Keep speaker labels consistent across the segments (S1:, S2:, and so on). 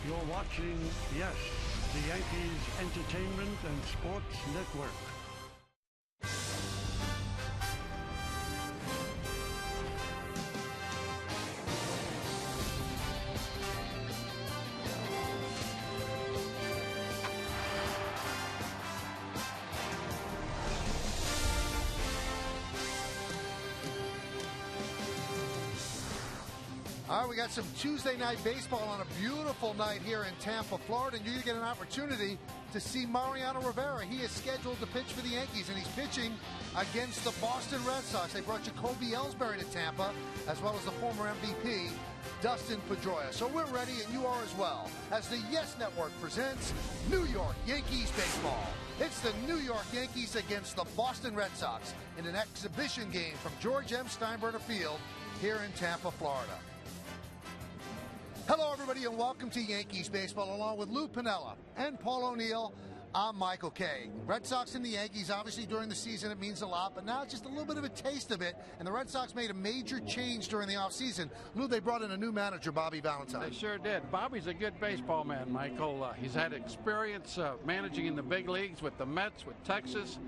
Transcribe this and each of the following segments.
S1: You're watching, yes, the Yankees Entertainment and Sports Network.
S2: All right, we got some Tuesday night baseball on a beautiful night here in Tampa, Florida, and you get an opportunity to see Mariano Rivera. He is scheduled to pitch for the Yankees, and he's pitching against the Boston Red Sox. They brought Jacoby Ellsbury to Tampa, as well as the former MVP, Dustin Pedroia. So we're ready, and you are as well, as the Yes Network presents New York Yankees baseball. It's the New York Yankees against the Boston Red Sox in an exhibition game from George M. Steinbrenner Field here in Tampa, Florida. Hello, everybody, and welcome to Yankees baseball. Along with Lou Piniella and Paul O'Neill, I'm Michael Kay. Red Sox and the Yankees, obviously during the season it means a lot, but now it's just a little bit of a taste of it, and the Red Sox made a major change during the offseason. Lou, they brought in a new manager, Bobby Valentine.
S3: They sure did. Bobby's a good baseball man, Michael. He's had experience managing in the big leagues with the Mets, with Texas,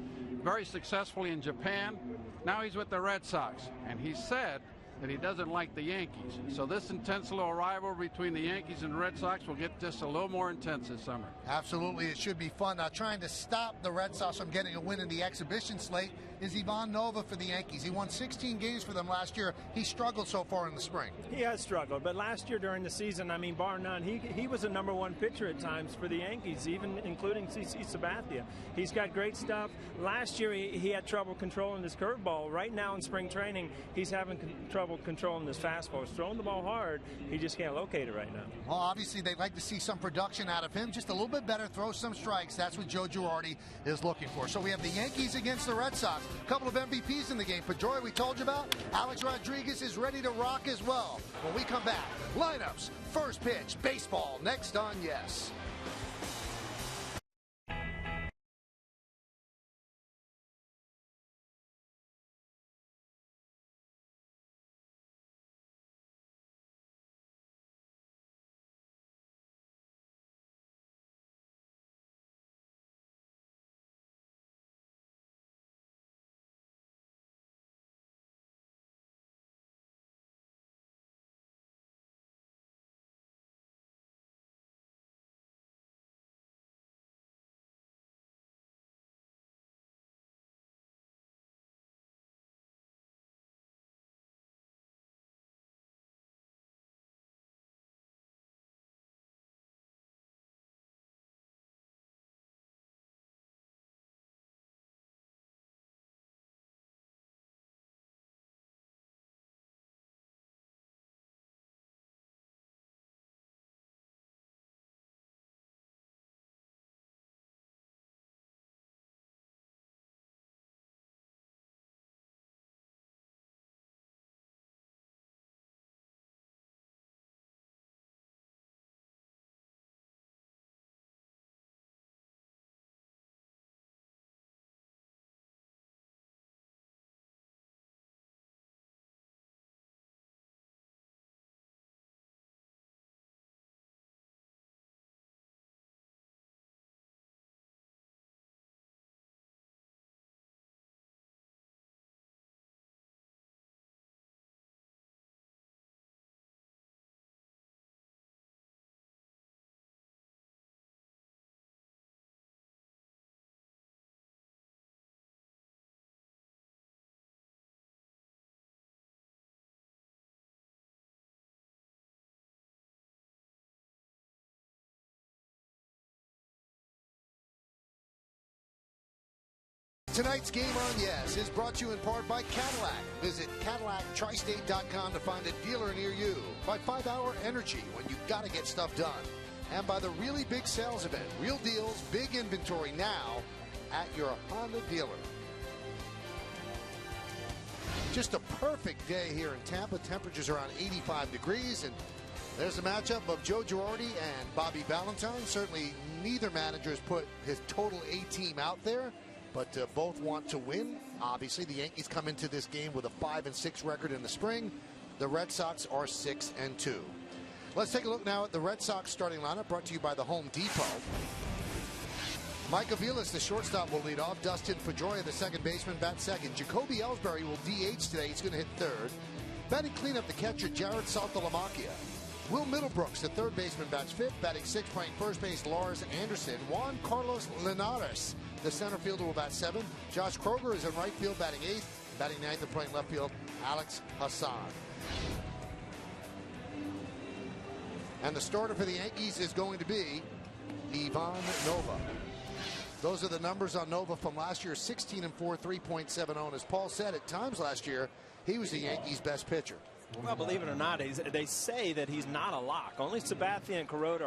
S3: very successfully in Japan. Now he's with the Red Sox, and he said that he doesn't like the Yankees. So this intense little rivalry between the Yankees and the Red Sox will get just a little more intense this summer.
S2: Absolutely, it should be fun. Now, trying to stop the Red Sox from getting a win in the exhibition slate is Ivan Nova for the Yankees. He won 16 games for them last year. He struggled so far in the spring.
S4: He has struggled, but last year during the season, I mean, bar none, he was a #1 pitcher at times for the Yankees, even including CC Sabathia. He's got great stuff. Last year, he had trouble controlling his curveball. Right now in spring training, he's having trouble controlling his fastball. He's throwing the ball hard. He just can't locate it right now.
S2: Well, obviously, they'd like to see some production out of him. Just a little bit better, throw some strikes. That's what Joe Girardi is looking for. So we have the Yankees against the Red Sox. A couple of MVPs in the game. Pedroia, we told you about. Alex Rodriguez is ready to rock as well. When we come back, lineups, first pitch, baseball, next on Yes. Tonight's game on Yes is brought to you in part by Cadillac. Visit CadillacTristate.com to find a dealer near you. By 5 Hour Energy, when you've got to get stuff done. And by the Really Big Sales Event. Real deals, big inventory now at your Honda dealer. Just a perfect day here in Tampa. Temperatures around 85 degrees. And there's a matchup of Joe Girardi and Bobby Valentine. Certainly neither manager has put his total A team out there. But both want to win. Obviously, the Yankees come into this game with a 5-6 record in the spring. The Red Sox are 6-2. Let's take a look now at the Red Sox starting lineup, brought to you by the Home Depot. Mike Aviles, the shortstop, will lead off. Dustin Pedroia, the second baseman, bats second. Jacoby Ellsbury will DH today. He's going to hit third. Batting cleanup, the catcher, Jared Saltalamacchia. Will Middlebrooks, the third baseman, bats fifth. Batting sixth, playing first base, Lars Anderson. Juan Carlos Linares, the center fielder, will bat seventh. Josh Kroger is in right field, batting eighth. Batting ninth and playing left field, Alex Hassan. And the starter for the Yankees is going to be Ivan Nova. Those are the numbers on Nova from last year, 16-4, 3.70. And as Paul said, at times last year, he was the Yankees' best pitcher.
S4: Well, believe it or not, they say that he's not a lock. Only Sabathia and Kuroda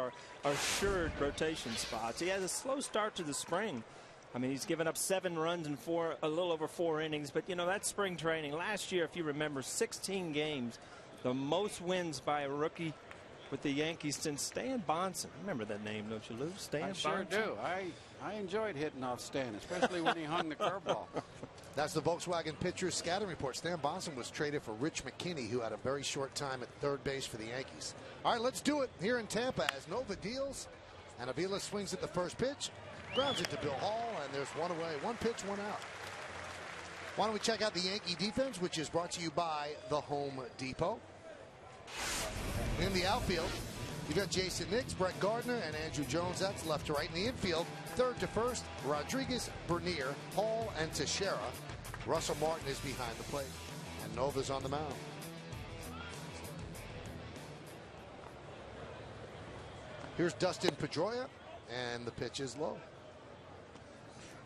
S4: are assured rotation spots. He has a slow start to the spring. I mean, he's given up 7 runs in a little over 4 innings. But, you know, that's spring training. Last year, if you remember, 16 games, the most wins by a rookie with the Yankees since Stan Bonson. Remember that name, don't you, Lou? Stan Bonson?
S3: I sure do. I enjoyed hitting off Stan, especially when he hung the curveball.
S2: That's the Volkswagen Pitchers Scouting Report. Stan Bonson was traded for Rich McKinney, who had a very short time at third base for the Yankees. All right, let's do it here in Tampa as Nova deals. And Avila swings at the first pitch. Grounds it to Bill Hall, and there's one away. 1 pitch, 1 out. Why don't we check out the Yankee defense, which is brought to you by the Home Depot. In the outfield, you've got Jason Nix, Brett Gardner, and Andrew Jones. That's left to right. In the infield, third to first, Rodriguez, Bernier, Hall, and Teixeira. Russell Martin is behind the plate, and Nova's on the mound. Here's Dustin Pedroia, and the pitch is low.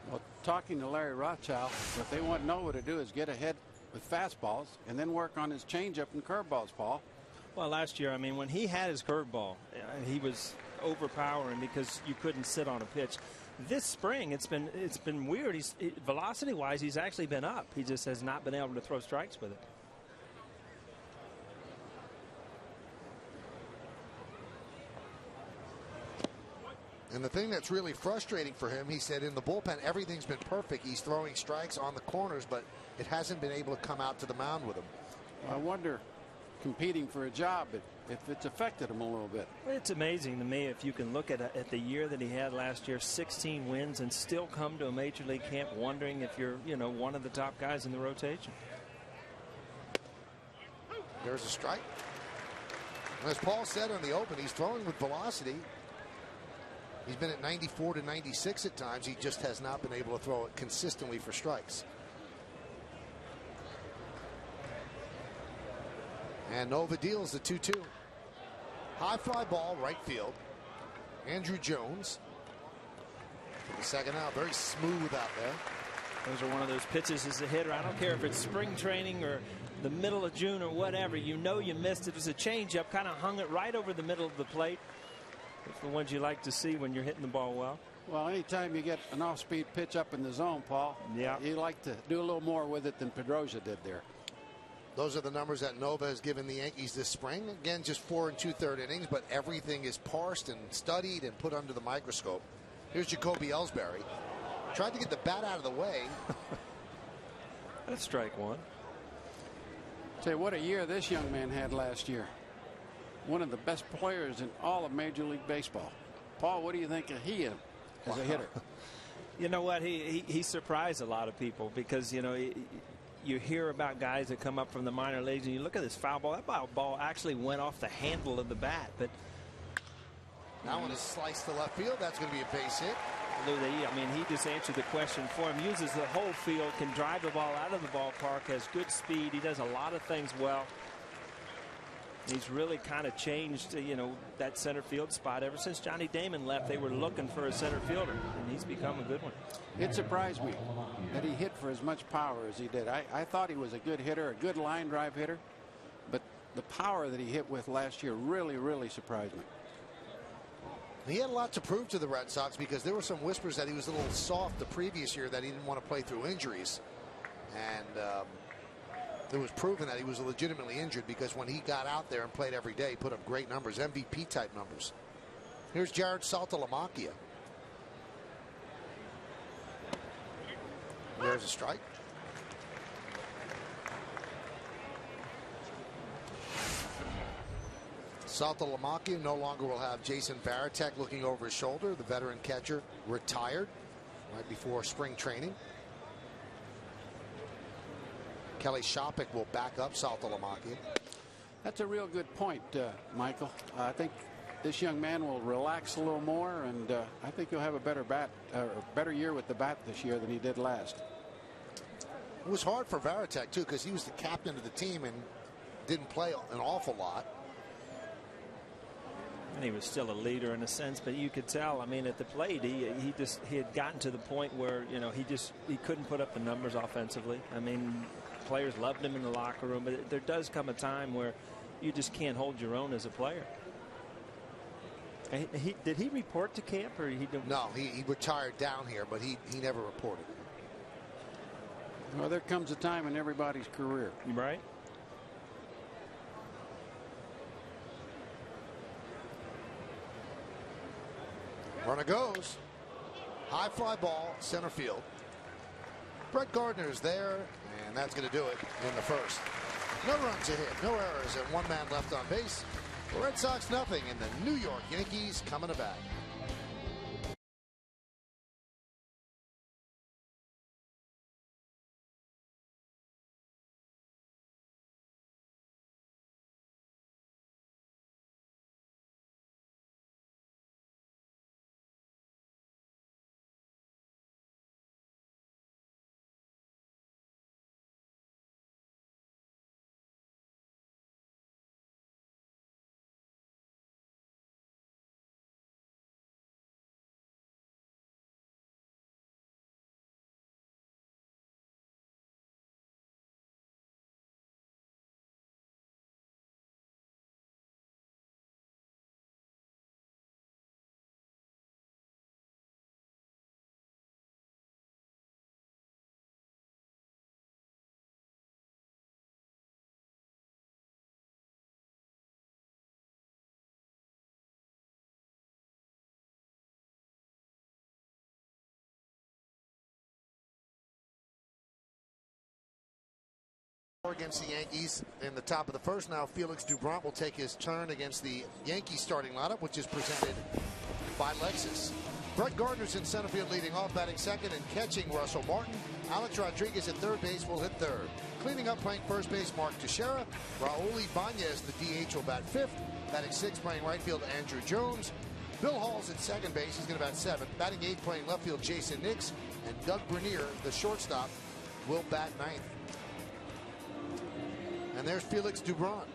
S3: Well, talking to Larry Rothschild, what they want Nova to do is get ahead with fastballs and then work on his changeup and curveballs, Paul.
S4: Well, last year, I mean, when he had his curveball, he was overpowering because you couldn't sit on a pitch. This spring, it's been weird. Velocity-wise, he's actually been up. He just has not been able to throw strikes with it.
S2: And the thing that's really frustrating for him, he said in the bullpen, everything's been perfect. He's throwing strikes on the corners, but it hasn't been able to come out to the mound with him.
S3: I wonder, competing for a job, if it's affected him a little bit.
S4: It's amazing to me if you can look at the year that he had last year, 16 wins, and still come to a major league camp wondering if you're, you know, one of the top guys in the rotation.
S2: There's a strike. And as Paul said on the open, he's throwing with velocity. He's been at 94 to 96 at times. He just has not been able to throw it consistently for strikes. And Nova deals the 2-2. High fly ball, right field. Andrew Jones for the second out. Very smooth out there.
S4: Those are one of those pitches as a hitter. I don't care if it's spring training or the middle of June or whatever. You know you missed it. It was a changeup. Kind of hung it right over the middle of the plate. It's the ones you like to see when you're hitting the ball well.
S3: Well, anytime you get an off-speed pitch up in the zone, Paul, you like to do a little more with it than Pedroia did there.
S2: Those are the numbers that Nova has given the Yankees this spring. Again, just 4 2/3 innings, but everything is parsed and studied and put under the microscope. Here's Jacoby Ellsbury. Tried to get the bat out of the way.
S4: That's strike one.
S3: Tell you what a year this young man had last year. One of the best players in all of Major League Baseball. Paul, what do you think of he as a hitter?
S4: You know what? He surprised a lot of people because, you know, you hear about guys that come up from the minor leagues and you look at this foul ball. That ball actually went off the handle of the bat. But
S2: that one is sliced to left field. That's going to be a base hit.
S4: Lou, I mean, he just answered the question for him. Uses the whole field, can drive the ball out of the ballpark, has good speed. He does a lot of things well. He's really kind of changed, you know, that center field spot. Ever since Johnny Damon left, they were looking for a center fielder, and he's become a good one.
S3: It surprised me that he hit for as much power as he did. I thought he was a good hitter, a good line drive hitter, but the power that he hit with last year really, really surprised me.
S2: He had a lot to prove to the Red Sox because there were some whispers that he was a little soft the previous year, that he didn't want to play through injuries. And it was proven that he was legitimately injured because when he got out there and played every day, he put up great numbers, MVP type numbers. Here's Jared Saltalamacchia. There's a strike. Saltalamacchia no longer will have Jason Varitek looking over his shoulder. The veteran catcher retired right before spring training. Kelly Shopik will back up Saltalamacchia.
S3: That's a real good point, Michael. I think this young man will relax a little more, and I think he'll have a better year with the bat this year than he did last.
S2: It was hard for Varitek too, because he was the captain of the team and didn't play an awful lot.
S4: And he was still a leader in a sense, but you could tell. I mean, at the plate, he had gotten to the point where he couldn't put up the numbers offensively. I mean, players loved him in the locker room, but there does come a time where you just can't hold your own as a player. Did he report to camp, or he didn't?
S2: No, he retired down here, but he never reported.
S3: Well, there comes a time in everybody's career.
S4: Right.
S2: Runner goes. High fly ball, center field. Brett Gardner is there, and that's going to do it in the first. No runs a hit, no errors, and one man left on base. The Red Sox nothing, and the New York Yankees coming to bat. Against the Yankees in the top of the first. Now Felix Doubront will take his turn against the Yankees starting lineup, which is presented by Lexus. Brett Gardner's in center field leading off, batting second, and catching Russell Martin. Alex Rodriguez at third base will hit third. Cleaning up playing first base, Mark Teixeira. Raul Ibanez, the DH, will bat fifth. Batting sixth, playing right field, Andrew Jones. Bill Hall's at second base. He's going to bat seventh. Batting eighth, playing left field, Jason Nix. And Doug Bernier, the shortstop, will bat ninth. And there's Felix Doubront.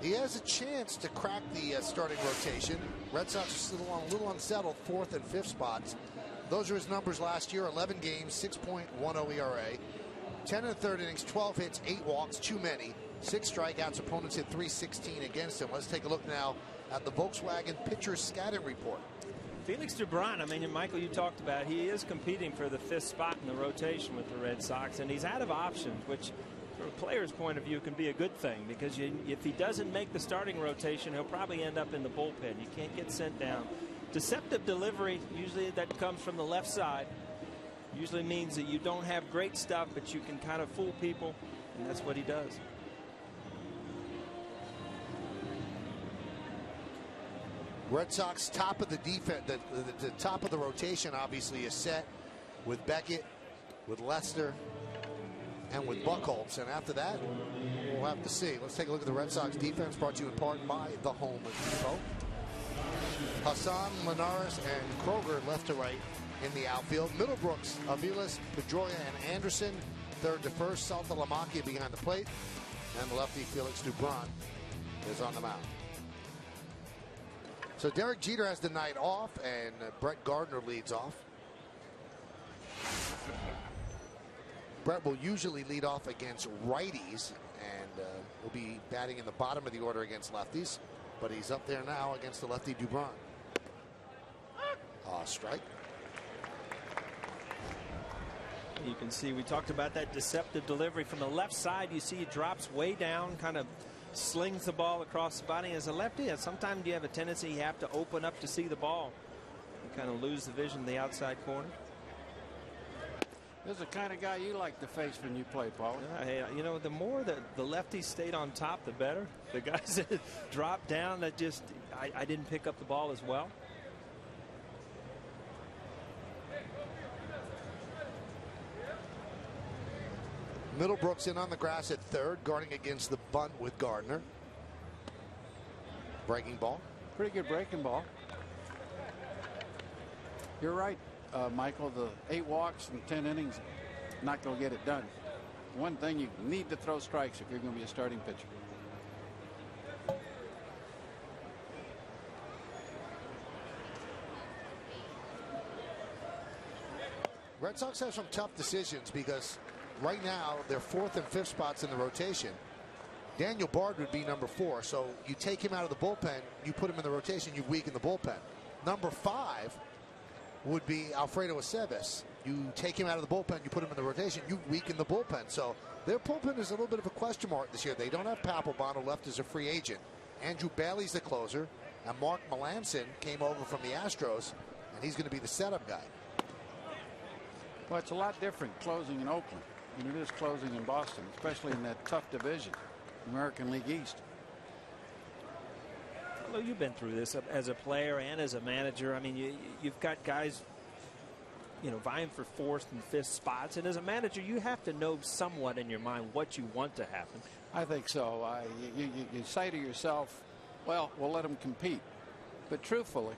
S2: He has a chance to crack the starting rotation. Red Sox are a little unsettled, fourth and fifth spots. Those are his numbers last year: 11 games, 6.10 ERA, 10 and a third innings, 12 hits, 8 walks, too many, 6 strikeouts. Opponents hit .316 against him. Let's take a look now at the Volkswagen pitcher scouting report.
S4: Felix Doubront, I mean, Michael, you talked about, he is competing for the fifth spot in the rotation with the Red Sox, and he's out of options, which from a player's point of view can be a good thing, because if he doesn't make the starting rotation, he'll probably end up in the bullpen. You can't get sent down. Deceptive delivery, usually that comes from the left side, usually means that you don't have great stuff, but you can kind of fool people, and that's what he does.
S2: Red Sox top of the defense, the top of the rotation obviously is set with Beckett, with Lester, and with Buchholz, and after that we'll have to see. Let's take a look at the Red Sox defense, brought to you in part by the Home Depot. Hassan, Linares, and Kroger left to right in the outfield. Middlebrooks, Aviles, Pedroia, and Anderson third to first. Saltalamacchia behind the plate, and the lefty Felix Doubront is on the mound. So Derek Jeter has the night off, and Brett Gardner leads off. Brett will usually lead off against righties, and will be batting in the bottom of the order against lefties. But he's up there now against the lefty Doubront. Strike.
S4: You can see we talked about that deceptive delivery from the left side. You see it drops way down, kind of slings the ball across the body. As a lefty, sometimes you have a tendency you have to open up to see the ball. You kind of lose the vision of the outside corner.
S3: This is the kind of guy you like to face when you play, Paul.
S4: Hey, you know, the more that the lefties stayed on top, the better. The guys that dropped down, that just, I didn't pick up the ball as well.
S2: Middlebrooks in on the grass at third, guarding against the bunt with Gardner. Breaking ball.
S3: Pretty good breaking ball. You're right, Michael. The 8 walks and 10 innings, not going to get it done. One thing, you need to throw strikes if you're going to be a starting pitcher.
S2: Red Sox have some tough decisions because right now they're 4th and 5th spots in the rotation. Daniel Bard would be number 4, so you take him out of the bullpen, you put him in the rotation, you weaken the bullpen. Number 5 would be Alfredo Aceves. You take him out of the bullpen, you put him in the rotation, you weaken the bullpen. So their bullpen is a little bit of a question mark this year. They don't have Papelbon, who left as a free agent. Andrew Bailey's the closer, and Mark Melanson came over from the Astros, and he's going to be the setup guy.
S3: Well, it's a lot different closing in Oakland than it is closing in Boston, especially in that tough division, American League East.
S4: Well, you've been through this as a player and as a manager. I mean, you've got guys, you know, vying for 4th and 5th spots, and as a manager, you have to know somewhat in your mind what you want to happen.
S3: I think so. You say to yourself, well, we'll let them compete. But truthfully,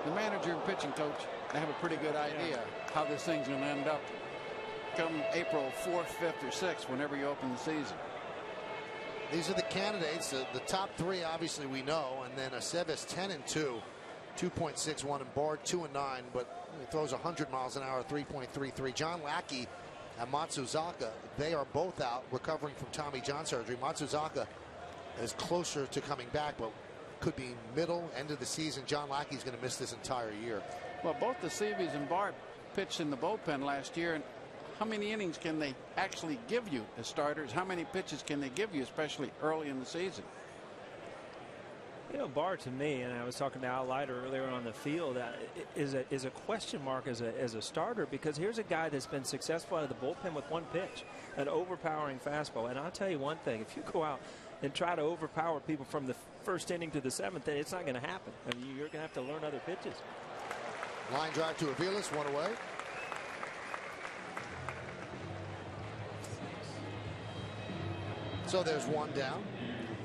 S3: the manager and pitching coach, they have a pretty good idea how this thing's going to end up come April 4th, 5th, or 6th, whenever you open the season.
S2: These are the candidates. The top 3, obviously, we know, and then Aceves 10-2, 2.61, and Bard 2-9, but he throws 100 miles an hour, 3.33. John Lackey and Matsuzaka, they are both out, recovering from Tommy John surgery. Matsuzaka is closer to coming back, but could be middle, end of the season. John Lackey's going to miss this entire year.
S3: Well, both the Seavies and Bard pitched in the bullpen last year, and how many innings can they actually give you as starters? How many pitches can they give you, especially early in the season?
S4: You know, Bard, to me, and I was talking to Al Leiter earlier on the field, is a question mark as a starter, because here's a guy that's been successful out of the bullpen with 1 pitch, an overpowering fastball. And I'll tell you one thing, if you go out and try to overpower people from the 1st inning to the 7th, it's not going to happen. I mean, you're going to have to learn other pitches.
S2: Line drive to Aviles, 1 away. So there's 1 down.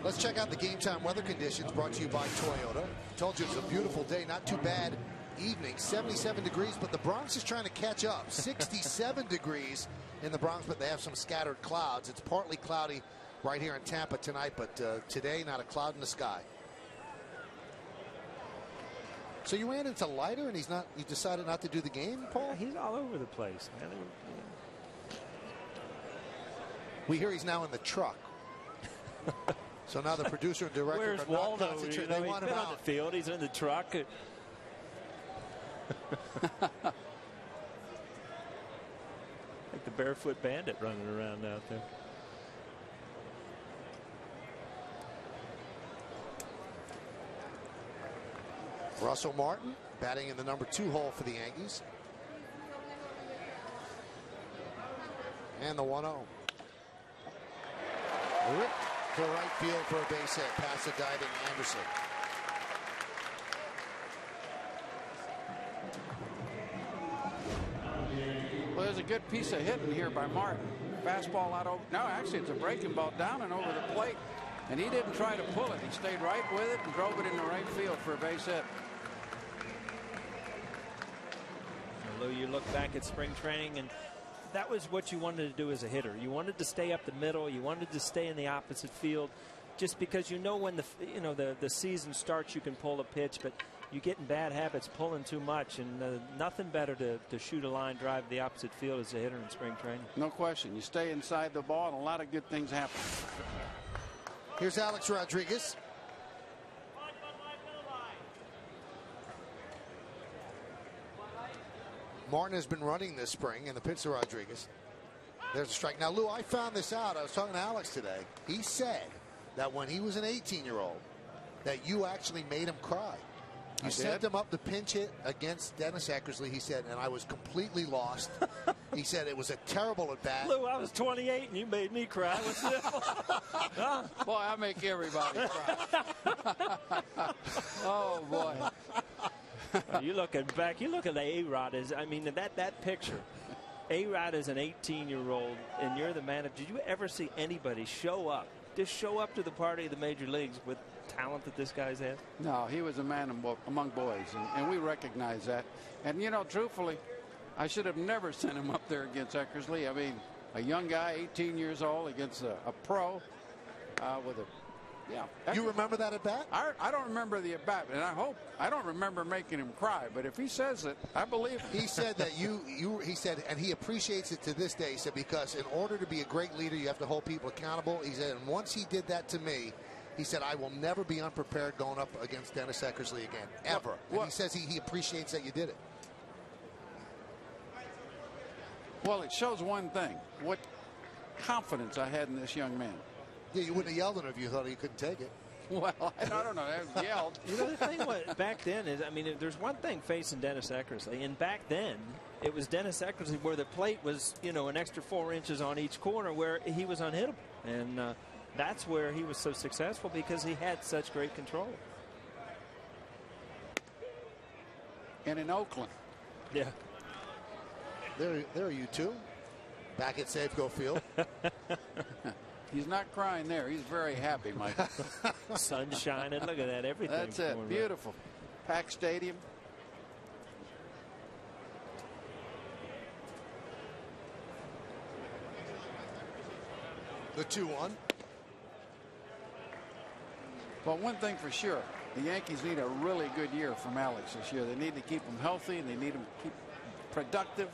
S2: Let's check out the game time weather conditions brought to you by Toyota. Told you it's a beautiful day, not too bad evening, 77 degrees, but the Bronx is trying to catch up. 67 degrees in the Bronx, but they have some scattered clouds. It's partly cloudy right here in Tampa tonight, but today not a cloud in the sky. So you ran into Leiter and he decided not to do the game, Paul?
S4: Yeah, he's all over the place, man.
S2: We hear he's now in the truck. So now the producer and director
S4: Where's
S2: are not
S4: Waldo?
S2: concentrating.
S4: You know,
S2: they want him
S4: on
S2: out.
S4: the field. He's in the truck. Like the barefoot bandit running around out there.
S2: Russell Martin batting in the number 2 hole for the Yankees. And the 1-0. Ripped to right field for a base hit past the diving Anderson.
S3: Well, there's a good piece of hitting here by Martin. Fastball out over. No, actually, it's a breaking ball down and over the plate. And he didn't try to pull it. He stayed right with it and drove it into right field for a base hit.
S4: Lou, you look back at spring training, and that was what you wanted to do as a hitter. You wanted to stay up the middle. You wanted to stay in the opposite field, just because you know when the season starts, you can pull a pitch, but you get in bad habits pulling too much, and nothing better to shoot a line drive to the opposite field as a hitter in spring training.
S3: No question. You stay inside the ball, and a lot of good things happen.
S2: Here's Alex Rodriguez. Martin has been running this spring, and the pitch to Rodriguez. There's a strike. Now, Lou, I found this out. I was talking to Alex today. He said that when he was an 18-year-old, that you actually made him cry. You sent him up the pinch hit against Dennis Eckersley, he said, and I was completely lost. He said it was a terrible at bat.
S4: Lou, I was 28 and you made me cry. What's that?
S3: Boy, I make everybody cry. Oh, boy.
S4: You looking back, you look at the A-Rod. I mean, that picture. A-Rod is an 18-year-old, and you're the manager. Did you ever see anybody show up, just show up to the party of the major leagues with talent that this guy's had?
S3: No, he was a man among boys, and we recognize that. And, you know, truthfully, I should have never sent him up there against Eckersley. I mean, a young guy, 18 years old, against a pro with a, yeah.
S2: You remember that at bat?
S3: I don't remember the at bat, and I don't remember making him cry. But if he says it, I believe it.
S2: He said that he said, and he appreciates it to this day. He said, because in order to be a great leader, you have to hold people accountable. He said, and once he did that to me, he said, I will never be unprepared going up against Dennis Eckersley again, ever. And he says he appreciates that you did it.
S3: Well, it shows one thing: what confidence I had in this young man.
S2: Yeah, you wouldn't have yelled at him if you thought he couldn't take it.
S3: Well, I don't know. I yelled.
S4: You know, the thing back then is, I mean, there's one thing facing Dennis Eckersley, and back then it was Dennis Eckersley where the plate was, you know, an extra 4 inches on each corner where he was unhittable, and that's where he was so successful because he had such great control.
S3: And in Oakland.
S4: Yeah.
S2: There are you two, back at Safeco Field.
S3: He's not crying there. He's very happy, Mike.
S4: Sun shining. Look at that. Everything.
S3: That's it. Beautiful. Packed stadium.
S2: The 2-1.
S3: Well, one thing for sure, the Yankees need a really good year from Alex this year. They need to keep him healthy, and they need him to keep productive,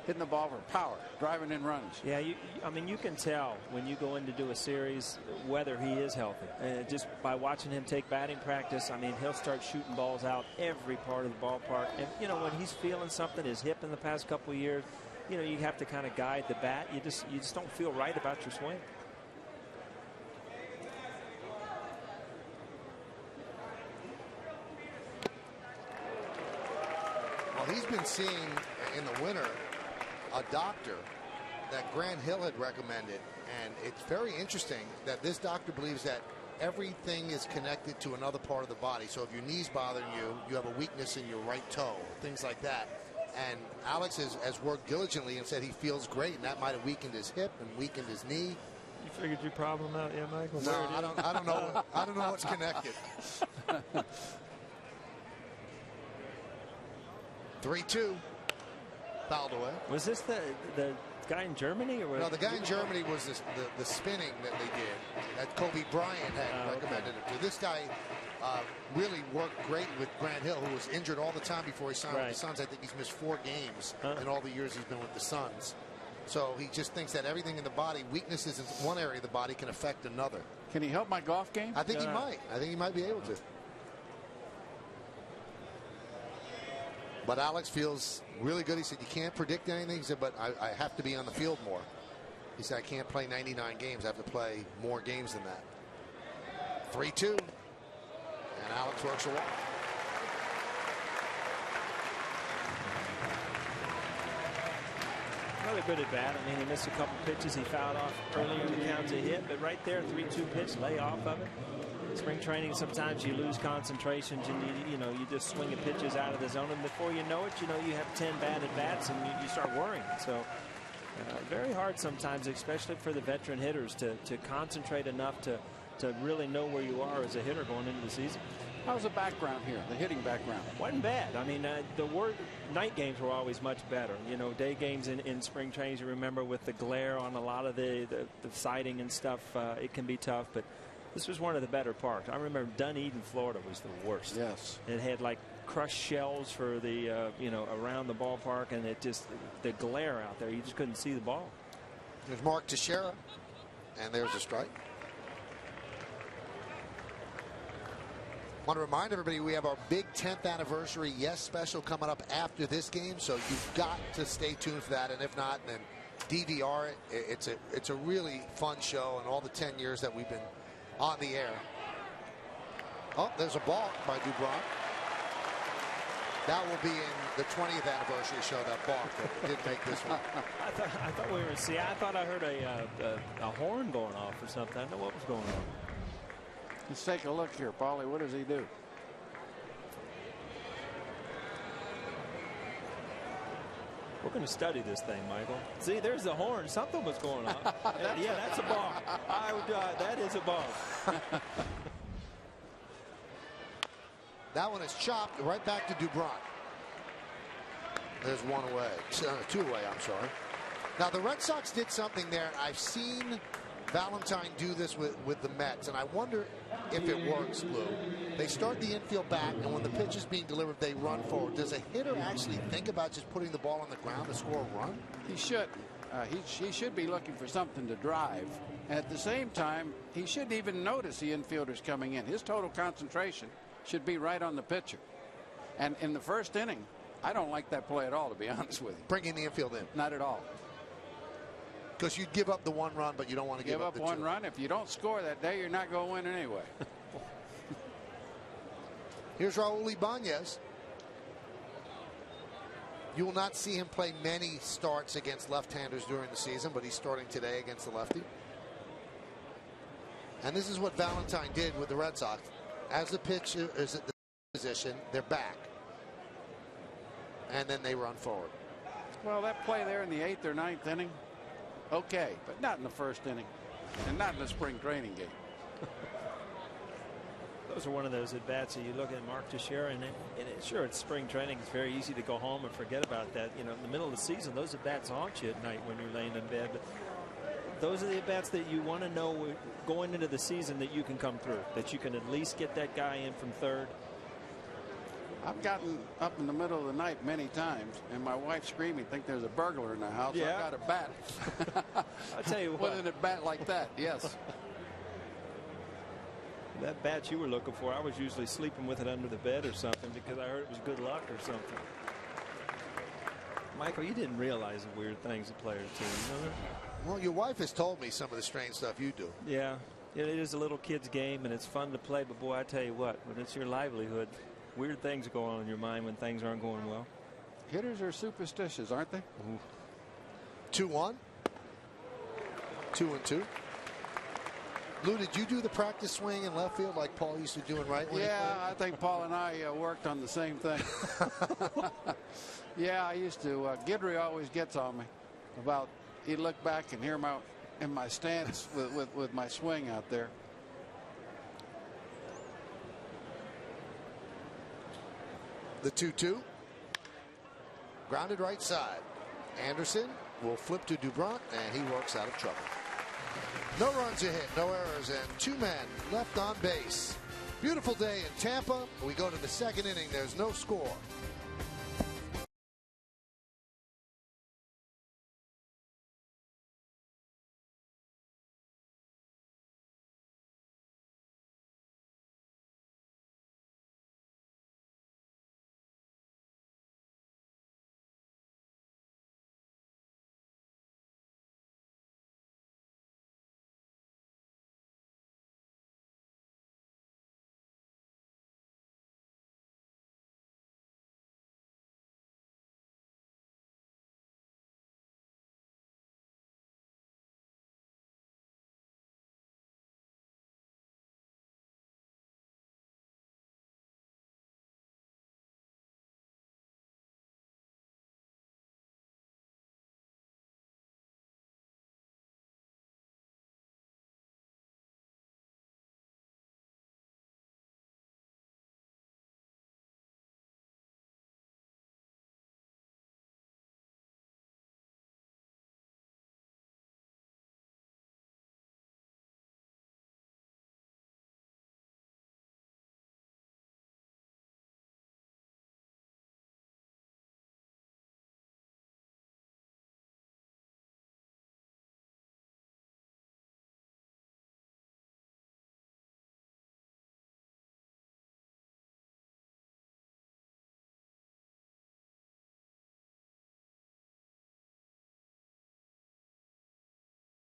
S3: hitting the ball for power, driving in runs.
S4: Yeah, I mean, you can tell when you go in to do a series whether he is healthy. Just by watching him take batting practice, I mean, he'll start shooting balls out every part of the ballpark. And, you know, when he's feeling something, his hip in the past couple of years, you know, you have to kind of guide the bat. You just don't feel right about your swing.
S2: Well, he's been seeing in the winter a doctor that Grant Hill had recommended, and it's very interesting that this doctor believes that everything is connected to another part of the body. So if your knee's bothering you, you have a weakness in your right toe, things like that. And Alex has worked diligently and said he feels great, and that might have weakened his hip and weakened his knee.
S4: You figured your problem out, yeah, Michael?
S2: No, I don't know. I don't know what's connected. 3-2. Fouled away.
S4: Was this the guy in Germany? Or
S2: no, the guy in Germany was the spinning that they did that Kobe Bryant had recommended him to. This guy really worked great with Grant Hill, who was injured all the time before he signed with the Suns. I think he's missed 4 games in all the years he's been with the Suns. So he just thinks that everything in the body, weaknesses in one area of the body, can affect another.
S3: Can he help my golf game?
S2: I think he might. I think he might be able to. But Alex feels really good. He said, you can't predict anything. He said, but I have to be on the field more. He said, I can't play 99 games. I have to play more games than that. 3-2. And Alex works a walk.
S4: Really good at bat. I mean, he missed a couple pitches. He fouled off earlier in the count to hit, but right there, 3-2 pitch, lay off of it. Spring training, sometimes you lose concentrations and you just swinging pitches out of the zone, and before you know it, you have 10 bad at bats and you start worrying. So very hard sometimes, especially for the veteran hitters, to concentrate enough to really know where you are as a hitter going into the season.
S3: How's the background here, the hitting background?
S4: Wasn't bad. I mean, night games were always much better. You know, day games in spring trainings, you remember with the glare on a lot of the siding and stuff, it can be tough, but this was one of the better parks. I remember Dunedin, Florida was the worst.
S3: Yes.
S4: It had like crushed shells for the, around the ballpark, and the glare out there, you just couldn't see the ball.
S2: There's Mark Teixeira, and there's a strike. I want to remind everybody we have our big 10th anniversary Yes special coming up after this game, so you've got to stay tuned for that, and if not, then DVR it. It's a really fun show, and all the 10 years that we've been on the air. Oh, there's a ball by Dubron. That will be in the 20th anniversary show, that balk that did make this one.
S4: I thought we were in Seattle. I thought I heard a horn going off or something. I don't know what was going on.
S3: Let's take a look here, Paulie. What does he do?
S4: We're going to study this thing, Michael. See, there's the horn. Something was going on. Yeah, that's a balk. That is a balk.
S2: That one is chopped right back to Dubron. There's one away. 2 away, I'm sorry. Now, the Red Sox did something there. I've seen Valentine do this with the Mets, and I wonder if it works, Lou. They start the infield back, and when the pitch is being delivered, they run forward. Does a hitter actually think about just putting the ball on the ground to score a run?
S3: He should. He should be looking for something to drive. And at the same time, he shouldn't even notice the infielders coming in. His total concentration should be right on the pitcher. And in the first inning, I don't like that play at all, to be honest with you.
S2: Bringing the infield in.
S3: Not at all.
S2: Because you'd give up the 1 run, but you don't want to give up the 2.
S3: 1 run. If you don't score that day, you're not going to win anyway.
S2: Here's Raul Ibanez. You will not see him play many starts against left-handers during the season, but he's starting today against the lefty. And this is what Valentine did with the Red Sox. As the pitch is at the position, they're back. And then they run forward.
S3: Well, that play there in the 8th or 9th inning, okay, but not in the first inning, and not in the spring training game.
S4: Those are one of those at-bats that you look at Mark Teixeira, and sure, it's spring training. It's very easy to go home and forget about that. You know, in the middle of the season, those at-bats haunt you at night when you're laying in bed. But those are the at-bats that you want to know going into the season that you can come through, that you can at least get that guy in from third.
S3: I've gotten up in the middle of the night many times, and my wife's screaming, think there's a burglar in the house.
S4: Yeah.
S3: I've got a bat.
S4: I'll tell you what.
S3: With a bat like that, yes.
S4: That bat you were looking for, I was usually sleeping with it under the bed or something because I heard it was good luck or something. Michael, you didn't realize the weird things that players do, you know?
S2: Well, your wife has told me some of the strange stuff you do.
S4: Yeah, it is a little kid's game, and it's fun to play, but boy, I tell you what, when it's your livelihood, weird things go on in your mind when things aren't going well.
S3: Hitters are superstitious, aren't they?
S2: 2-1. 2-2. Lou, did you do the practice swing in left field like Paul used to do in right?
S3: Yeah, I think Paul and I worked on the same thing. Yeah, I used to. Guidry always gets on me about. He'd look back and hear my in my stance with my swing out there.
S2: The 2-2. Grounded right side. Anderson will flip to Dubron, and he works out of trouble. No runs a hit, no errors, and 2 men left on base. Beautiful day in Tampa. We go to the 2nd inning. There's no score.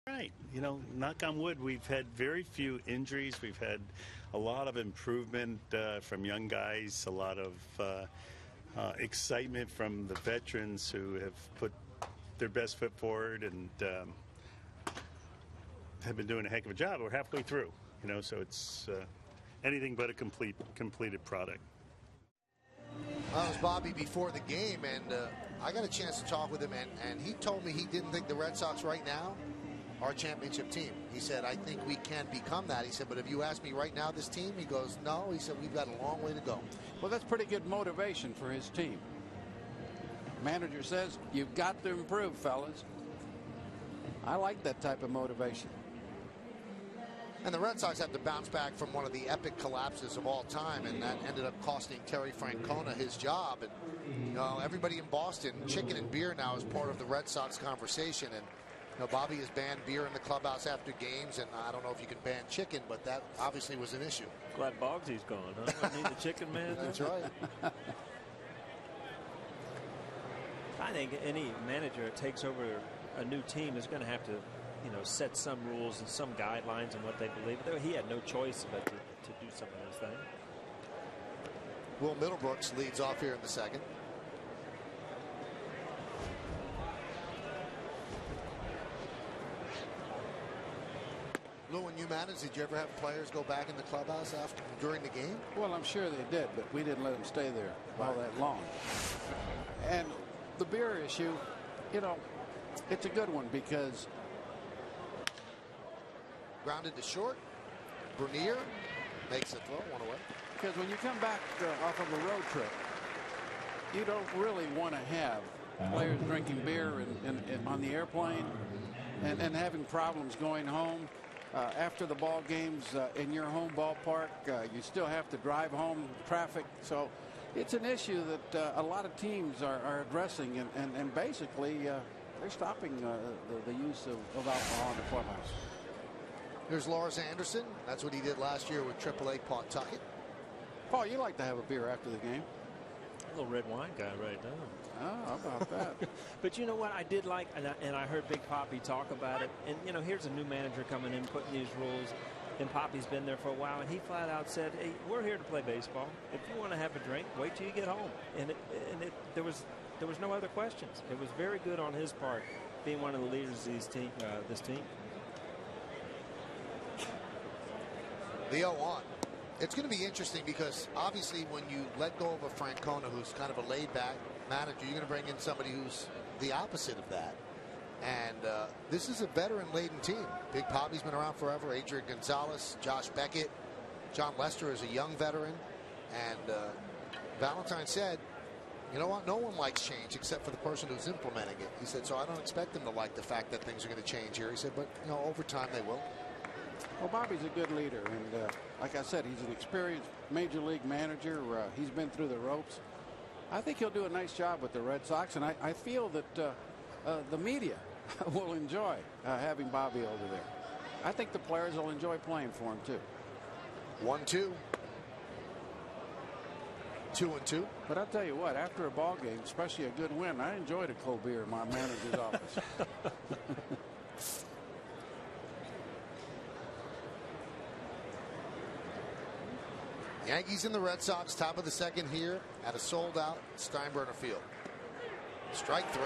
S5: Right. You know, knock on wood, we've had very few injuries. We've had a lot of improvement from young guys, a lot of excitement from the veterans who have put their best foot forward and have been doing a heck of a job. We're halfway through, so it's anything but a completed product.
S2: That was Bobby before the game, and I got a chance to talk with him, and he told me he didn't think the Red Sox right now are a championship team. He said, I think we can become that. He said, but if you ask me right now, this team, he goes, no. He said, we've got a long way to go.
S3: Well, that's pretty good motivation for his team. Manager says, you've got to improve, fellas. I like that type of motivation.
S2: And the Red Sox have to bounce back from one of the epic collapses of all time, and that ended up costing Terry Francona his job. And everybody in Boston, chicken and beer now is part of the Red Sox conversation. And Bobby has banned beer in the clubhouse after games, and I don't know if you can ban chicken, but that obviously was an issue.
S4: Glad Bogsy's gone, huh? I need the chicken man.
S2: That's right.
S4: I think any manager that takes over a new team is going to have to, set some rules and some guidelines on what they believe. He had no choice but to do some of those things.
S2: Will Middlebrooks leads off here in the second. Lou, when you managed, did you ever have players go back in the clubhouse during the game?
S3: Well, I'm sure they did, but we didn't let them stay there all that long. And the beer issue, it's a good one because
S2: grounded to short. Bernier makes a throw, one away.
S3: Because when you come back off of a road trip, you don't really want to have players drinking beer on the airplane and having problems going home. After the ball games in your home ballpark, you still have to drive home, traffic. So it's an issue that a lot of teams are addressing, and basically they're stopping the use of alcohol in the clubhouse.
S2: Here's Lars Anderson. That's what he did last year with AAA Pawtucket.
S3: Paul, you like to have a beer after the game?
S4: A little red wine guy right now.
S3: Oh, how about that?
S4: But you know what I did like, and I heard Big Papi talk about it, and here's a new manager coming in, putting these rules, and Papi's been there for a while, and he flat out said, hey, we're here to play baseball. If you want to have a drink, wait till you get home. And there was no other questions. It was very good on his part, being one of the leaders of this team.
S2: The 0-1. It's going to be interesting because obviously when you let go of a Francona who's kind of a laid-back manager, you're going to bring in somebody who's the opposite of that. And this is a veteran-laden team. Big Papi's been around forever. Adrian Gonzalez, Josh Beckett, John Lester is a young veteran. And Valentine said, you know what, no one likes change except for the person who's implementing it. He said, so I don't expect them to like the fact that things are going to change here. He said, but over time they will.
S3: Well, Bobby's a good leader, and like I said, he's an experienced major league manager. He's been through the ropes. I think he'll do a nice job with the Red Sox, and I feel that the media will enjoy having Bobby over there. I think the players will enjoy playing for him, too.
S2: 1-2. 2-2.
S3: But I'll tell you what, after a ball game, especially a good win, I enjoyed a cold beer in my manager's office.
S2: Yankees and the Red Sox, top of the second here at a sold-out Steinbrenner Field. Strike three.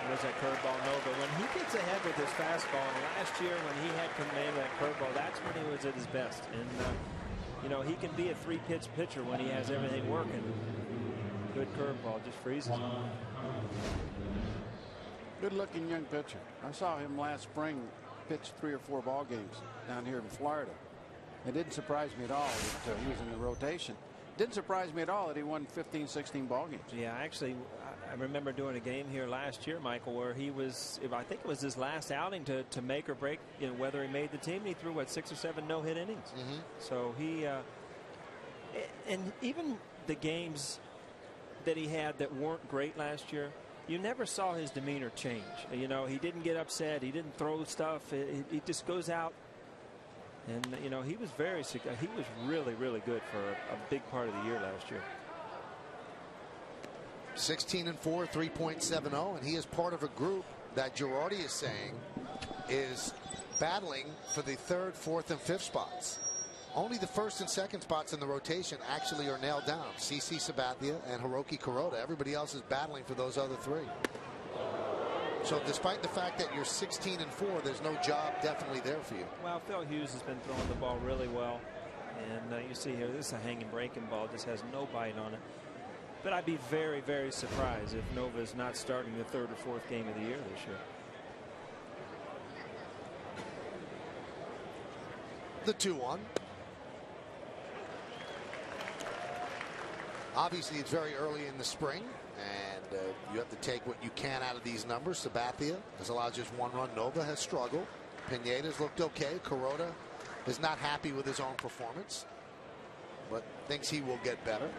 S4: There's that curveball, no, but when he gets ahead with his fastball, and last year when he had command of that curveball, that's when he was at his best. And, he can be a three-pitch pitcher when he has everything working. Good curveball, just freezes him.
S3: Good-looking young pitcher. I saw him last spring pitch 3 or 4 ball games down here in Florida. It didn't surprise me at all that he was in the rotation. Didn't surprise me at all that he won 15, 16 ball games.
S4: Yeah, actually, I remember doing a game here last year, Michael, where he was, I think it was his last outing to make or break, whether he made the team. And he threw, 6 or 7 no-hit innings.
S2: Mm-hmm.
S4: So he, and even the games that he had that weren't great last year, you never saw his demeanor change. He didn't get upset. He didn't throw stuff. He just goes out. And, he was he was really, really good for a big part of the year last year.
S2: 16-4, 3.70, and he is part of a group that Girardi is saying is battling for the 3rd, 4th, and 5th spots. Only the first and second spots in the rotation actually are nailed down. CC Sabathia and Hiroki Kuroda. Everybody else is battling for those other three. So despite the fact that you're 16-4, there's no job definitely there for you.
S4: Well, Phil Hughes has been throwing the ball really well. And you see here, this is a hanging breaking ball. Just has no bite on it. But I'd be very, very surprised if Nova is not starting the third or fourth game of the year this year.
S2: The 2-1. Obviously, it's very early in the spring, and you have to take what you can out of these numbers. Sabathia has allowed just one run. Nova has struggled. Pineda's looked okay. Kuroda is not happy with his own performance, but thinks he will get better.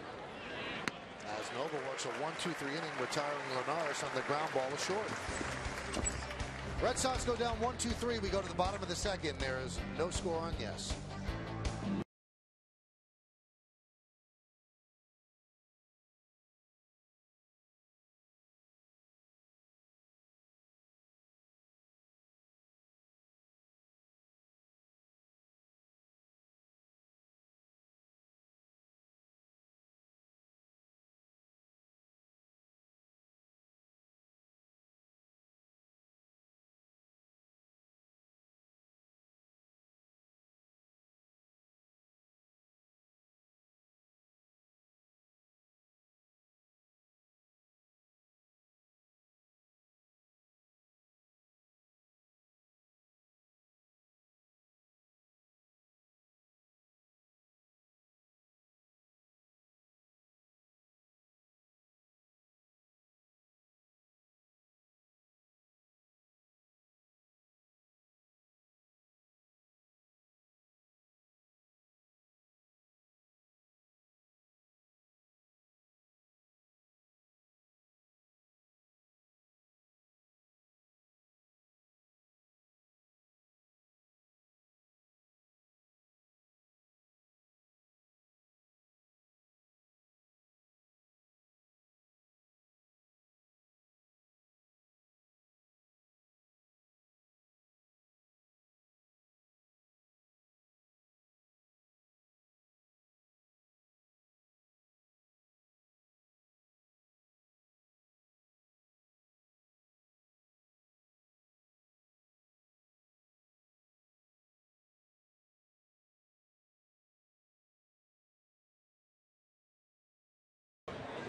S2: As Nova works a 1-2-3 inning, retiring Linares on the ground ball is short. Red Sox go down 1-2-3. We go to the bottom of the second. There is no score on yes.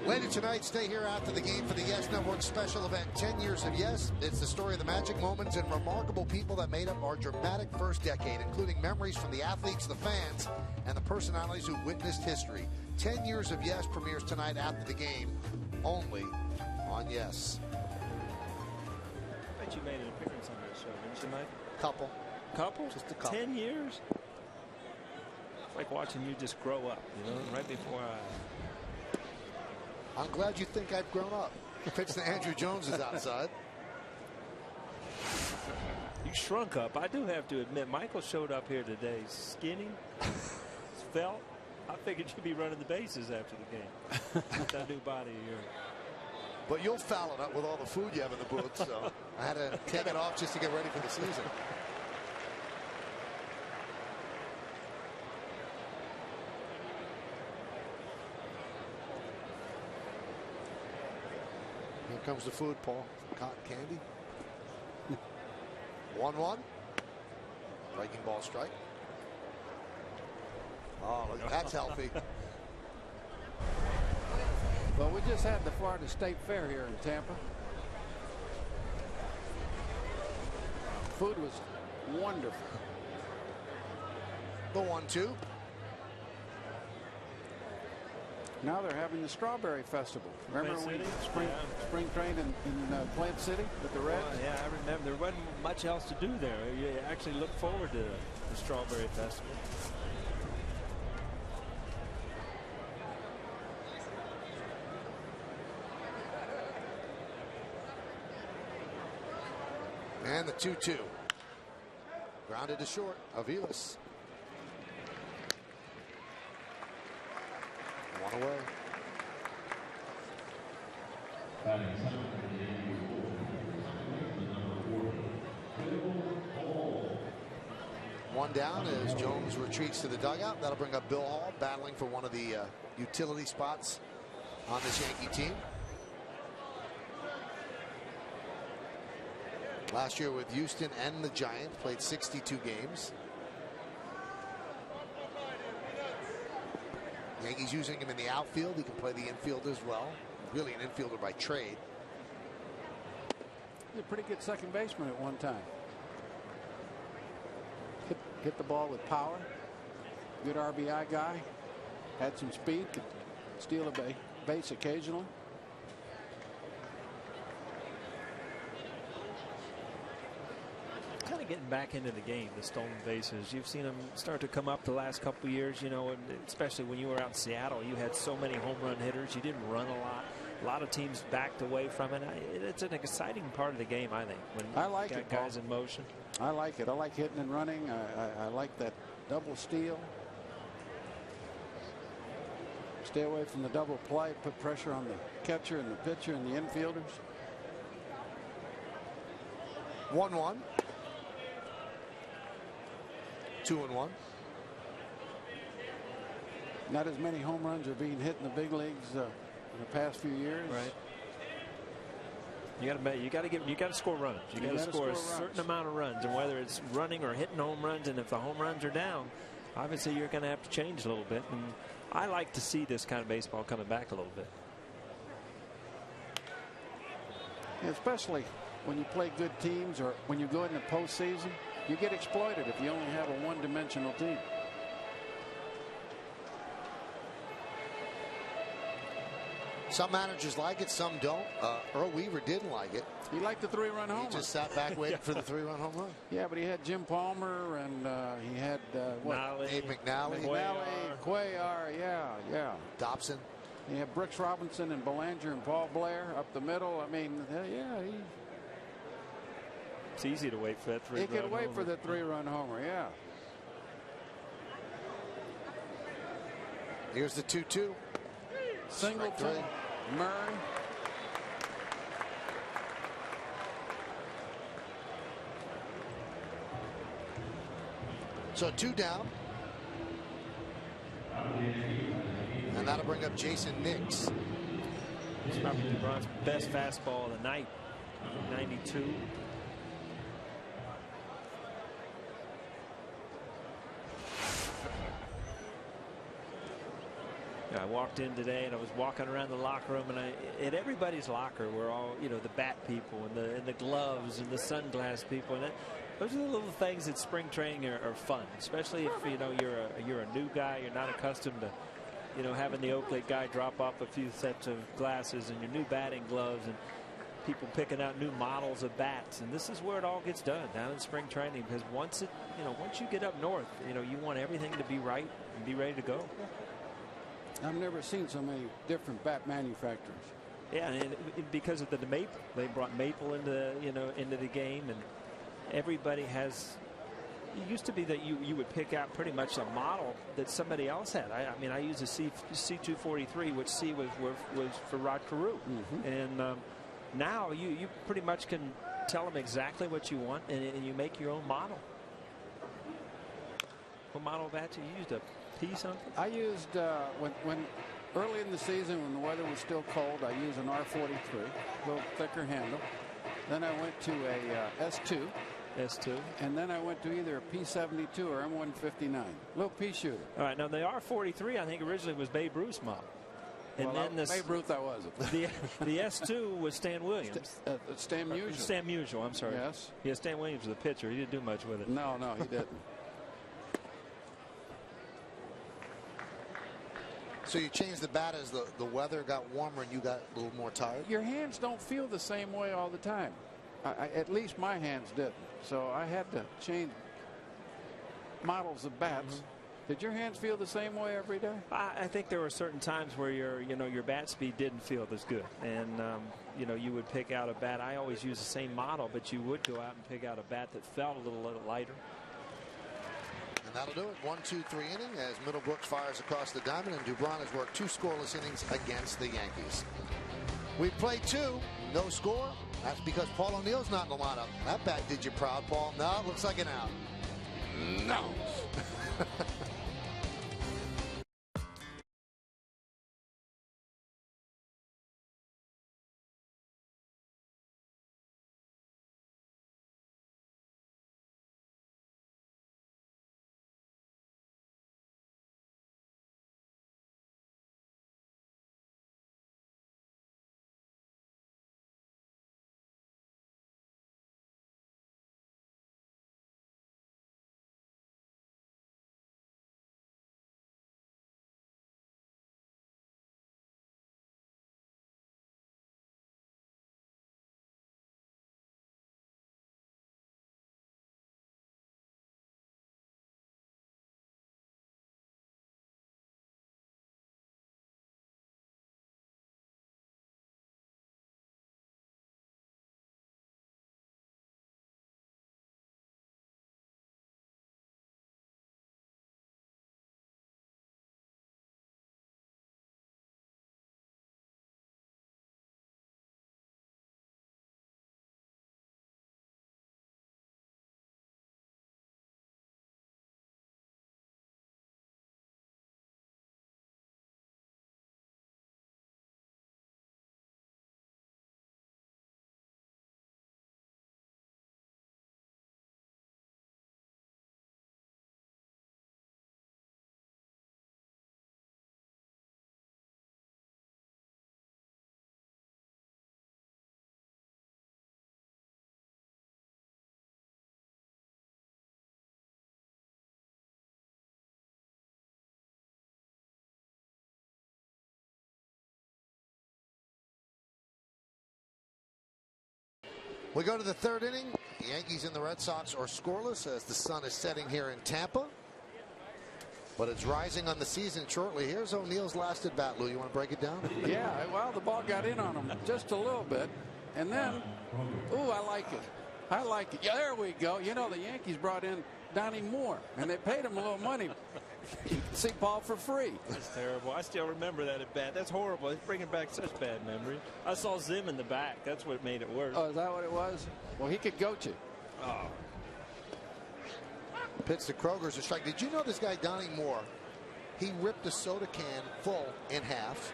S2: Later tonight, stay here after the game for the Yes Network special event, 10 Years of Yes. It's the story of the magic moments and remarkable people that made up our dramatic first decade, including memories from the athletes, the fans, and the personalities who witnessed history. 10 Years of Yes premieres tonight after the game, only on Yes.
S4: I bet you made an appearance on that show, didn't you, Mike?
S2: Couple.
S4: Couple?
S2: Just a couple.
S4: 10 years? It's like watching you just grow up, you know, right before
S2: I'm glad you think I've grown up. Pitch to Andrew Jones is outside.
S4: You shrunk up. I do have to admit, Michael showed up here today skinny, felt. I figured you'd be running the bases after the game with that new body of yours.
S2: But you'll foul it up with all the food you have in the booth, so I had to take it off just to get ready for the season. Here comes the food, Paul. Cotton candy. 1-1. Breaking ball strike. Oh, look, that's healthy.
S3: Well, we just had the Florida State Fair here in Tampa. Food was wonderful.
S2: The 1-2.
S3: Now they're having the Strawberry Festival. Remember when we spring trained in Plant City with the Reds?
S4: Oh, yeah, I remember. There wasn't much else to do there. You actually look forward to the Strawberry Festival.
S2: And the 2-2. Grounded to short. Aviles. One away. One down as Jones retreats to the dugout. That'll bring up Bill Hall, battling for one of the utility spots on this Yankee team. Last year with Houston and the Giants, played 62 games. Yankees using him in the outfield. He can play the infield as well. Really an infielder by trade.
S3: He's a pretty good second baseman at one time. Hit the ball with power. Good RBI guy. Had some speed. Could steal a base occasionally.
S6: Kind of getting back into the game, the stolen bases. You've seen them start to come up the last couple of years, you know, and especially when you were out in Seattle, you had so many home run hitters. You didn't run a lot. A lot of teams backed away from it. It's an exciting part of the game, I think, when
S3: I like
S6: you got guys in motion.
S3: I like it. I like hitting and running. I like that double steal. Stay away from the double play. Put pressure on the catcher and the pitcher and the infielders.
S2: 1-1. 2-1.
S3: Not as many home runs are being hit in the big leagues in the past few years.
S6: Right. You got to score runs. You got to score a certain amount of runs, and whether it's running or hitting home runs, and if the home runs are down, obviously you're going to have to change a little bit. And I like to see this kind of baseball coming back a little bit.
S3: Especially when you play good teams or when you go in the postseason, you get exploited if you only have a one-dimensional team.
S2: Some managers like it, some don't. Earl Weaver didn't like it.
S3: He liked the three-run homer.
S2: He just sat back waiting for the three-run home run.
S3: Yeah, but he had Jim Palmer and he had
S2: Abe McNally.
S3: Cuellar, yeah.
S2: Dobson.
S3: He had Brooks Robinson and Belanger and Paul Blair up the middle. I mean,
S6: it's easy to wait for that three-run homer.
S3: He could wait for the three-run homer, yeah.
S2: Here's the 2-2.
S3: Singleton, Murray.
S2: So 2 down. And that'll bring up Jason Nix.
S6: It's probably LeBron's best fastball of the night. 92. I walked in today and I was walking around the locker room, and at everybody's locker we're all, you know, the bat people and the gloves and the sunglass people, and those are the little things that spring training are fun, especially if you're a new guy, you're not accustomed to having the Oakley guy drop off a few sets of glasses and your new batting gloves and people picking out new models of bats, and this is where it all gets done, down in spring training, because once you get up north, you want everything to be right and be ready to go.
S3: I've never seen so many different bat manufacturers.
S6: Yeah, and because of the maple, they brought maple into the game, and everybody has. It used to be that you would pick out pretty much a model that somebody else had. I mean, I used a C243, which C was for Rod Carew, and now you pretty much can tell them exactly what you want, and you make your own model. What model of bat you used? A P something?
S3: I used when early in the season when the weather was still cold, I used an R43, a little thicker handle. Then I went to a S2, and then I went to either a P72 or M159, little pea shooter.
S6: All right, now the R43 I think originally was Babe Ruth's model. And
S3: well,
S6: then
S3: Babe Ruth, I wasn't.
S6: The S2 was Stan Williams.
S3: Stan Musial.
S6: Stan Musial, I'm sorry.
S3: Yes.
S6: Yeah, Stan Williams was the pitcher. He didn't do much with it.
S3: No, he didn't.
S2: So you changed the bat as the weather got warmer and you got a little more tired?
S3: Your hands don't feel the same way all the time. At least my hands didn't. So I had to change models of bats. Did your hands feel the same way every day?
S6: I think there were certain times where your bat speed didn't feel as good, and you would pick out a bat. I always use the same model, but you would go out and pick out a bat that felt a little lighter.
S2: And that'll do it. 1-2-3 inning as Middlebrooks fires across the diamond, and Dubron has worked 2 scoreless innings against the Yankees. We've played 2, no score. That's because Paul O'Neill's not in the lineup. That bat did you proud, Paul. No, it looks like an out. No. We go to the third inning. The Yankees and the Red Sox are scoreless as the sun is setting here in Tampa. But it's rising on the season shortly. Here's O'Neill's last at bat. Lou, you want to break it down?
S3: Yeah, well, the ball got in on him just a little bit. And then, ooh, I like it. I like it. Yeah, there we go. You know, the Yankees brought in Donnie Moore, and they paid him a little money. You can see Paul for free.
S6: That's terrible. I still remember that at bat. That's horrible. It's bringing back such bad memories. I saw Zim in the back. That's what made it worse.
S3: Oh, is that what it was? Well, he could goat you.
S6: Oh.
S2: Pitch to Kroger's a strike. Did you know this guy, Donnie Moore, he ripped a soda can full in half,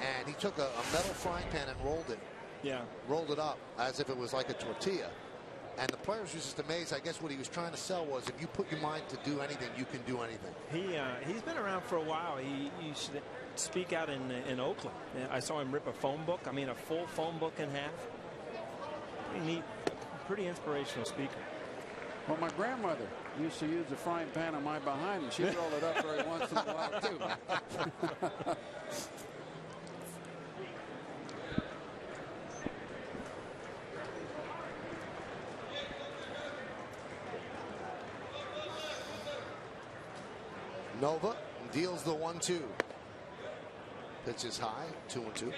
S2: and he took a metal frying pan and rolled it.
S6: Yeah.
S2: Rolled it up as if it was like a tortilla. And the players were just amazed. I guess what he was trying to sell was if you put your mind to do anything, you can do anything.
S6: He's been around for a while. He used to speak out in Oakland. I saw him rip a phone book. I mean, a full phone book in half. Pretty neat. Pretty inspirational speaker.
S3: Well, my grandmother used to use the frying pan on my behind, and she'd roll it up every once in a while, too.
S2: Nova deals the 1-2. Pitch is high, 2-2.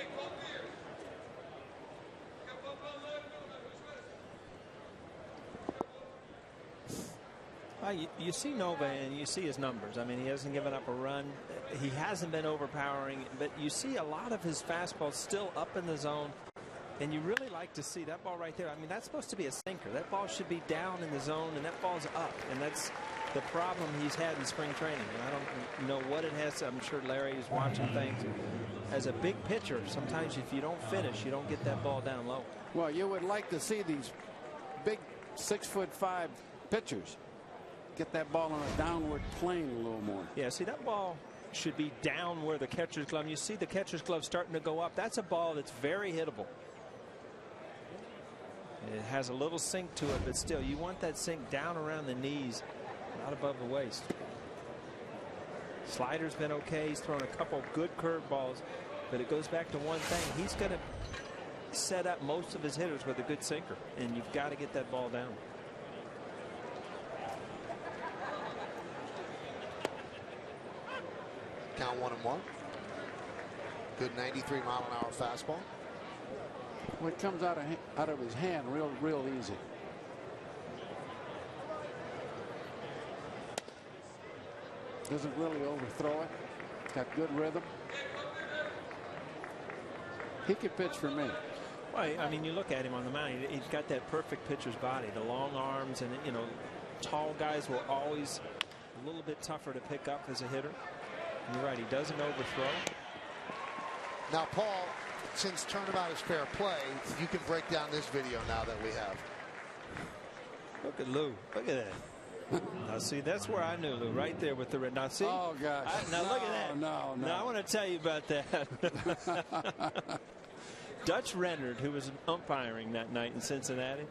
S6: You see Nova and you see his numbers. I mean, he hasn't given up a run. He hasn't been overpowering, but you see a lot of his fastballs still up in the zone. And you really like to see that ball right there. I mean, that's supposed to be a sinker. That ball should be down in the zone, and that ball's up. And that's the problem he's had in spring training. And I don't know what it has. I'm sure Larry is watching things. As a big pitcher, sometimes if you don't finish, you don't get that ball down low.
S3: Well, you would like to see these big 6'5" pitchers get that ball on a downward plane a little more.
S6: Yeah, see, that ball should be down where the catcher's glove. You see the catcher's glove starting to go up. That's a ball that's very hittable. It has a little sink to it, but still, you want that sink down around the knees, not above the waist. Slider's been okay. He's thrown a couple good curveballs, but it goes back to one thing. He's going to set up most of his hitters with a good sinker, and you've got to get that ball down.
S2: Count 1-1. Good 93-mile-an-hour fastball.
S3: Well, it comes out of his hand real easy. Doesn't really overthrow it. Got good rhythm. He could pitch for me.
S6: Well, I mean, you look at him on the mound. He's got that perfect pitcher's body, the long arms, and you know, tall guys will always a little bit tougher to pick up as a hitter. You're right, he doesn't overthrow.
S2: Now, Paul, since turnabout is fair play, you can break down this video now that we have.
S6: Look at Lou. Look at that. Now, see, that's where I knew Lou, right there with the red. Now, see?
S3: Oh, gosh.
S6: Now, look at that.
S3: No.
S6: Now, I want to tell you about that. Dutch Renard, who was umpiring that night in Cincinnati.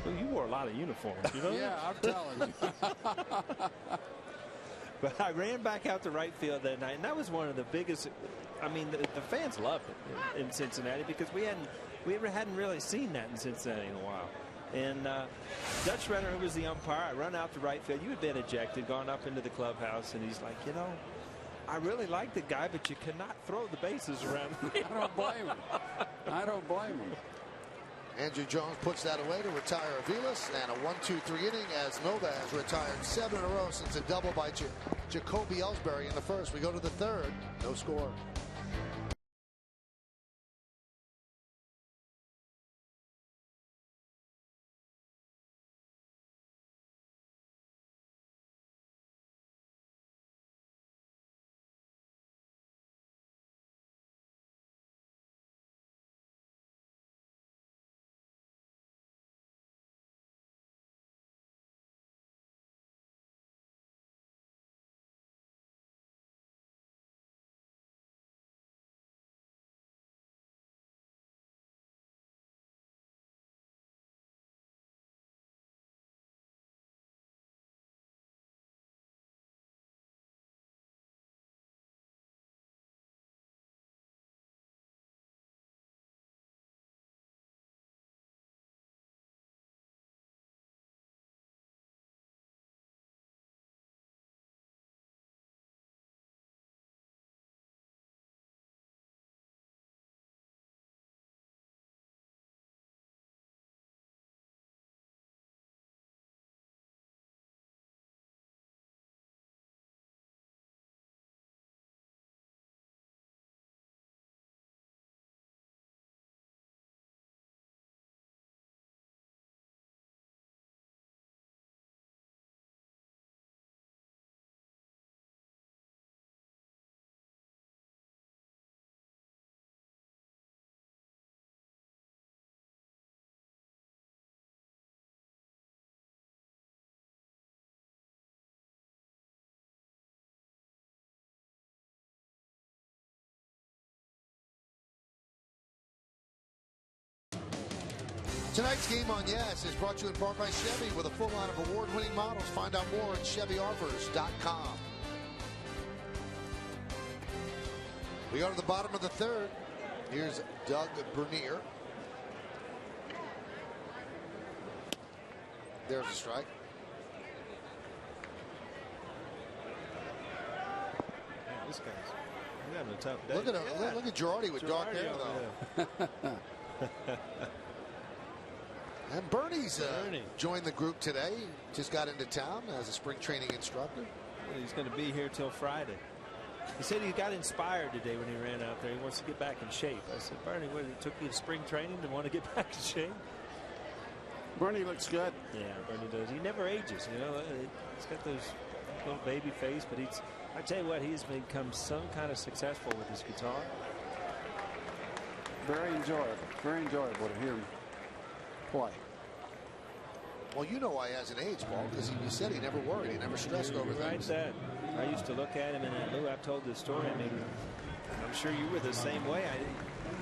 S6: Well, you wore a lot of uniforms, you know?
S3: Yeah, I'm telling you.
S6: But I ran back out to right field that night, and that was one of the biggest. I mean, the fans loved it in Cincinnati because we hadn't really seen that in Cincinnati in a while. And Dutch Renner, who was the umpire, I run out to right field. You had been ejected, gone up into the clubhouse, and he's like, you know, I really like the guy, but you cannot throw the bases around.
S3: I don't blame him. I don't blame him.
S2: Andrew Jones puts that away to retire Aviles, and a 1-2-3 inning as Nova has retired 7 in a row since a double by Jacoby Ellsbury in the first. We go to the third. No score. Tonight's Game on Yes is brought to you in part by Chevy with a full line of award-winning models. Find out more at ChevyOffers.com. We go to the bottom of the third. Here's Doug Bernier. There's a strike.
S6: Man, this guy's having a tough day.
S2: Look at him. Yeah. Look at Girardi with dark hair, though. And Bernie's joined the group today. Just got into town as a spring training instructor.
S6: Well, he's going to be here till Friday. He said he got inspired today when he ran out there. He wants to get back in shape. I said, Bernie, what, it took you to spring training to want to get back in shape?
S3: Bernie looks good.
S6: Yeah, Bernie does. He never ages, you know. He's got those little baby face, but I tell you what, he's become some kind of successful with his guitar.
S3: Very enjoyable to hear him play.
S2: Well, you know why he hasn't aged, Paul, because you said he never worried. He never stressed over things.
S6: Right, I used to look at him, and Lou, I've told this story. I mean, I'm sure you were the same way.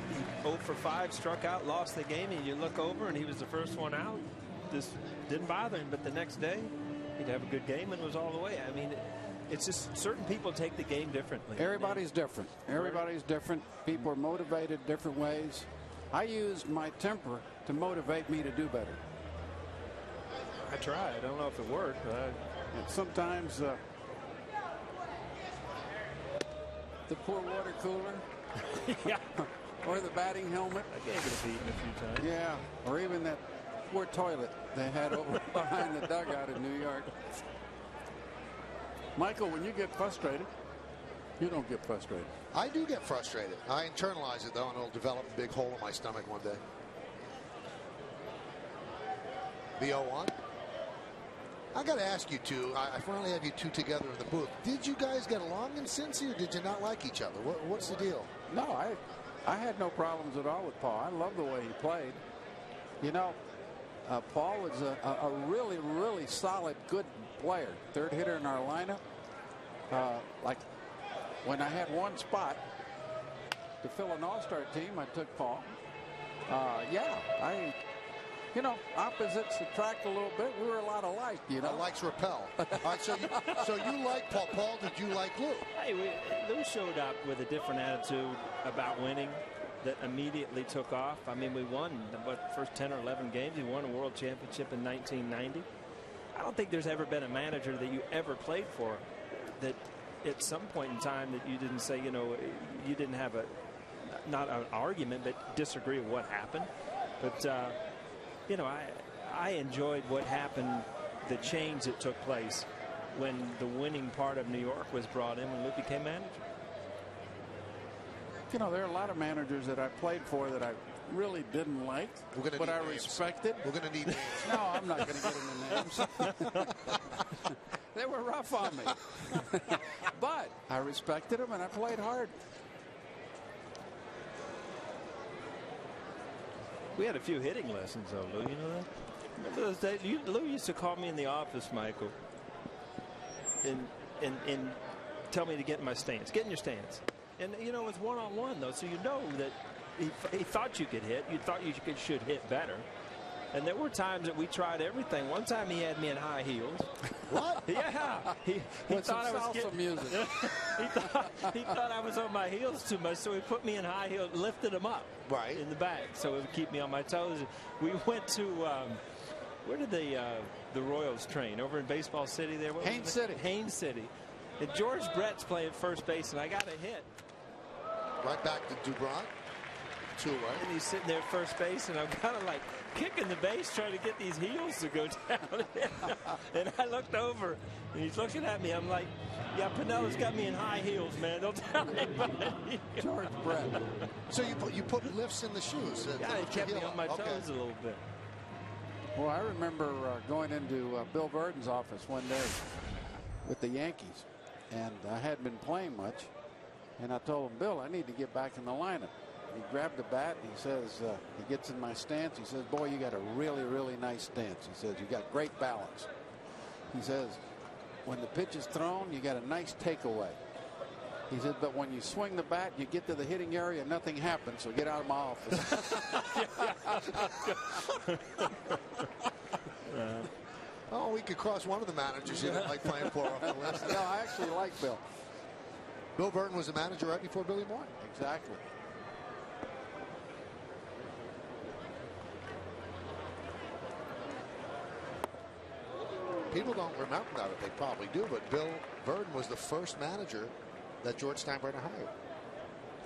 S6: He 0 for 5, struck out, lost the game, and you look over, and he was the first one out. This didn't bother him, but the next day, he'd have a good game and was all the way. I mean, it's just certain people take the game differently.
S3: Everybody's different. Everybody's different. People are motivated different ways. I use my temper to motivate me to do better.
S6: I try. I don't know if it worked, but
S3: sometimes the poor water cooler,
S6: yeah,
S3: or the batting helmet.
S6: I gave it a beating a few times.
S3: Yeah, or even that poor toilet they had over behind the dugout in New York. Michael, when you get frustrated, you don't get frustrated.
S2: I do get frustrated. I internalize it, though, and it'll develop a big hole in my stomach one day. The 0-1. I got to ask you two. I finally have you two together in the booth. Did you guys get along in Cincy, or did you not like each other? What's the deal?
S3: No, I had no problems at all with Paul. I love the way he played. You know, Paul was a really, really solid, good player. Third hitter in our lineup. Like when I had one spot to fill an all-star team, I took Paul. You know, opposites attract a little bit. We were a lot alike, you know.
S2: Likes repel. All right, so you like Paul. Paul, did you like Lou?
S6: Hey, Lou showed up with a different attitude about winning that immediately took off. I mean, we won the first 10 or 11 games. We won a world championship in 1990. I don't think there's ever been a manager that you ever played for that at some point in time that you didn't say, you know, you didn't have not an argument, but disagree with what happened. But, you know, I enjoyed what happened, the change that took place when the winning part of New York was brought in when Lou became manager.
S3: You know, there are a lot of managers that I played for that I really didn't like, but I respected.
S2: We're going to need names.
S3: No, I'm not going to get into names. They were rough on me. But I respected them, and I played hard.
S6: We had a few hitting lessons, though, Lou. You know that? Remember those days? Lou used to call me in the office, Michael, and tell me to get in my stance. Get in your stance. And, you know, it's one-on-one, though, so you know that he thought you could hit. You thought you should hit better. And there were times that we tried everything. One time he had me in high heels.
S2: What?
S6: Yeah. He thought I was getting
S3: music.
S6: he thought I was on my heels too much, so he put me in high heels, lifted them up in the back, so it would keep me on my toes. We went to where did the Royals train? Over in Baseball City there?
S3: Haines City.
S6: Haines City. And George Brett's playing first base, and I got a hit.
S2: Right back to Dubron. 2 away.
S6: And he's sitting there at first base, and I'm kind of like kicking the base trying to get these heels to go down. And I looked over, and he's looking at me. I'm like, yeah, Pinella's got me in high heels, man. Don't tell anybody.
S3: George Brett.
S2: So you put lifts in the shoes.
S6: Yeah, it kept me on my toes a little bit.
S3: Well, I remember going into Bill Burden's office one day with the Yankees, and I hadn't been playing much. And I told him, Bill, I need to get back in the lineup. He grabbed the bat, and he says, he gets in my stance. He says, boy, you got a really, really nice stance. He says, you got great balance. He says, when the pitch is thrown, you got a nice takeaway. He said, but when you swing the bat, you get to the hitting area, nothing happens, so get out of my office.
S2: Oh, we could cross one of the managers you didn't like playing for off the list.
S3: No, I actually like Bill.
S2: Bill Burton was the manager right before Billy Moore.
S3: Exactly.
S2: People don't remember that, they probably do, but Bill Burton was the first manager that George Steinbrenner hired.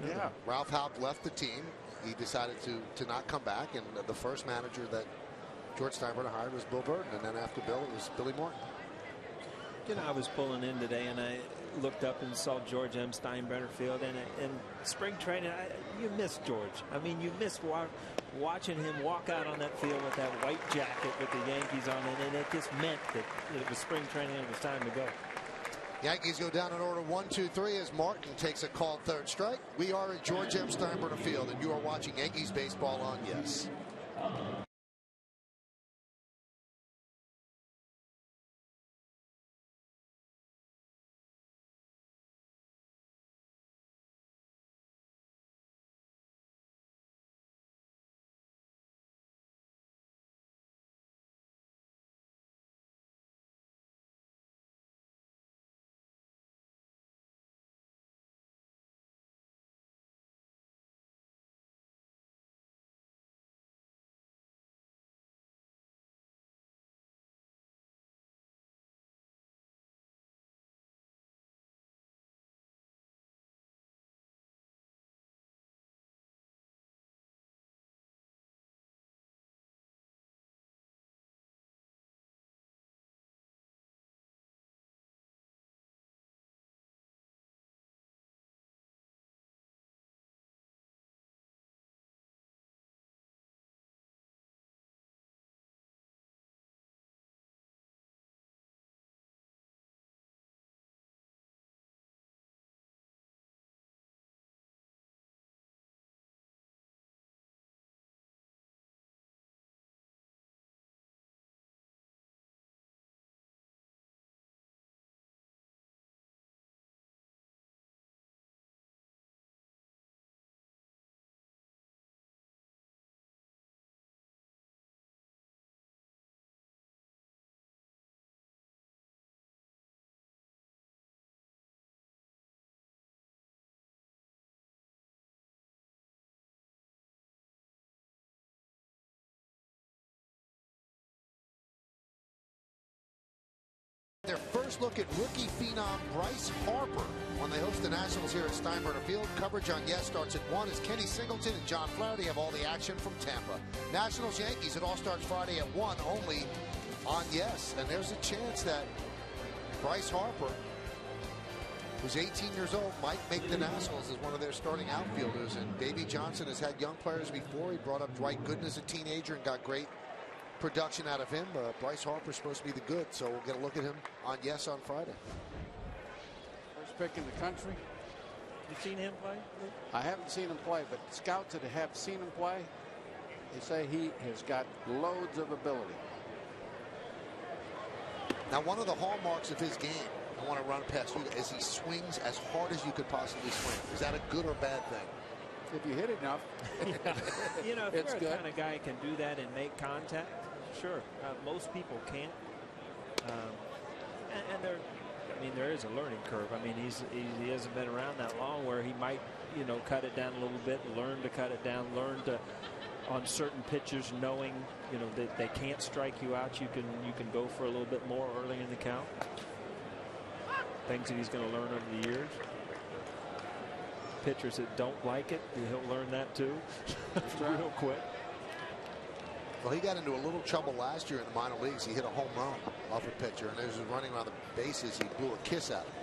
S3: Yeah.
S2: Ralph Houck left the team. He decided to not come back, and the first manager that George Steinbrenner hired was Bill Burton, and then after Bill, it was Billy Moore.
S6: You know, I was pulling in today, and I looked up and saw George M. Steinbrenner Field, and spring training, you miss George. I mean, you miss watching him walk out on that field with that white jacket with the Yankees on it, and it just meant that it was spring training and it was time to go.
S2: Yankees go down in order 1-2-3 as Martin takes a called third strike. We are at George M. Steinbrenner Field, and you are watching Yankees baseball on Yes. their first look at rookie phenom Bryce Harper when they host the Nationals here at Steinbrenner Field. Coverage on Yes starts at 1 as Kenny Singleton and John Flaherty have all the action from Tampa. Nationals-Yankees, it all starts Friday at 1 only on Yes. And there's a chance that Bryce Harper, who's 18 years old, might make the Nationals as one of their starting outfielders. And Davey Johnson has had young players before. He brought up Dwight Gooden as a teenager and got great production out of him. Bryce Harper's supposed to be the good, so we'll get a look at him on Yes on Friday.
S3: First pick in the country.
S6: You seen him play?
S3: I haven't seen him play, but scouts that have seen him play, they say he has got loads of ability.
S2: Now, one of the hallmarks of his game, I want to run past you, is he swings as hard as you could possibly swing. Is that a good or bad thing?
S3: If you hit it enough.
S6: You know, if
S3: it's
S6: you're
S3: good.
S6: the kind of guy who can do that and make contact, sure. Most people can't. And there, I mean, there is a learning curve. I mean, he hasn't been around that long where he might, you know, cut it down a little bit, learn to cut it down, learn to, on certain pitchers, knowing, you know, that they can't strike you out. You can go for a little bit more early in the count. Things that he's going to learn over the years. Pitchers that don't like it, he'll learn that too real quick.
S2: Well, he got into a little trouble last year in the minor leagues. He hit a home run off a pitcher, and as he was running around the bases, he blew a kiss at him.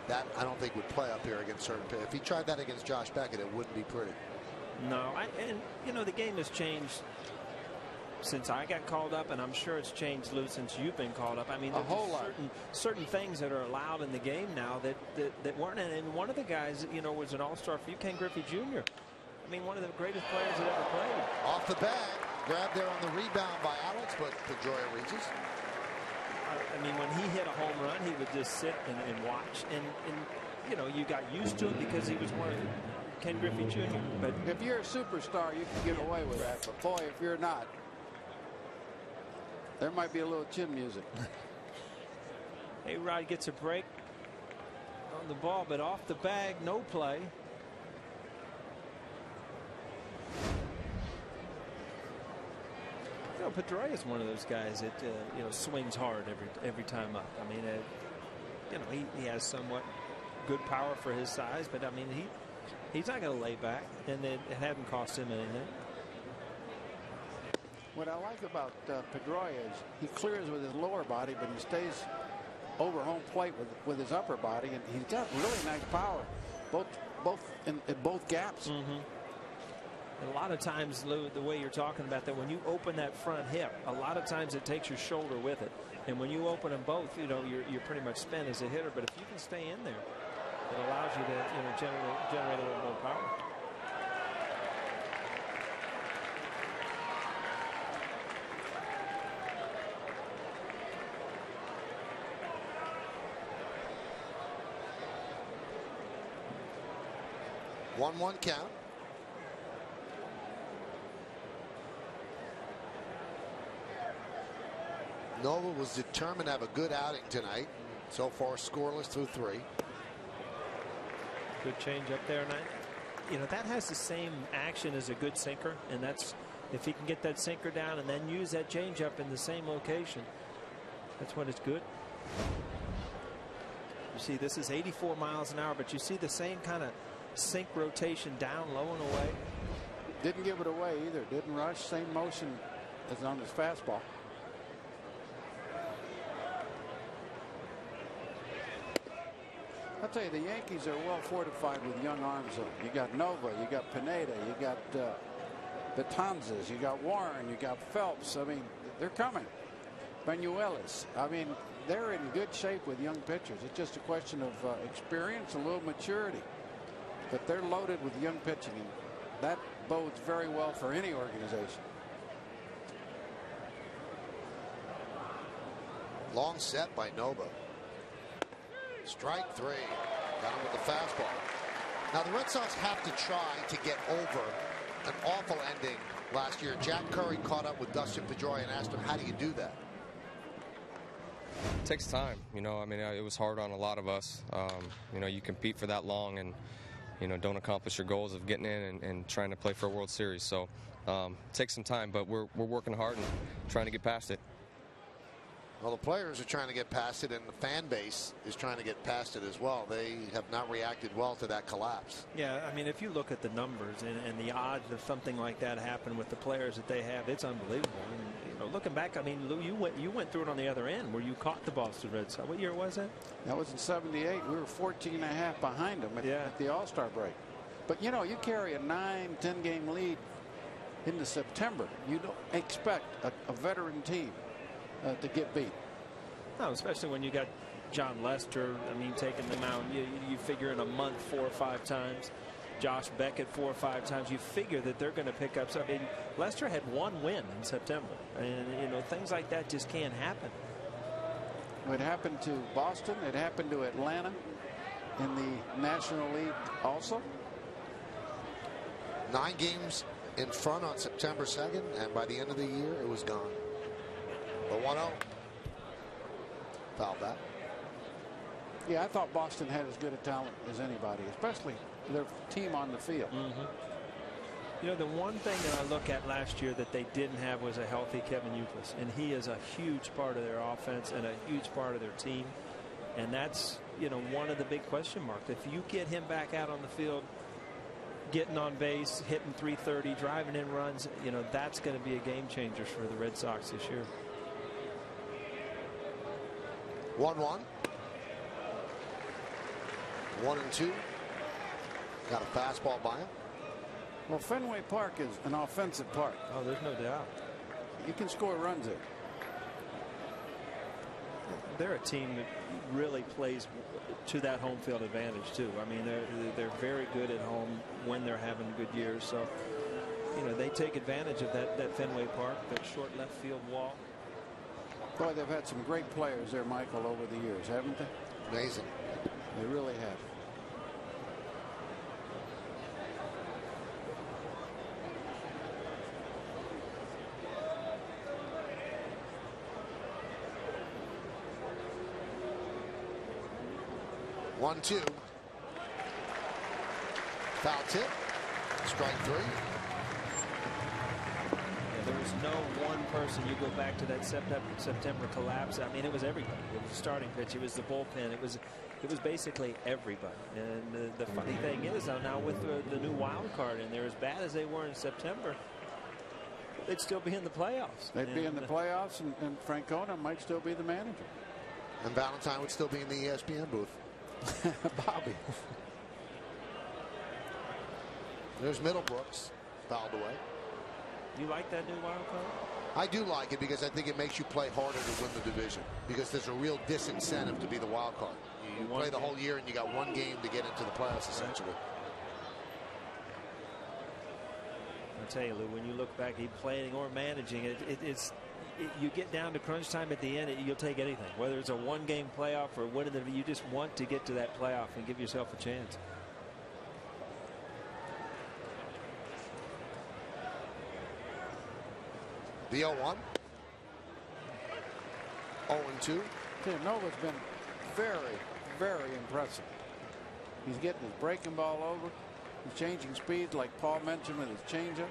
S2: That, I don't think, would play up here against certain pitchers. If he tried that against Josh Beckett, it wouldn't be pretty.
S6: No, and you know, the game has changed since I got called up, and I'm sure it's changed, Lou, since you've been called up. I mean, there's
S3: a whole lot.
S6: Certain things that are allowed in the game now that weren't. And one of the guys, you know, was an all-star for you, Ken Griffey Jr. I mean, one of the greatest players that ever played.
S2: Off the bag, grabbed there on the rebound by Alex, but Pedroia reaches.
S6: I mean, when he hit a home run, he would just sit and watch, and you know, you got used to it because he was one of Ken Griffey Jr. But
S3: if you're a superstar, you can get away with that. But boy, if you're not, there might be a little chin music.
S6: A-Rod gets a break on the ball, but off the bag, no play. You know, Pedroia is one of those guys that you know, swings hard every time up. I mean, you know, he has somewhat good power for his size, but I mean, he's not going to lay back, and it hadn't cost him anything.
S3: What I like about Pedroia is he clears with his lower body, but he stays over home plate with his upper body, and he's got really nice power, both in both gaps.
S6: Mm-hmm. And a lot of times, Lou, the way you're talking about that, when you open that front hip, a lot of times it takes your shoulder with it, and when you open them both, you know, you're pretty much spent as a hitter. But if you can stay in there, it allows you to, you know, generate a little more power.
S2: One count. Nova was determined to have a good outing tonight. So far, scoreless through 3.
S6: Good change up there, and you know, that has the same action as a good sinker, and that's if he can get that sinker down and then use that change up in the same location. That's when it's good. You see, this is 84 miles an hour, but you see the same kind of sink rotation down, low and away.
S3: Didn't give it away either. Didn't rush. Same motion as on his fastball. I'll tell you, the Yankees are well fortified with young arms. You got Nova, you got Pineda, you got Betances, you got Warren, you got Phelps. I mean, they're coming. Benuelis. I mean, they're in good shape with young pitchers. It's just a question of experience, a little maturity. But they're loaded with young pitching, and that bodes very well for any organization.
S2: Long set by Nova. Strike 3. Got him with the fastball. Now the Red Sox have to try to get over an awful ending last year. Jack Curry caught up with Dustin Pedroia and asked him, how do you do that?
S7: It takes time. You know, I mean, it was hard on a lot of us. You know, you compete for that long and, you know, don't accomplish your goals of getting in and trying to play for a World Series. So it takes some time, but we're working hard and trying to get past it.
S2: Well, the players are trying to get past it, and the fan base is trying to get past it as well. They have not reacted well to that collapse.
S6: Yeah, I mean, if you look at the numbers and the odds of something like that happen with the players that they have, it's unbelievable. And, you know, looking back, I mean, Lou, you went through it on the other end where you caught the Boston Red Sox. What year was that?
S3: That was in '78. We were 14.5 behind them at the All-Star break. But, you know, you carry a 9-10 game lead into September. You don't expect a veteran team to get beat.
S6: No, especially when you got John Lester, I mean, taking them out. You figure in a month 4 or 5 times. Josh Beckett 4 or 5 times. You figure that they're going to pick up something. Lester had 1 win in September. And, you know, things like that just can't happen.
S3: It happened to Boston. It happened to Atlanta in the National League also.
S2: 9 games in front on September 2nd, and by the end of the year, it was gone. The 1-0. Foul back.
S3: Yeah, I thought Boston had as good a talent as anybody, especially their team on the field.
S6: You know, the one thing that I look at last year that they didn't have was a healthy Kevin Youkilis, and he is a huge part of their offense and a huge part of their team. And that's, you know, one of the big question marks. If you get him back out on the field, getting on base, hitting .330, driving in runs, you know, that's going to be a game changer for the Red Sox this year.
S2: 1-1. 1-2. Got a fastball by him.
S3: Well, Fenway Park is an offensive park.
S6: Oh, there's no doubt.
S3: You can score runs there.
S6: They're a team that really plays to that home field advantage too. I mean, they're very good at home when they're having good years. So, you know, they take advantage of that Fenway Park, that short left field wall.
S3: Boy, they've had some great players there, Michael, over the years, haven't they?
S2: Amazing.
S3: They really have.
S2: One, 2. Foul tip. Strike 3.
S6: There was no one person. You go back to that September collapse. I mean, it was everybody. It was the starting pitch. It was the bullpen. It was basically everybody. And the funny thing is, now with the new wild card in there, as bad as they were in September, they'd still be in the playoffs.
S3: They'd be in the playoffs, and Francona might still be the manager.
S2: And Valentine would still be in the ESPN booth.
S3: Bobby.
S2: There's Middlebrooks, fouled away.
S6: You like that new wild card?
S2: I do like it because I think it makes you play harder to win the division, because there's a real disincentive to be the wild card. You play the whole year and you got 1 game to get into the playoffs essentially.
S6: I'll tell you, Lou, when you look back, playing or managing it's you get down to crunch time at the end, you'll take anything, whether it's a 1-game playoff or winning the. You just want to get to that playoff and give yourself a chance.
S2: The 0-1. 0-2.
S3: Nova's been very, very impressive. He's getting his breaking ball over. He's changing speeds, like Paul mentioned, with his changeup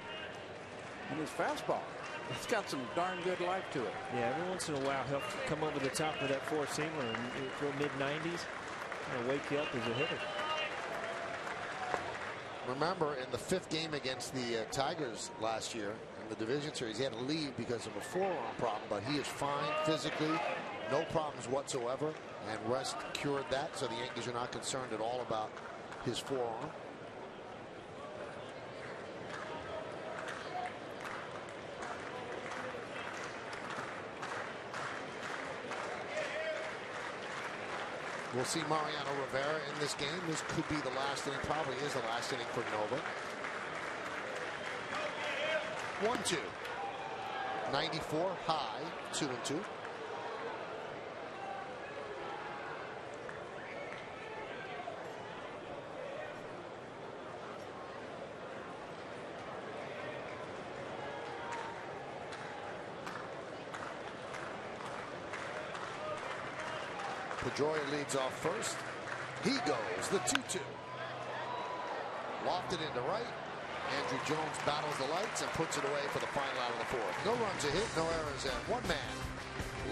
S3: and his fastball. It's got some darn good life to it.
S6: Yeah, every once in a while he'll come over the top of that 4-seamer and throw mid-90s and wake you up as a hitter.
S2: Remember, in the 5th game against the Tigers last year in the division series, he had to leave because of a forearm problem, but he is fine physically, no problems whatsoever, and rest cured that, so the Yankees are not concerned at all about his forearm. We'll see Mariano Rivera in this game. This could be the last inning, probably is the last inning for Nova. 1-2. 94 high, 2-2. Pedroia leads off first. He goes the 2-2. Lofted into right. Andrew Jones battles the lights and puts it away for the final out of the 4th. No runs a hit, no errors, and 1 man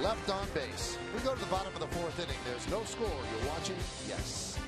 S2: left on base. We go to the bottom of the fourth inning. There's no score. You're watching Yes.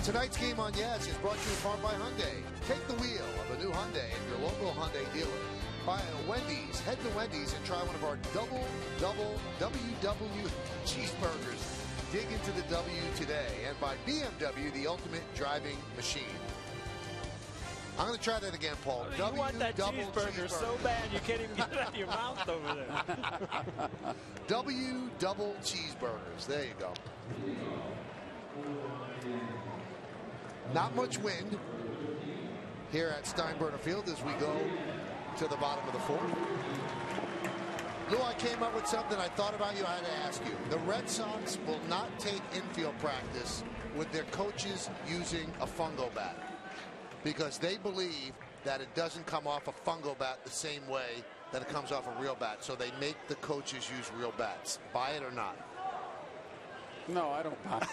S2: Tonight's game on Yes is brought to you in part by Hyundai. Take the wheel of a new Hyundai at your local Hyundai dealer. By Wendy's. Head to Wendy's and try one of our double WW cheeseburgers. Dig into the W today. And by BMW, the ultimate driving machine. I'm going to try that again, Paul.
S6: You want that cheeseburger so bad you can't even get it out of your mouth over there.
S2: W double cheeseburgers. There you go. Not much wind here at Steinbrenner Field as we go to the bottom of the fourth. Lou, I came up with something I thought about you. I had to ask you. The Red Sox will not take infield practice with their coaches using a fungo bat because they believe that it doesn't come off a fungo bat the same way that it comes off a real bat. So they make the coaches use real bats. Buy it or not?
S3: No, I don't buy it.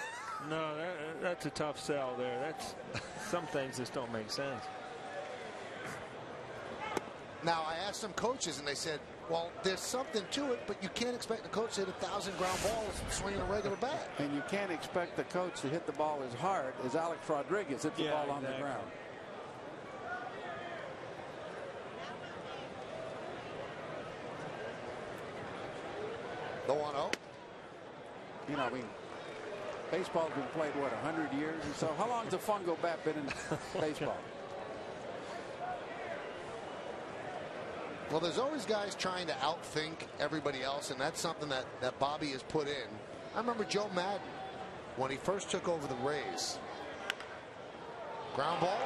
S6: No, that's a tough sell there. That's some things just don't make sense.
S2: Now, I asked some coaches, and they said, well, there's something to it, but you can't expect the coach to hit 1,000 ground balls swinging a regular bat.
S3: And you can't expect the coach to hit the ball as hard as Alex Rodriguez hit the ball on the ground.
S2: The 1-0.
S3: You know, I mean, baseball's been played, what, 100 years or so? How long has the fungo bat been in baseball?
S2: Well, there's always guys trying to outthink everybody else, and that's something that Bobby has put in. I remember Joe Madden when he first took over the Rays. Ground ball,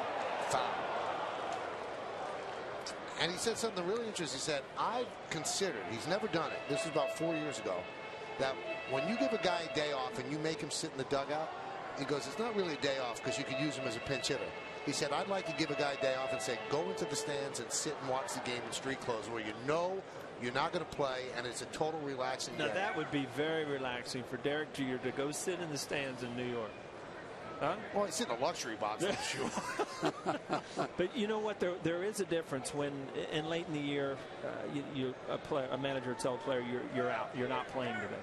S2: foul. And he said something really interesting. He said, I've considered, he's never done it, this was about 4 years ago, that when you give a guy a day off and you make him sit in the dugout, he goes, it's not really a day off because you could use him as a pinch hitter. He said, I'd like to give a guy a day off and say, go into the stands and sit and watch the game in street clothes where you know you're not going to play and it's a total relaxing game.
S6: Now, that would be very relaxing for Derek Jeter to go sit in the stands in New York. Huh?
S2: Well, he's in a luxury box, I'm sure.
S6: But you know what? There is a difference when, in late in the year, a manager would tell a player, you're out. You're not playing today.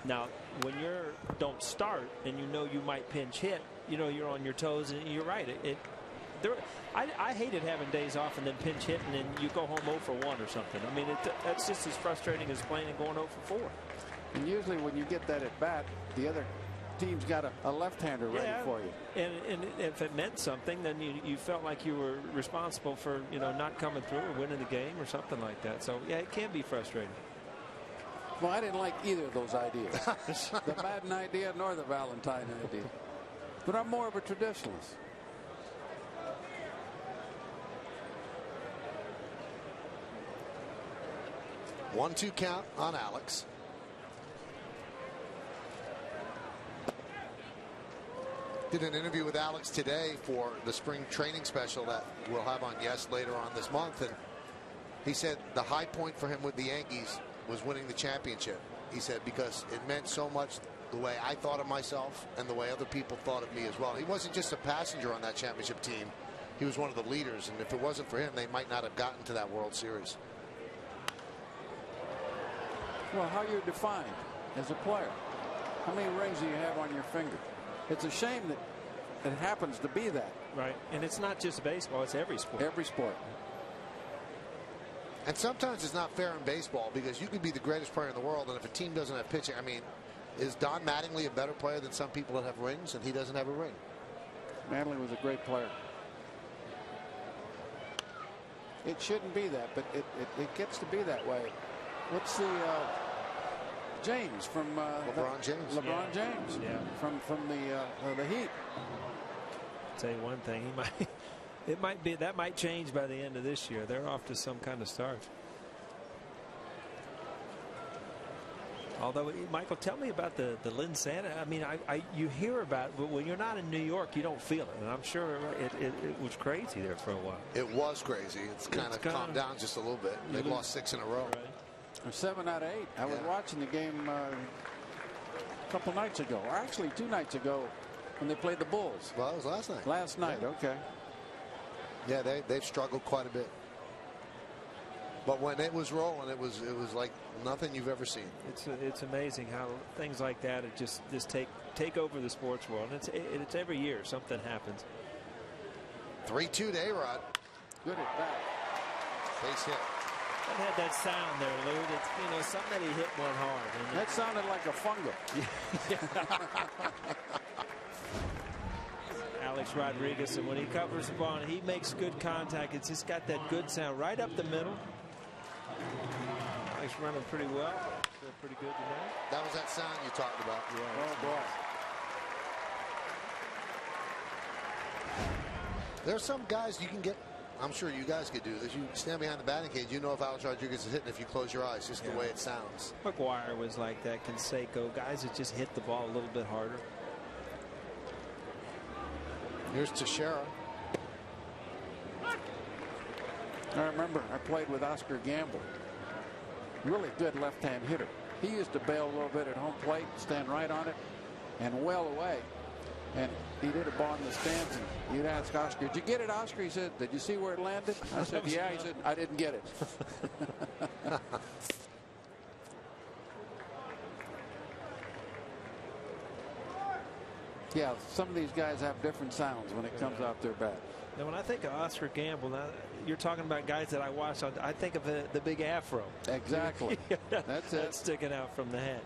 S6: Now, when you don't start and you know you might pinch hit, you know you're on your toes, and you're right. I hated having days off and then pinch hit, and then you go home 0 for 1 or something. I mean, that's just as frustrating as playing and going 0 for 4.
S3: And usually when you get that at bat, the other team's got a left-hander ready for you.
S6: And if it meant something, then you felt like you were responsible for not coming through or winning the game or something like that. So yeah, it can be frustrating.
S3: Well, I didn't like either of those ideas. The Madden idea nor the Valentine idea. But I'm more of a traditionalist.
S2: One-two count on Alex. Did an interview with Alex today for the spring training special that we'll have on Yes later on this month, and He said the high point for him with the Yankees was winning the championship. He said because it meant so much the way I thought of myself and the way other people thought of me as well. He wasn't just a passenger on that championship team. He was one of the leaders, and if it wasn't for him, they might not have gotten to that World Series.
S3: Well, how you're defined as a player. How many rings do you have on your finger? It's a shame that it happens to be that.
S6: Right. And it's not just baseball, it's every sport.
S3: Every sport.
S2: And sometimes it's not fair in baseball because you could be the greatest player in the world, and if a team doesn't have pitching, I mean, is Don Mattingly a better player than some people that have rings and he doesn't have a ring?
S3: Mattingly was a great player. It shouldn't be that, but it gets to be that way. What's the James from
S2: LeBron James?
S3: LeBron James.
S6: Yeah.
S3: From the Heat.
S6: I'll tell you one thing, that might change by the end of this year. They're off to some kind of start. Although, Michael, tell me about the Lynn Santa. I mean, you hear about it, but when you're not in New York, you don't feel it. And I'm sure it was crazy there for a while.
S2: It was crazy. It's kind of calmed down just a little bit. They've lost 6 in a row.
S6: Right.
S3: 7 out of 8. I was watching the game a couple nights ago, or actually 2 nights ago, when they played the Bulls.
S2: Well, it was last night.
S3: Last night,
S2: yeah.
S3: Okay.
S2: Yeah, they've struggled quite a bit. But when it was rolling, it was like nothing you've ever seen.
S6: It's amazing how things like that just take over the sports world. And it's every year something happens.
S2: 3-2 to A-Rod.
S3: Good at bat.
S2: Base hit.
S6: It had that sound there, Lou. It's, somebody hit one hard.
S3: That sounded like a fungal.
S6: Alex Rodriguez, and when he covers the ball and he makes good contact, it's just got that good sound right up the middle. Alex running pretty well. Feel pretty good tonight.
S2: That was that sound you talked about.
S6: Yeah,
S3: Oh, boy.
S2: There's some guys you can get. I'm sure you guys could do this. You stand behind the batting cage. You know if Alex Rodriguez is hitting if you close your eyes, just the way it sounds.
S6: McGuire was like that. Canseco, guys that just hit the ball a little bit harder.
S2: Here's Teixeira.
S3: I remember I played with Oscar Gamble. Really good left-hand hitter. He used to bail a little bit at home plate, stand right on it, and well away. And he did a ball in the stands, and you'd ask Oscar, "Did you get it, Oscar?" He said, "Did you see where it landed?" I said, "Yeah." He said, "I didn't get it." Yeah, some of these guys have different sounds when it comes out their bat.
S6: Now, when I think of Oscar Gamble, now you're talking about guys that I watched. I think of the big afro.
S3: Exactly. That's it.
S6: That's sticking out from the head.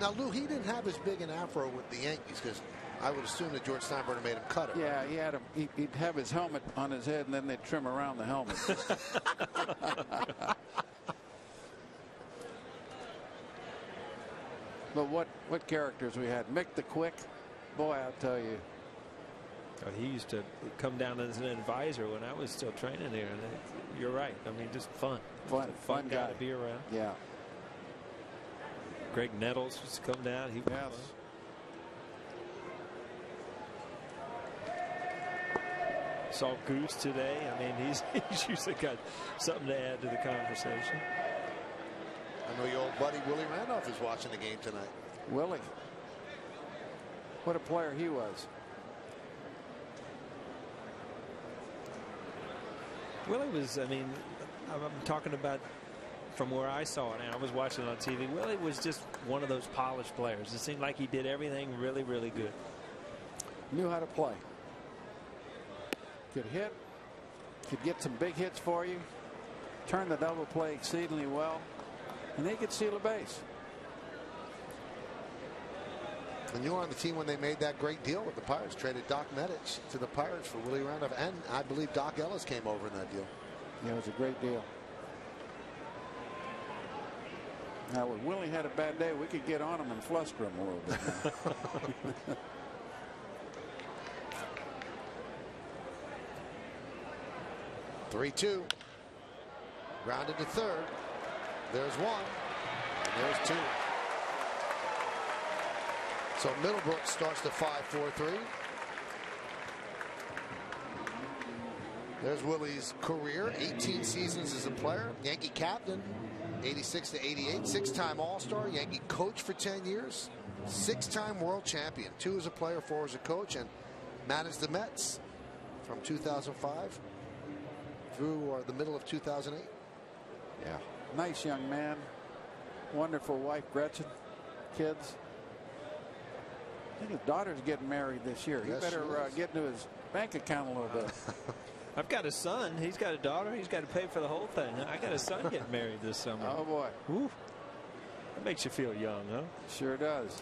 S2: Now, Lou, he didn't have as big an afro with the Yankees because I would assume that George Steinbrenner made him cut it.
S3: Yeah, he had him. He'd have his helmet on his head, and then they'd trim around the helmet. But what characters we had? Mick the Quick, boy, I'll tell you.
S6: Oh, he used to come down as an advisor when I was still training there. And you're right. I mean, just fun. Fun guy to be around.
S3: Yeah.
S6: Greg Nettles used to come down. He was
S3: Yes.
S6: fun. Saw Goose today. I mean, he's usually got something to add to the conversation.
S2: I know your old buddy Willie Randolph is watching the game tonight.
S3: Willie. What a player he was.
S6: Willie was, I mean, I'm talking about from where I saw it, and I was watching it on TV. Willie was just one of those polished players. It seemed like he did everything really, really good.
S3: Knew how to play. Could hit. Could get some big hits for you. Turn the double play exceedingly well. And they could steal a base.
S2: And you were on the team when they made that great deal with the Pirates, traded Doc Medich to the Pirates for Willie Randolph, and I believe Doc Ellis came over in that deal.
S3: Yeah, it was a great deal. Now, when Willie had a bad day, we could get on him and fluster him a little bit now.
S2: 3-2. Grounded to third. There's one. And there's two. So Middlebrook starts to 5-4-3. There's Willie's career, 18 seasons as a player, Yankee captain, 86 to 88, 6-time All-Star, Yankee coach for 10 years, 6-time world champion, 2 as a player, 4 as a coach, and managed the Mets from 2005 through the middle of 2008.
S3: Yeah, nice young man, wonderful wife, Gretchen, kids. I think his daughter's getting married this year.
S2: Yes,
S3: He better get into his bank account a little bit.
S6: I've got a son. He's got a daughter. He's got to pay for the whole thing. I got a son getting married this summer.
S3: Oh, boy.
S6: Woo. That makes you feel young, huh?
S3: Sure does.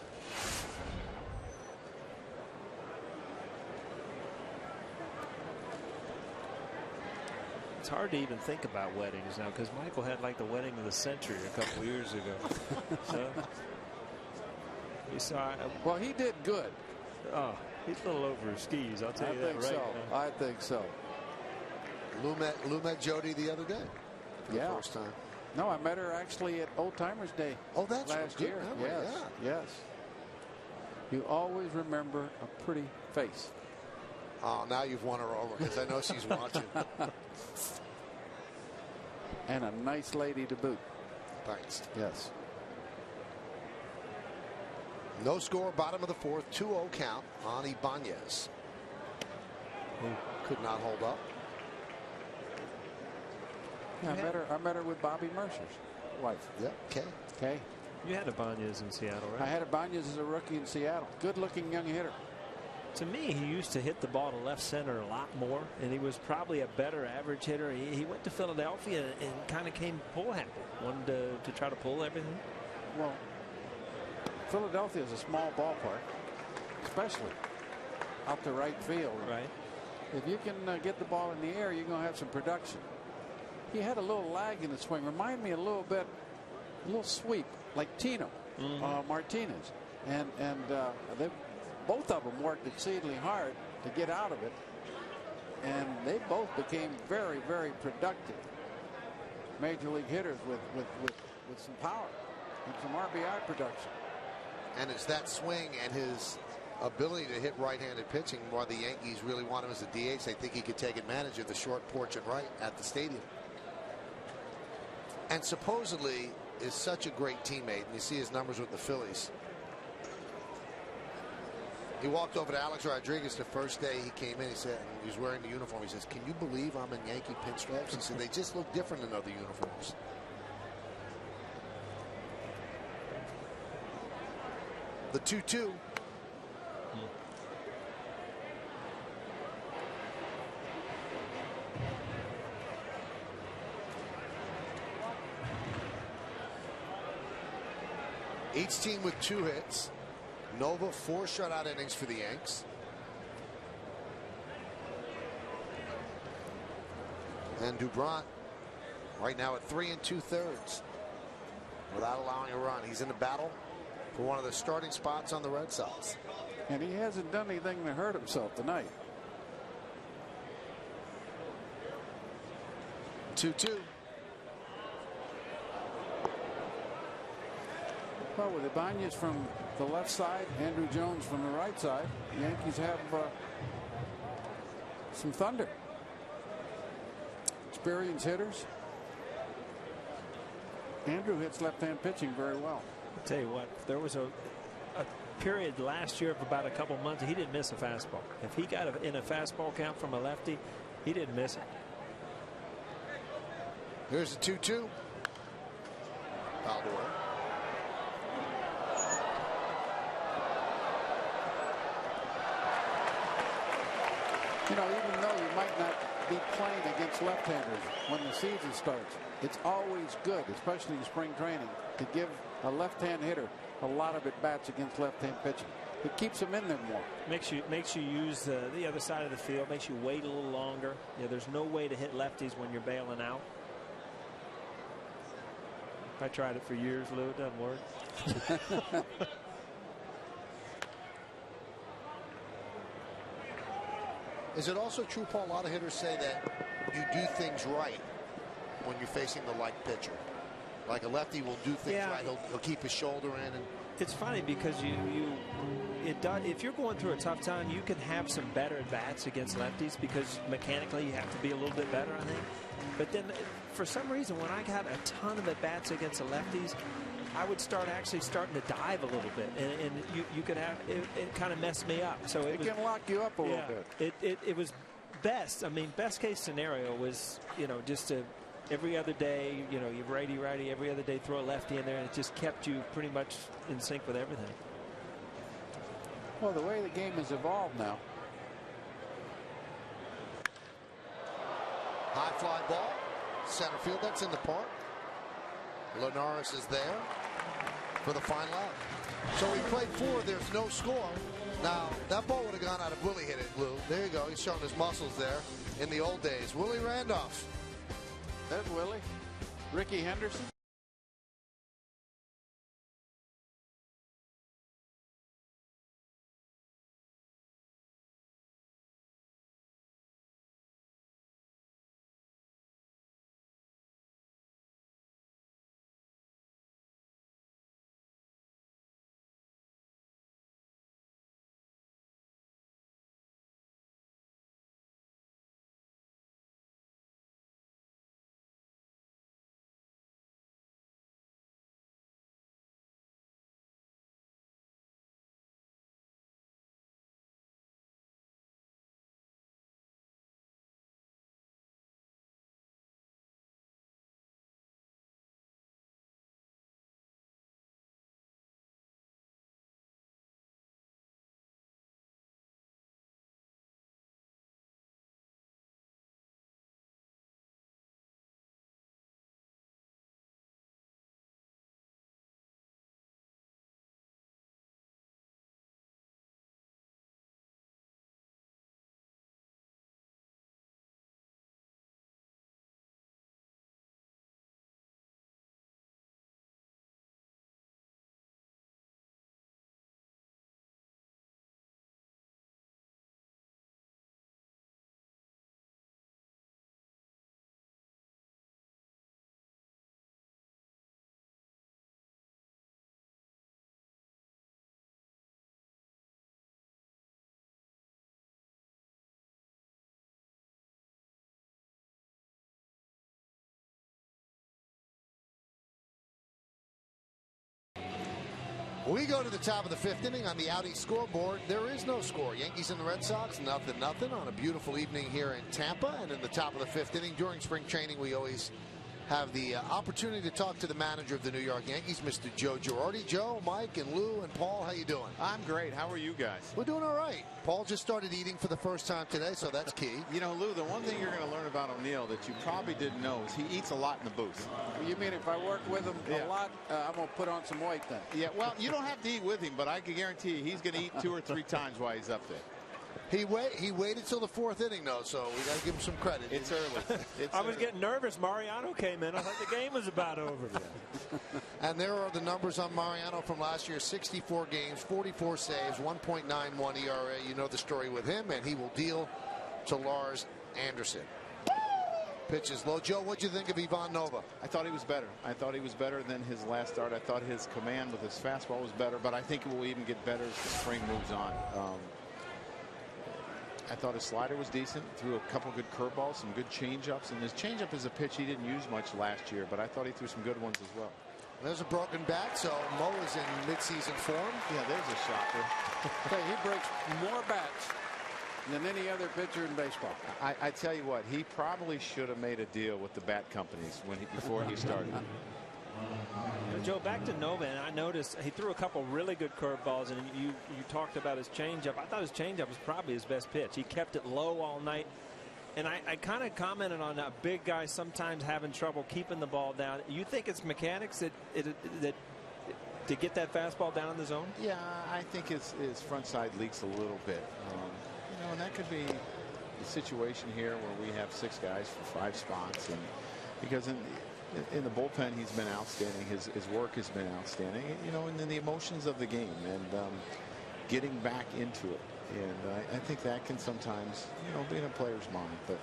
S6: It's hard to even think about weddings now because Michael had like the wedding of the century a couple of years ago. So, you saw.
S3: Well, he did good.
S6: Oh, he's a little over his skis. I'll tell you that right now.
S3: I think so.
S2: Lou met Jody the other day for the first time.
S3: No, I met her actually at Old Timers Day.
S2: Oh, that's
S3: last
S2: good
S3: year.
S2: memory,
S3: Yes, yes. You always remember a pretty face.
S2: Oh, now you've won her over because I know she's watching.
S3: And a nice lady to boot.
S2: Thanks.
S3: Yes.
S2: No score, bottom of the fourth, 2-0 count on Ibanez, who could not hold up.
S3: Yeah, I met her with Bobby Mercer's wife.
S2: Yep.
S3: Okay.
S6: You had Ibanez in Seattle, right?
S3: I had Ibanez as a rookie in Seattle. Good-looking young hitter.
S6: To me, he used to hit the ball to left center a lot more, and he was probably a better average hitter. He went to Philadelphia and kind of came pull happy, wanted to try to pull everything.
S3: Well, Philadelphia is a small ballpark, especially out to right field.
S6: Right.
S3: If you can get the ball in the air, you're going to have some production. He had a little lag in the swing. Remind me a little bit, a little sweep like Tino Martinez, and they. Both of them worked exceedingly hard to get out of it, and they both became very, very productive major league hitters with some power and some RBI production.
S2: And it's that swing and his ability to hit right-handed pitching why the Yankees really want him as a DH. They think he could take advantage of the short porch and right at the stadium. And supposedly is such a great teammate, and you see his numbers with the Phillies. He walked over to Alex Rodriguez the first day he came in. He said, and he was wearing the uniform. He says, "Can you believe I'm in Yankee pinstripes?" He said, "They just look different than other uniforms." The 2-2. Each team with 2 hits. Nova 4 shutout innings for the Yanks. And Dubront right now at 3 2/3 without allowing a run. He's in the battle for one of the starting spots on the Red Sox.
S3: And he hasn't done anything to hurt himself tonight.
S2: 2-2.
S3: Well, with Ibanez from the left side, Andrew Jones from the right side, the Yankees have some thunder. Experienced hitters. Andrew hits left-hand pitching very well.
S6: I'll tell you what, there was a period last year of about a couple months he didn't miss a fastball. If he got in a fastball count from a lefty, he didn't miss it.
S2: Here's the 2-2. Fouled away.
S3: You know, even though you might not be playing against left-handers when the season starts, it's always good, especially in spring training, to give a left-hand hitter a lot of at-bats against left-hand pitching. It keeps them in there more.
S6: Makes you use the other side of the field. Makes you wait a little longer. You know, there's no way to hit lefties when you're bailing out. I tried it for years, Lou. It doesn't work.
S2: Is it also true, Paul, a lot of hitters say that you do things right when you're facing the light pitcher? Like a lefty will do things right. He'll keep his shoulder in. And
S6: it's funny because it does. If you're going through a tough time, you can have some better at bats against lefties because mechanically you have to be a little bit better, I think. But then, for some reason, when I got a ton of at bats against the lefties, I would starting to dive a little bit, and you could have it kind of messed me up. So it
S3: can lock you up a little bit.
S6: It was best. I mean, best case scenario was just every other day, you righty every other day, throw a lefty in there, and it just kept you pretty much in sync with everything.
S3: Well, the way the game has evolved now.
S2: High fly ball, center field. That's in the park. Linares is there for the final out. So we played 4. There's no score. Now, that ball would have gone out if Willie hit it, Lou. There you go. He's showing his muscles there in the old days. Willie Randolph.
S3: There's Willie. Ricky Henderson.
S2: We go to the top of the 5th inning on the Audi scoreboard. There is no score. Yankees and the Red Sox, 0-0 on a beautiful evening here in Tampa. And in the top of the 5th inning during spring training, we always have the opportunity to talk to the manager of the New York Yankees, Mr. Joe Girardi. Joe, Mike, and Lou, and Paul, how you doing?
S8: I'm great. How are you guys?
S2: We're doing all right. Paul just started eating for the first time today, so that's key.
S8: You know, Lou, the one thing you're going to learn about O'Neill that you probably didn't know is he eats a lot in the booth.
S3: You mean if I work with him a lot, I'm going to put on some weight then?
S8: Yeah, well, you don't have to eat with him, but I can guarantee you he's going to eat 2 or 3 times while he's up there.
S2: He waited till the 4th inning, though, so we got to give him some credit.
S8: It's early.
S6: I was getting nervous. Mariano came in. I thought the game was about over.
S2: And there are the numbers on Mariano from last year: 64 games, 44 saves, 1.91 ERA. You know the story with him, and he will deal to Lars Anderson. Pitches low. Joe, what'd you think of Ivan Nova?
S8: I thought he was better. I thought he was better than his last start. I thought his command with his fastball was better, but I think it will even get better as the spring moves on. I thought his slider was decent, threw a couple good curveballs, some good changeups, and his changeup is a pitch he didn't use much last year, but I thought he threw some good ones as well.
S2: There's a broken bat, so Mo is in midseason form.
S8: Yeah, there's a shocker.
S3: Okay, he breaks more bats than any other pitcher in baseball.
S8: I tell you what, he probably should have made a deal with the bat companies before he started.
S6: Joe, back to Nova, and I noticed he threw a couple really good curveballs, and you talked about his changeup. I thought his changeup was probably his best pitch. He kept it low all night, and I kind of commented on a big guy sometimes having trouble keeping the ball down. You think it's mechanics that to get that fastball down in the zone?
S8: Yeah, I think his front side leaks a little bit. You know, and that could be the situation here where we have 6 guys for 5 spots, and because in the bullpen he's been outstanding. His work has been outstanding, you know, and then the emotions of the game and getting back into it, and I think that can sometimes, you know, be in a player's mind, but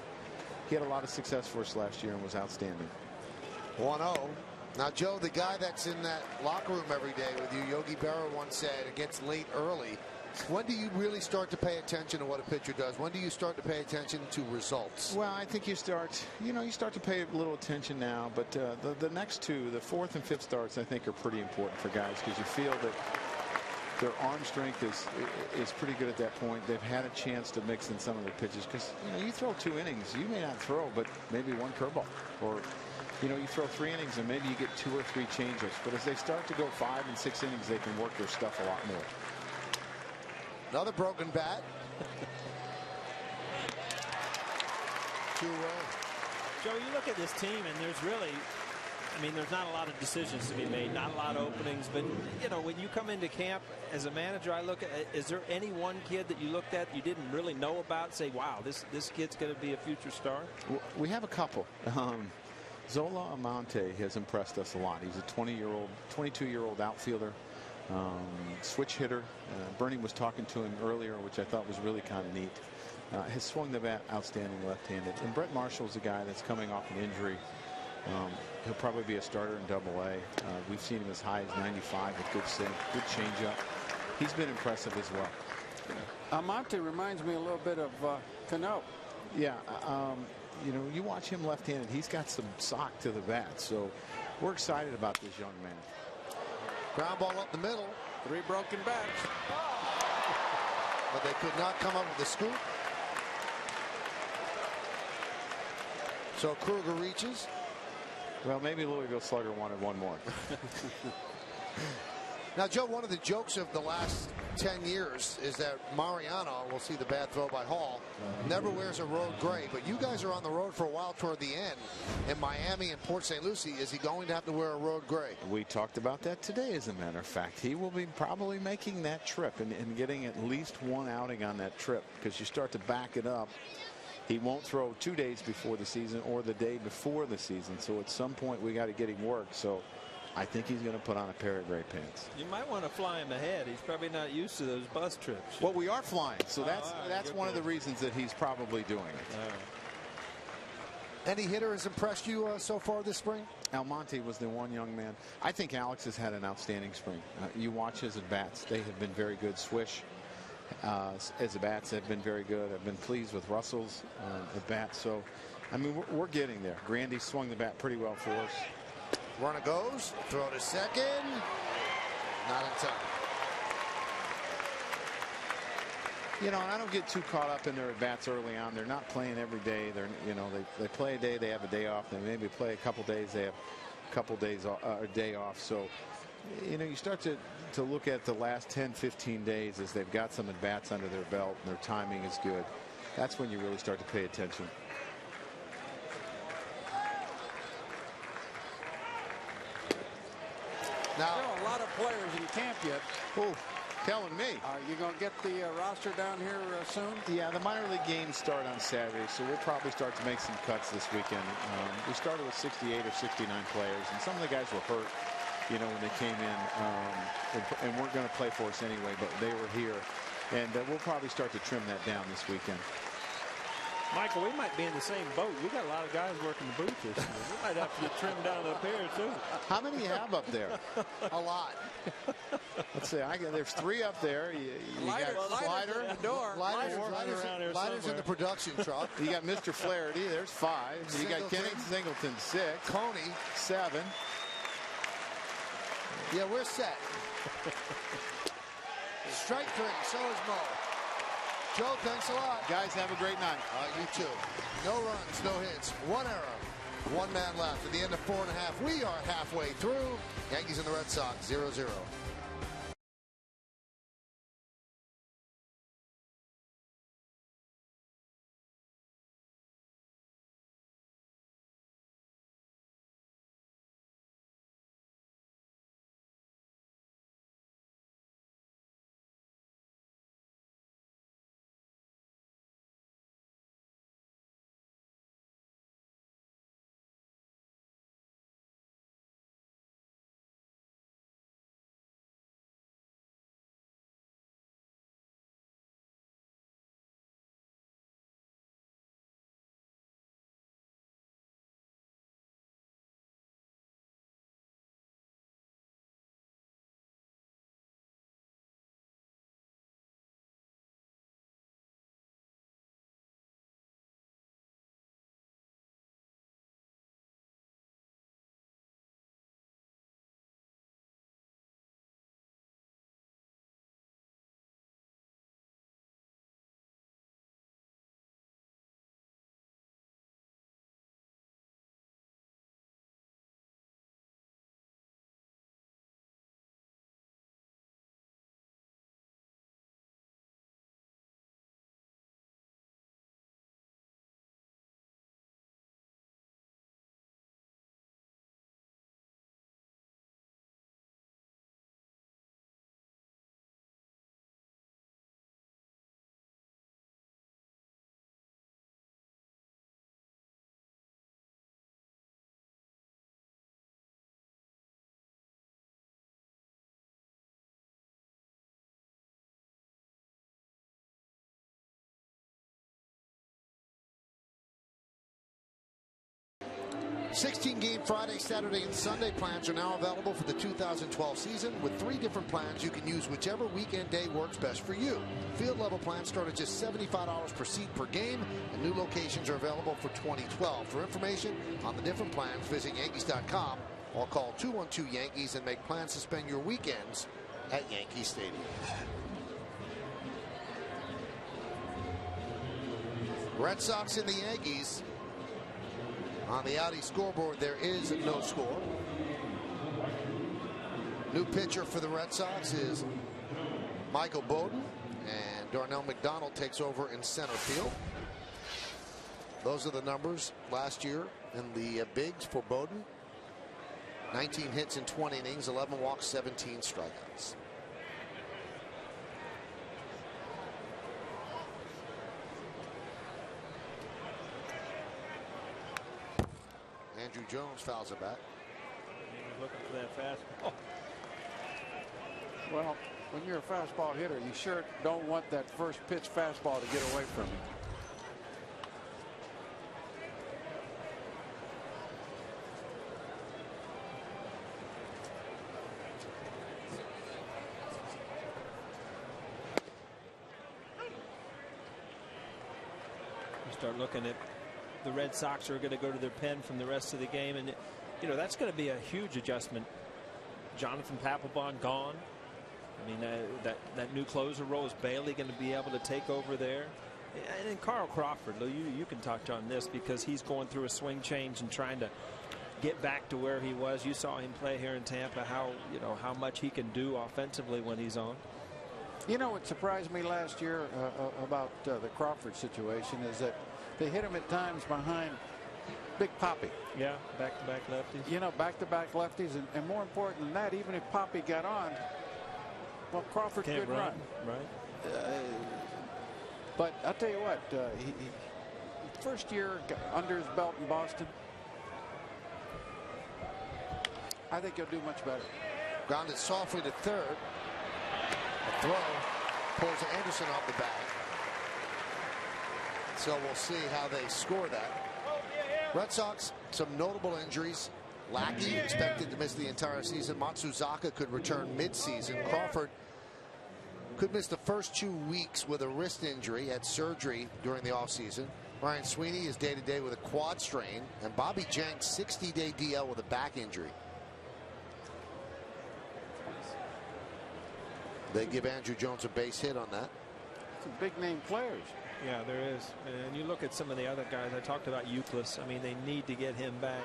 S8: he had a lot of success for us last year and was outstanding.
S2: 1-0. Now, Joe, the guy that's in that locker room every day with you, Yogi Berra once said, it gets late early. When do you really start to pay attention to what a pitcher does? When do you start to pay attention to results?
S8: Well, I think you start to pay a little attention now, but the next two, the fourth and fifth starts, I think are pretty important for guys because you feel that their arm strength is pretty good at that point. They've had a chance to mix in some of their pitches because you throw 2 innings, you may not throw, but maybe 1 curveball, or you throw 3 innings and maybe you get 2 or 3 changeups. But as they start to go 5 and 6 innings, they can work their stuff a lot more.
S2: Another broken bat.
S4: Joe, you look at this team, and there's really, there's not a lot of decisions to be made, not a lot of openings. But, when you come into camp as a manager, I look at, is there any one kid that you looked at you didn't really know about, say, wow, this kid's going to be a future star?
S8: We have a couple. Zola Amante has impressed us a lot. He's a 22-year-old outfielder. Switch hitter. Bernie was talking to him earlier, which I thought was really kind of neat. Has swung the bat outstanding left-handed. And Brett Marshall's a guy that's coming off an injury. He'll probably be a starter in Double-A. We've seen him as high as 95 with good sink, good changeup. He's been impressive as well.
S3: Amante reminds me a little bit of Cano.
S8: Yeah, you watch him left-handed. He's got some sock to the bat, so we're excited about this young man.
S2: Ground ball up the middle.
S3: 3 broken bats.
S2: But they could not come up with the scoop. So Kruger reaches.
S8: Well, maybe Louisville Slugger wanted 1 more.
S2: Now, Joe, one of the jokes of the last 10 years is that Mariano, we'll see the bad throw by Hall, never wears a road gray. But you guys are on the road for a while toward the end. In Miami and Port St. Lucie, is he going to have to wear a road gray?
S8: We talked about that today, as a matter of fact. He will be probably making that trip and getting at least 1 outing on that trip because you start to back it up. He won't throw 2 days before the season or the day before the season. So at some point, we got to get him work. So I think he's going to put on a pair of gray pants.
S4: You might want to fly him ahead. He's probably not used to those bus trips.
S8: Well, we are flying, so that's one of the reasons that he's probably doing it.
S2: Any hitter has impressed you so far this spring?
S8: Almonte was the one young man. I think Alex has had an outstanding spring. You watch his at-bats. They have been very good. Swish as at-bats have been very good. I've been pleased with Russell's at-bats. So, we're getting there. Grandy swung the bat pretty well for us.
S2: Runner goes, throw to second, not in time.
S8: And I don't get too caught up in their at-bats early on. They're not playing every day. They play a day, they have a day off. They maybe play a couple days, they have a couple days a day off. So, you start to look at the last 10, 15 days as they've got some at-bats under their belt and their timing is good. That's when you really start to pay attention.
S3: Now, there are a lot of players in camp yet.
S8: Oh, telling me.
S3: Are you going to get the roster down here soon?
S8: Yeah, the minor league games start on Saturday, so we'll probably start to make some cuts this weekend. We started with 68 or 69 players, and some of the guys were hurt, when they came in and weren't going to play for us anyway, but they were here. And we'll probably start to trim that down this weekend.
S4: Michael, we might be in the same boat. We got a lot of guys working the booth this year. We might have to get trimmed down up here, too.
S8: How many you have up there?
S2: A lot.
S8: Let's see. There's 3 up there. You got Slider.
S2: Lighters in the production truck.
S8: You got Mr. Flaherty. There's 5. You got Kenny Singleton, 6.
S2: Coney,
S8: 7.
S2: Yeah, we're set. Strike 3. So is Mo. Joe, thanks a lot.
S8: Guys, have a great night.
S2: You too. No runs, no hits, 1 error, 1 man left. At the end of 4.5, we are halfway through. Yankees and the Red Sox, 0-0. 16-game Friday, Saturday, and Sunday plans are now available for the 2012 season with 3 different plans. You can use whichever weekend day works best for you. Field level plans start at just $75 per seat per game, and new locations are available for 2012. For information on the different plans, visit Yankees.com or call 212-YANKEES and make plans to spend your weekends at Yankee Stadium. Red Sox and the Yankees. On the Audi scoreboard, there is no score. New pitcher for the Red Sox is Michael Bowden, and Darnell McDonald takes over in center field. Those are the numbers last year in the bigs for Bowden. 19 hits in 20 innings, 11 walks, 17 strikeouts. Andrew Jones fouls it back.
S6: He's looking for that fastball.
S3: Well, when you're a fastball hitter, you sure don't want that first pitch fastball to get away from you.
S6: You start looking at the Red Sox are going to go to their pen from the rest of the game, and you know that's going to be a huge adjustment. Jonathan Papelbon gone. I mean that new closer role, is Bailey going to be able to take over there? And then Carl Crawford, you can touch on this because he's going through a swing change and trying to get back to where he was. You saw him play here in Tampa. How much he can do offensively when he's on.
S3: You know what surprised me last year about the Crawford situation is that they hit him at times behind Big Poppy.
S6: Yeah, back-to-back lefties.
S3: You know, back-to-back lefties, and more important than that, even if Poppy got on, well, Crawford could run.
S6: Right.
S3: But I'll tell you what, he first year under his belt in Boston, I think he'll do much better.
S2: Grounded softly to third. A throw pulls Anderson off the bag. So we'll see how they score that. Red Sox, some notable injuries. Lackey expected to miss the entire season. Matsuzaka could return mid-season. Crawford could miss the first 2 weeks with a wrist injury, had surgery during the offseason. Ryan Sweeney is day-to-day with a quad strain. And Bobby Jenks, 60-day DL with a back injury. They give Andrew Jones a base hit on that.
S3: Some big-name players.
S6: Yeah, there is. And you look at some of the other guys. I talked about Euclid. I mean, they need to get him back.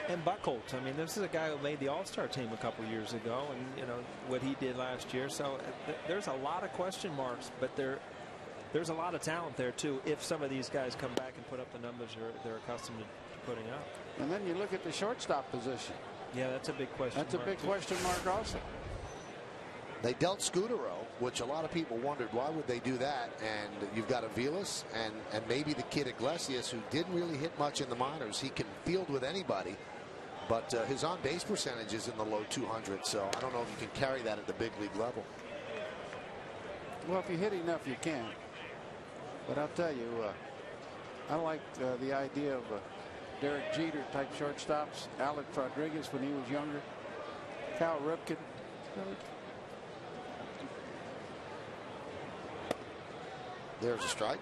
S6: And Buchholz. I mean, this is a guy who made the All-Star team a couple years ago, and you know what he did last year. So there's a lot of question marks, but there's a lot of talent there too. If some of these guys come back and put up the numbers they're accustomed to putting up.
S3: And then you look at the shortstop position.
S6: Yeah, that's a big question.
S3: That's a big question mark also.
S2: They dealt Scudero, which a lot of people wondered why would they do that. And you've got Aviles and maybe the kid Iglesias, who didn't really hit much in the minors. He can field with anybody, but his on-base percentage is in the low 200s. So I don't know if you can carry that at the big league level.
S3: Well, if you hit enough, you can. But I'll tell you, I like the idea of Derek Jeter type shortstops. Alex Rodriguez when he was younger. Cal Ripken.
S2: There's a strike.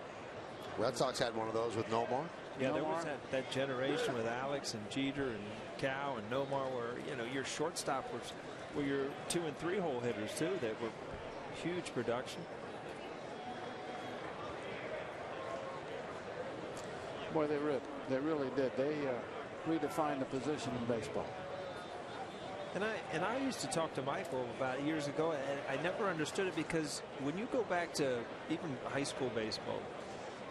S2: Red Sox had one of those with Nomar.
S6: Yeah, there was that generation with Alex and Jeter and Cal and Nomar, where your shortstop were your 2 and 3 hole hitters too. That were huge production.
S3: Boy, they really did. They redefined the position in baseball.
S6: And I used to talk to Michael about years ago, and I never understood it because when you go back to even high school baseball,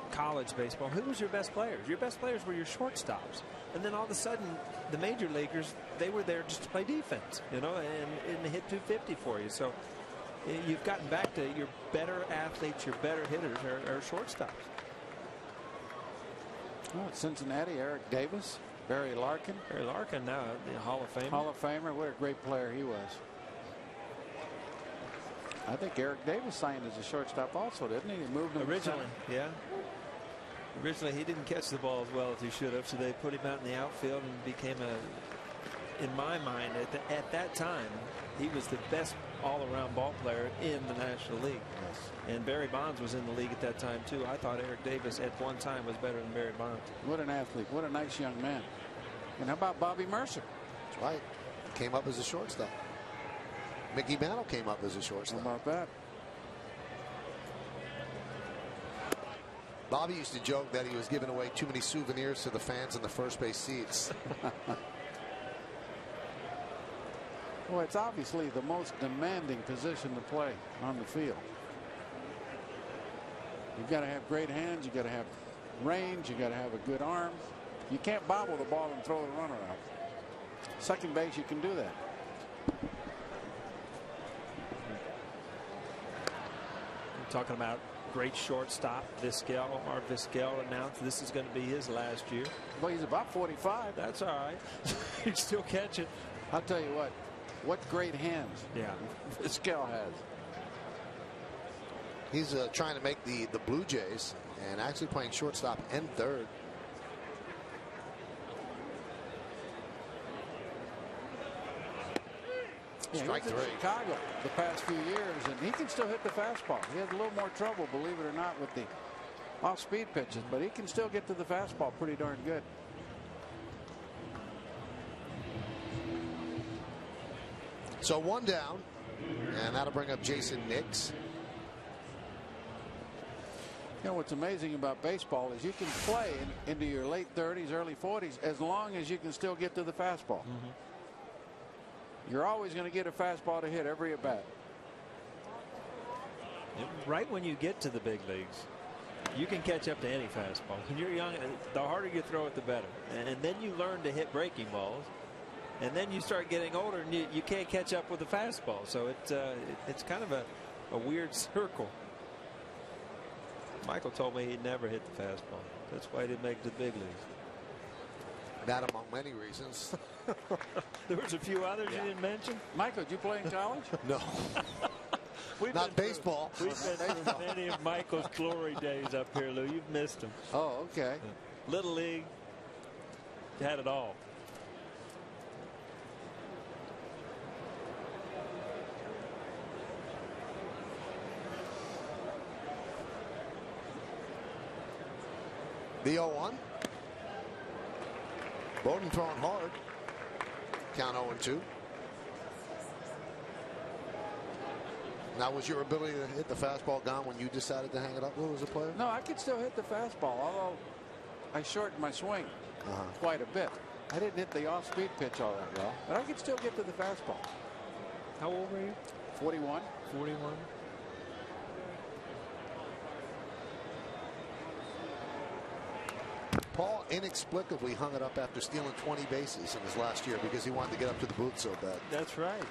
S6: college baseball, who was your best players? Your best players were your shortstops. And then all of a sudden, the major leaguers, they were there just to play defense, and hit 250 for you. So you've gotten back to your better athletes, your better hitters are shortstops.
S3: Well, Cincinnati, Eric Davis. Barry Larkin.
S6: Barry Larkin now, the Hall of Famer.
S3: Hall of Famer. What a great player he was. I think Eric Davis signed as a shortstop also, didn't he? He moved him
S6: originally, yeah. Originally, he didn't catch the ball as well as he should have, so they put him out in the outfield and became in my mind, at that time, he was the best all-around ball player in the National League.
S2: Yes.
S6: And Barry Bonds was in the league at that time, too. I thought Eric Davis at one time was better than Barry Bonds.
S9: What an athlete. What a nice young man. And how about Bobby Mercer?
S2: That's right. Came up as a shortstop. Mickey Mantle came up as a shortstop.
S9: How about that?
S2: Bobby used to joke that he was giving away too many souvenirs to the fans in the first base seats.
S9: Well, it's obviously the most demanding position to play on the field. You've got to have great hands. You've got to have range. You've got to have a good arm. You can't bobble the ball and throw the runner out. Second base, you can do that.
S6: We're talking about great shortstop, Vizquel. Omar Vizquel announced this is going to be his last year.
S9: Well, he's about 45.
S6: That's all right. He can still catch it.
S9: I'll tell you what great hands.
S6: Yeah.
S9: Vizquel has.
S2: He's trying to make the Blue Jays and actually playing shortstop and third.
S9: Yeah,
S2: Strike
S9: he was in Chicago the past few years, and he can still hit the fastball. He has a little more trouble, believe it or not, with the off-speed pitches, but he can still get to the fastball pretty darn good.
S2: So one down, and that'll bring up Jason Nix.
S9: You know what's amazing about baseball is you can play into your late 30s, early 40s as long as you can still get to the fastball.
S6: Mm-hmm.
S9: You're always going to get a fastball to hit every at bat.
S6: Right when you get to the big leagues, you can catch up to any fastball. When you're young, the harder you throw it, the better. And then you learn to hit breaking balls. And then you start getting older, and you can't catch up with the fastball. So it's kind of a weird circle. Michael told me he'd never hit the fastball. That's why he didn't make it to the big leagues.
S2: That among many reasons.
S6: There was a few others you didn't mention.
S9: Michael, did you play in college?
S2: No. Not baseball.
S6: We've been through many of Michael's glory days up here, Lou. You've missed them.
S9: Oh, okay.
S6: Little League. Had it all.
S2: The 0-1. Bowden throwing hard. Count 0-2. Now, was your ability to hit the fastball gone when you decided to hang it up as a player?
S9: No, I could still hit the fastball, although I shortened my swing quite a bit. I didn't hit the off-speed pitch all that well, but I could still get to the fastball.
S6: How old were you?
S9: 41.
S6: 41.
S2: Paul inexplicably hung it up after stealing 20 bases in his last year because he wanted to get up to the booth so bad.
S6: That's right.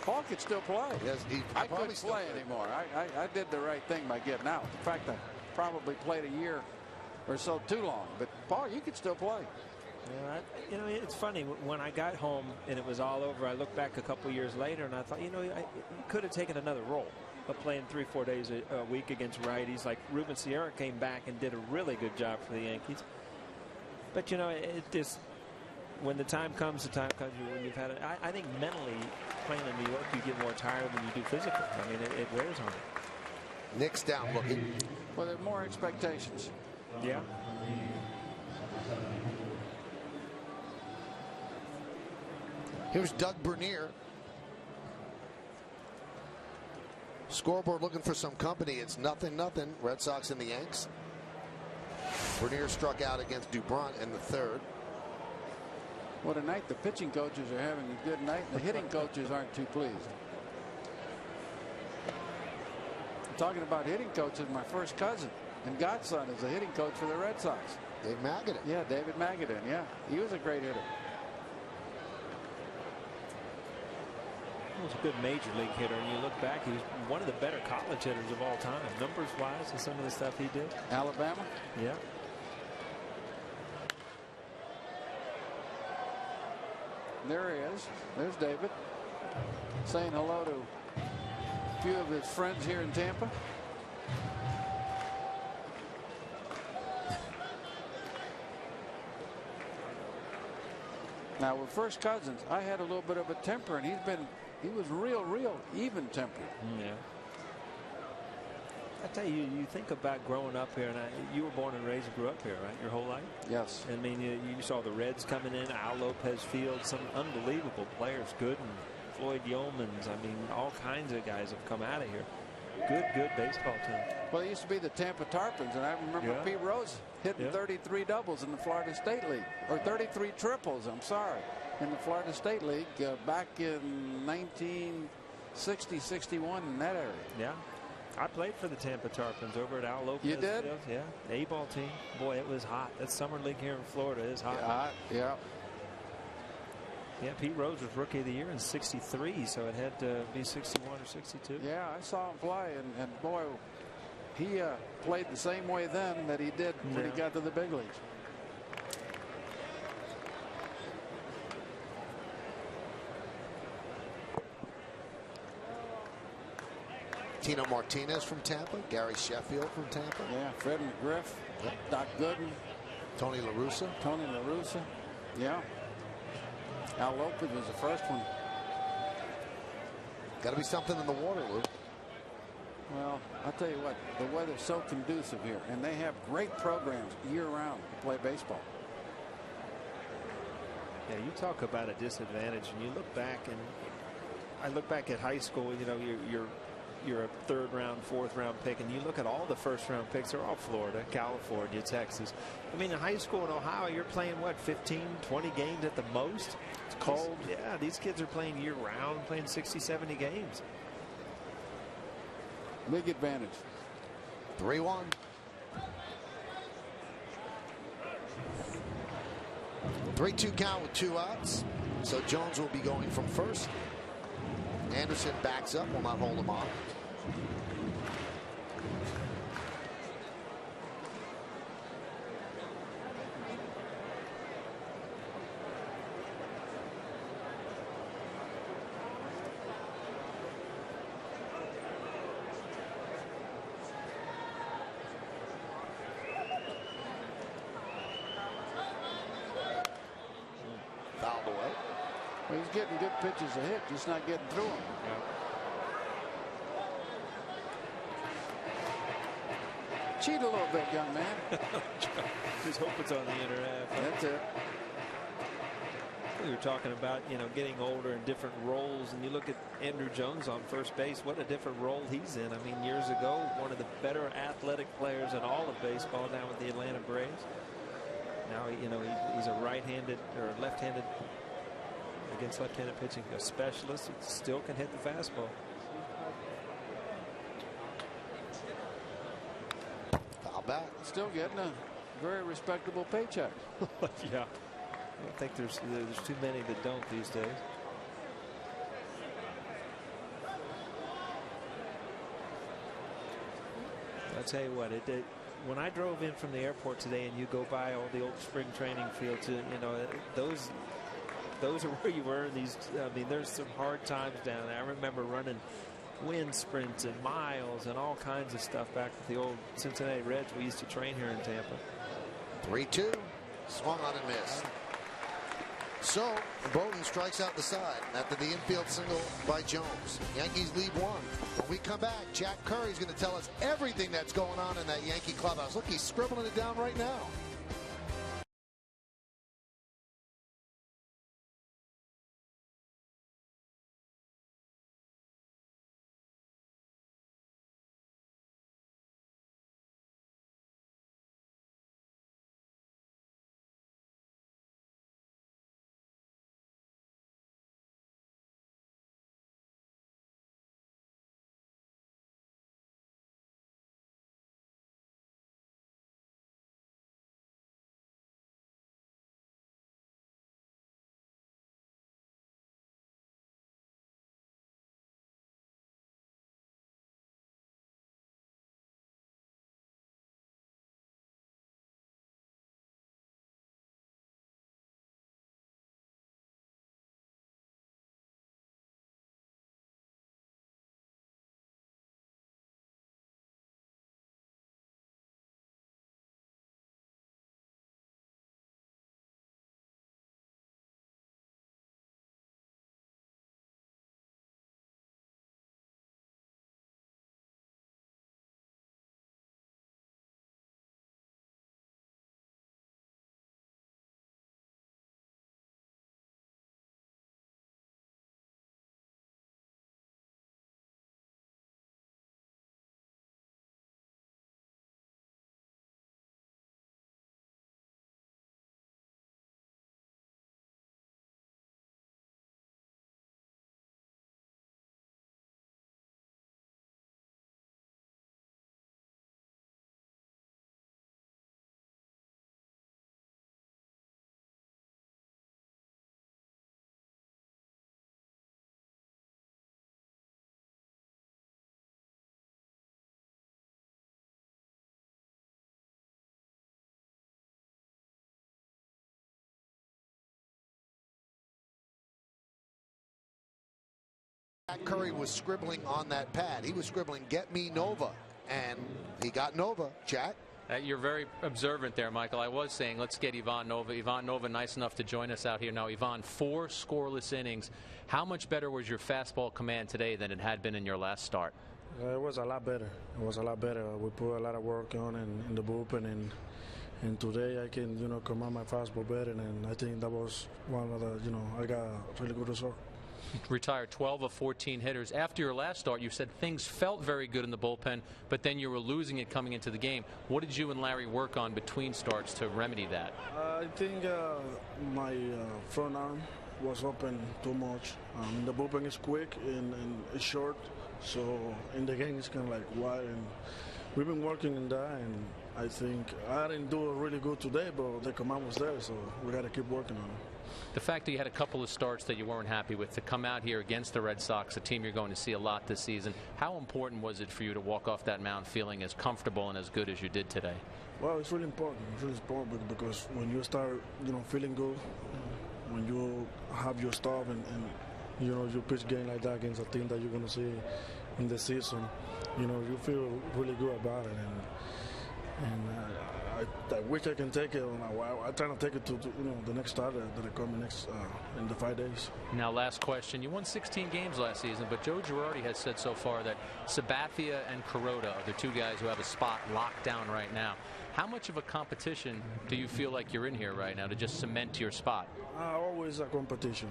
S9: Paul could still play.
S2: Yes,
S9: I couldn't play anymore. I did the right thing by getting out. In fact, I probably played a year or so too long. But Paul, you could still play.
S6: Yeah, you know, it's funny. When I got home and it was all over, I looked back a couple years later and I thought, you know, I could have taken another role of playing 3-4 days a week against righties. Like Ruben Sierra came back and did a really good job for the Yankees. But, you know, it just, when the time comes, when you've had it. I think mentally playing in New York, you get more tired than you do physically. I mean, it wears on you.
S2: Nick's down looking.
S9: Well, there are more expectations.
S6: Yeah.
S2: Here's Doug Bernier. Scoreboard looking for some company. It's 0-0. Red Sox and the Yanks. Bernier struck out against Dubront in the third.
S9: What a night. The pitching coaches are having a good night. The hitting coaches aren't too pleased. Talking about hitting coaches, my first cousin and godson is a hitting coach for the Red Sox.
S2: Dave Magadan.
S9: Yeah, David Magadan. Yeah, he was a great hitter.
S6: He was a good major league hitter, and you look back, he was one of the better college hitters of all time, numbers-wise, and some of the stuff he did.
S9: Alabama?
S6: Yeah.
S9: There he is. There's David saying hello to a few of his friends here in Tampa. Now with First Cousins, I had a little bit of a temper, and he was real even tempered.
S6: Yeah. I tell you, you think about growing up here, and you were born and raised and grew up here, right, your whole life?
S9: Yes.
S6: I mean, you saw the Reds coming in, Al Lopez Field, some unbelievable players, Gooden, Floyd Yeomans. I mean, all kinds of guys have come out of here. Good baseball team.
S9: Well, it used to be the Tampa Tarpons, and I remember Pete Rose hitting 33 doubles in the Florida State League, or 33 triples, I'm sorry, in the Florida State League back in 1960, 61 in that area.
S6: Yeah. I played for the Tampa Tarpons over at Al Lopez.
S9: You did?
S6: Field. Yeah. The A-ball team. Boy, it was hot. That summer league here in Florida is hot.
S9: Yeah, yeah.
S6: Yeah, Pete Rose was Rookie of the Year in '63, so it had to be '61 or '62.
S9: Yeah, I saw him play, and boy, he played the same way then that he did when he got to the big leagues.
S10: Tino Martinez from Tampa, Gary Sheffield from Tampa.
S9: Yeah, Fred McGriff, Doc Gooden,
S10: Tony La Russa.
S9: Yeah. Al Lopez was the first one.
S10: Got to be something in the water, Lou.
S9: Well, I'll tell you what, the weather's so conducive here, and they have great programs year-round to play baseball.
S6: Yeah, you talk about a disadvantage, and you look back, and I look back at high school. You know, you're a third-round, fourth-round pick, and you look at all the first-round picks are all Florida, California, Texas. I mean, in high school in Ohio, you're playing, what, 15, 20 games at the most? It's cold. Yeah, these kids are playing year-round, playing 60, 70 games.
S9: Big advantage.
S10: 3-1. 3-2 count with 2 outs. So Jones will be going from first. Anderson backs up, will not hold him off. Fouled away.
S9: Well, he's getting good pitches to hit, just not getting through them. Cheat a little bit, young man.
S6: Just hope it's on the internet.
S9: That's it.
S6: We were talking about, you know, getting older and different roles, and you look at Andrew Jones on first base, what a different role he's in. I mean, years ago, one of the better athletic players in all of baseball, now with the Atlanta Braves. Now, you know, he's a right-handed or left-handed against left-handed pitching, a specialist. He still can hit the fastball.
S10: Foul back.
S9: Still getting a very respectable paycheck.
S6: Yeah. I don't think there's too many that don't these days. I'll tell you what, when I drove in from the airport today and you go by all the old spring training fields, you know, those are where you were. I mean, there's some hard times down there. I remember running wind sprints and miles and all kinds of stuff back with the old Cincinnati Reds. We used to train here in Tampa.
S10: 3-2. Swung on and missed. So Bowden strikes out the side after the infield single by Jones. Yankees lead 1. When we come back, Jack Curry's going to tell us everything that's going on in that Yankee clubhouse. Look, he's scribbling it down right now. Curry was scribbling on that pad. He was scribbling, "Get me Nova," and he got Nova. Jack?
S11: You're very observant there, Michael. I was saying, let's get Ivan Nova. Ivan Nova, nice enough to join us out here now. Ivan, 4 scoreless innings. How much better was your fastball command today than it had been in your last start?
S12: It was a lot better. It was a lot better. We put a lot of work on in the bullpen, and today I can, command my fastball better, and I think that was one of the, I got a really good result.
S11: Retired 12 of 14 hitters. After your last start, you said things felt very good in the bullpen, but then you were losing it coming into the game. What did you and Larry work on between starts to remedy that?
S12: I think my front arm was open too much. The bullpen is quick and it's short, so in the game it's kind of like wide. And we've been working on that, and I think I didn't do it really good today, but the command was there, so we got to keep working on it.
S11: The fact that you had a couple of starts that you weren't happy with, to come out here against the Red Sox, a team you're going to see a lot this season, how important was it for you to walk off that mound feeling as comfortable and as good as you did today?
S12: Well, it's really important. It's really important because when you start, feeling good, when you have your stuff and you pitch game like that against a team that you're going to see in the season, you feel really good about it. I wish I can take it. I try to take it to the next start that are coming next in the 5 days.
S11: Now, last question. You won 16 games last season, but Joe Girardi has said so far that Sabathia and Kuroda are the 2 guys who have a spot locked down right now. How much of a competition do you feel like you're in here right now to just cement your spot?
S12: Always a competition.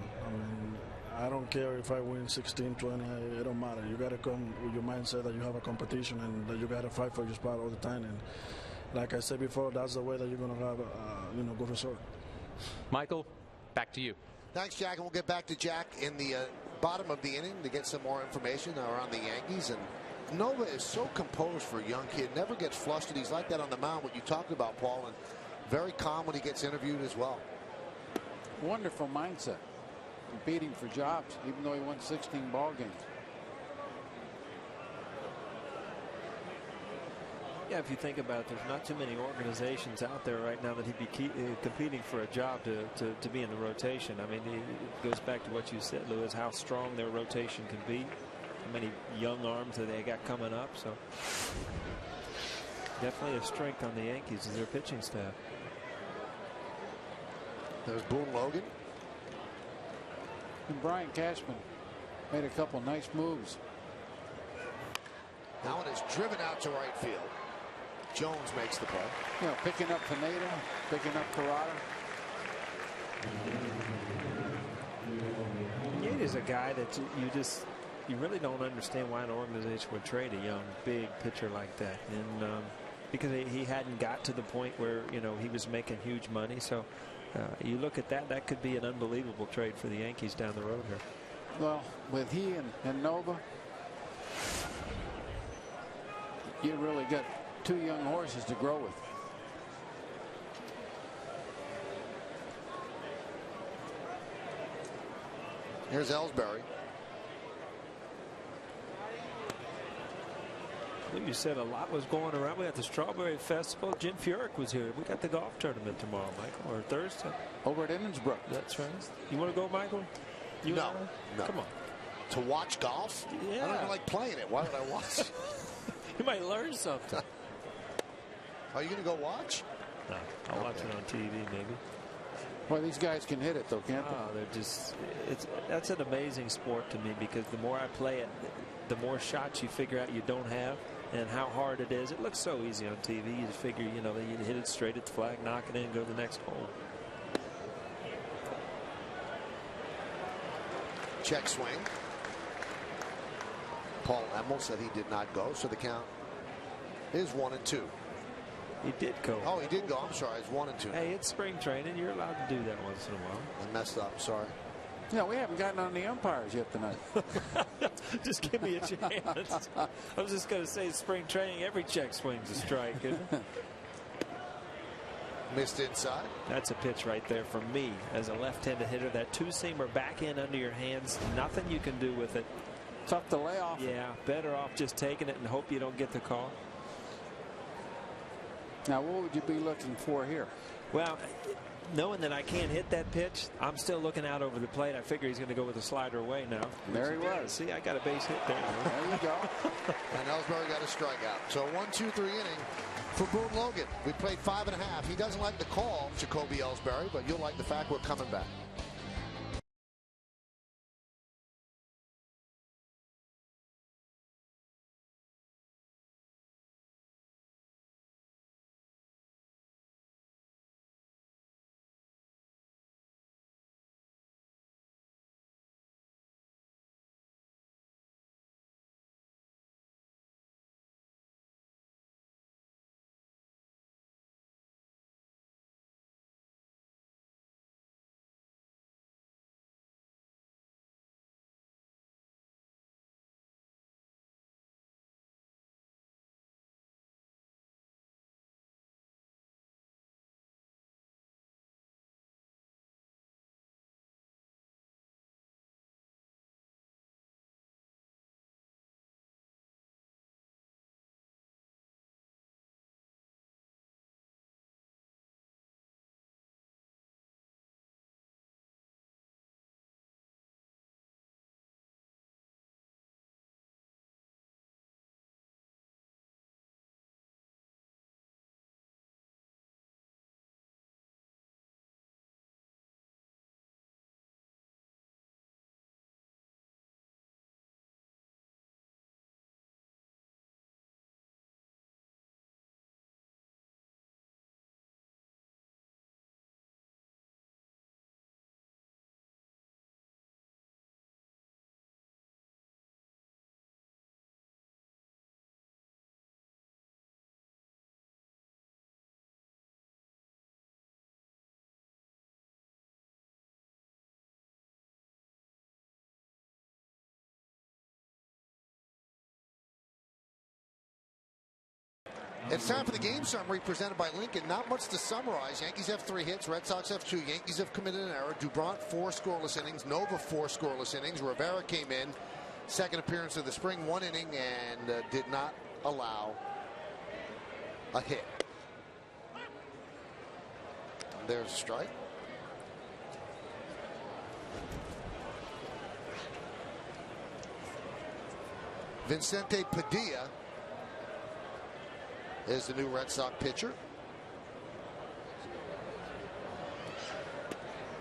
S12: I don't care if I win 16, 20, it don't matter. You got to come with your mindset that you have a competition and that you got to fight for your spot all the time. And like I said before, that's the way that you're going to have a good result.
S11: Michael, back to you.
S10: Thanks, Jack. And we'll get back to Jack in the bottom of the inning to get some more information around the Yankees. And Nova is so composed for a young kid, never gets flustered. He's like that on the mound, what you talked about, Paul, and very calm when he gets interviewed as well.
S9: Wonderful mindset. Competing for jobs, even though he won 16 ball games.
S6: Yeah, if you think about it, there's not too many organizations out there right now that he'd be competing for a job to be in the rotation. I mean, it goes back to what you said, Lewis, how strong their rotation can be, how many young arms that they got coming up. So definitely a strength on the Yankees is their pitching staff.
S10: There's Boone Logan.
S9: And Brian Cashman made a couple nice moves.
S10: That one is driven out to right field. Jones makes the play.
S9: Picking up Pineda, picking up Corrado.
S6: Pineda is a guy that you really don't understand why an organization would trade a young, big pitcher like that. And because he hadn't got to the point where, he was making huge money. So you look at that could be an unbelievable trade for the Yankees down the road here.
S9: Well, with he and Nova, you really got 2 young horses to grow with.
S10: Here's Ellsbury.
S6: You said a lot was going around. We had the Strawberry Festival. Jim Furyk was here. We got the golf tournament tomorrow, Michael, or Thursday.
S9: Over at Emmonsbrook.
S6: That's right. You want to go, Michael?
S10: No.
S6: Come on.
S10: To watch golf?
S6: Yeah.
S10: I don't even like playing it. Why would I watch?
S6: You might learn something.
S10: Are you going to go watch?
S6: No, I'll watch it on TV maybe.
S9: Well, these guys can hit it though, can't they?
S6: They're just, that's an amazing sport to me, because the more I play it, the more shots you figure out you don't have and how hard it is. It looks so easy on TV. You just figure, you hit it straight at the flag, knock it in, go to the next hole.
S10: Check swing. Paul Emmel said he did not go, so the count is 1-2.
S6: He did go.
S10: Oh, he did go. I'm sorry. It's 1-2.
S6: Hey, it's spring training. You're allowed to do that once in a while.
S10: I messed up. Sorry.
S9: No, we haven't gotten on the umpires yet tonight.
S6: Just give me a chance. I was just going to say, spring training, every check swing's a strike, isn't it?
S10: Missed inside.
S6: That's a pitch right there for me as a left-handed hitter. That two-seamer back in under your hands. Nothing you can do with it.
S9: Tough to lay off.
S6: Yeah, better off just taking it and hope you don't get the call.
S9: Now, what would you be looking for here?
S6: Well, knowing that I can't hit that pitch, I'm still looking out over the plate. I figure he's going to go with a slider away now.
S9: There he was.
S6: See, I got a base hit there.
S9: There you go.
S10: And Ellsbury got a strikeout. So 1-2-3 inning for Boone Logan. We played 5.5. He doesn't like the call, Jacoby Ellsbury, but you'll like the fact we're coming back. It's time for the game summary presented by Lincoln. Not much to summarize. Yankees have 3 hits. Red Sox have 2. Yankees have committed an error. Dubront 4 scoreless innings. Nova 4 scoreless innings. Rivera came in, second appearance of the spring, 1 inning, and did not allow a hit. There's a strike. Vicente Padilla is the new Red Sox pitcher.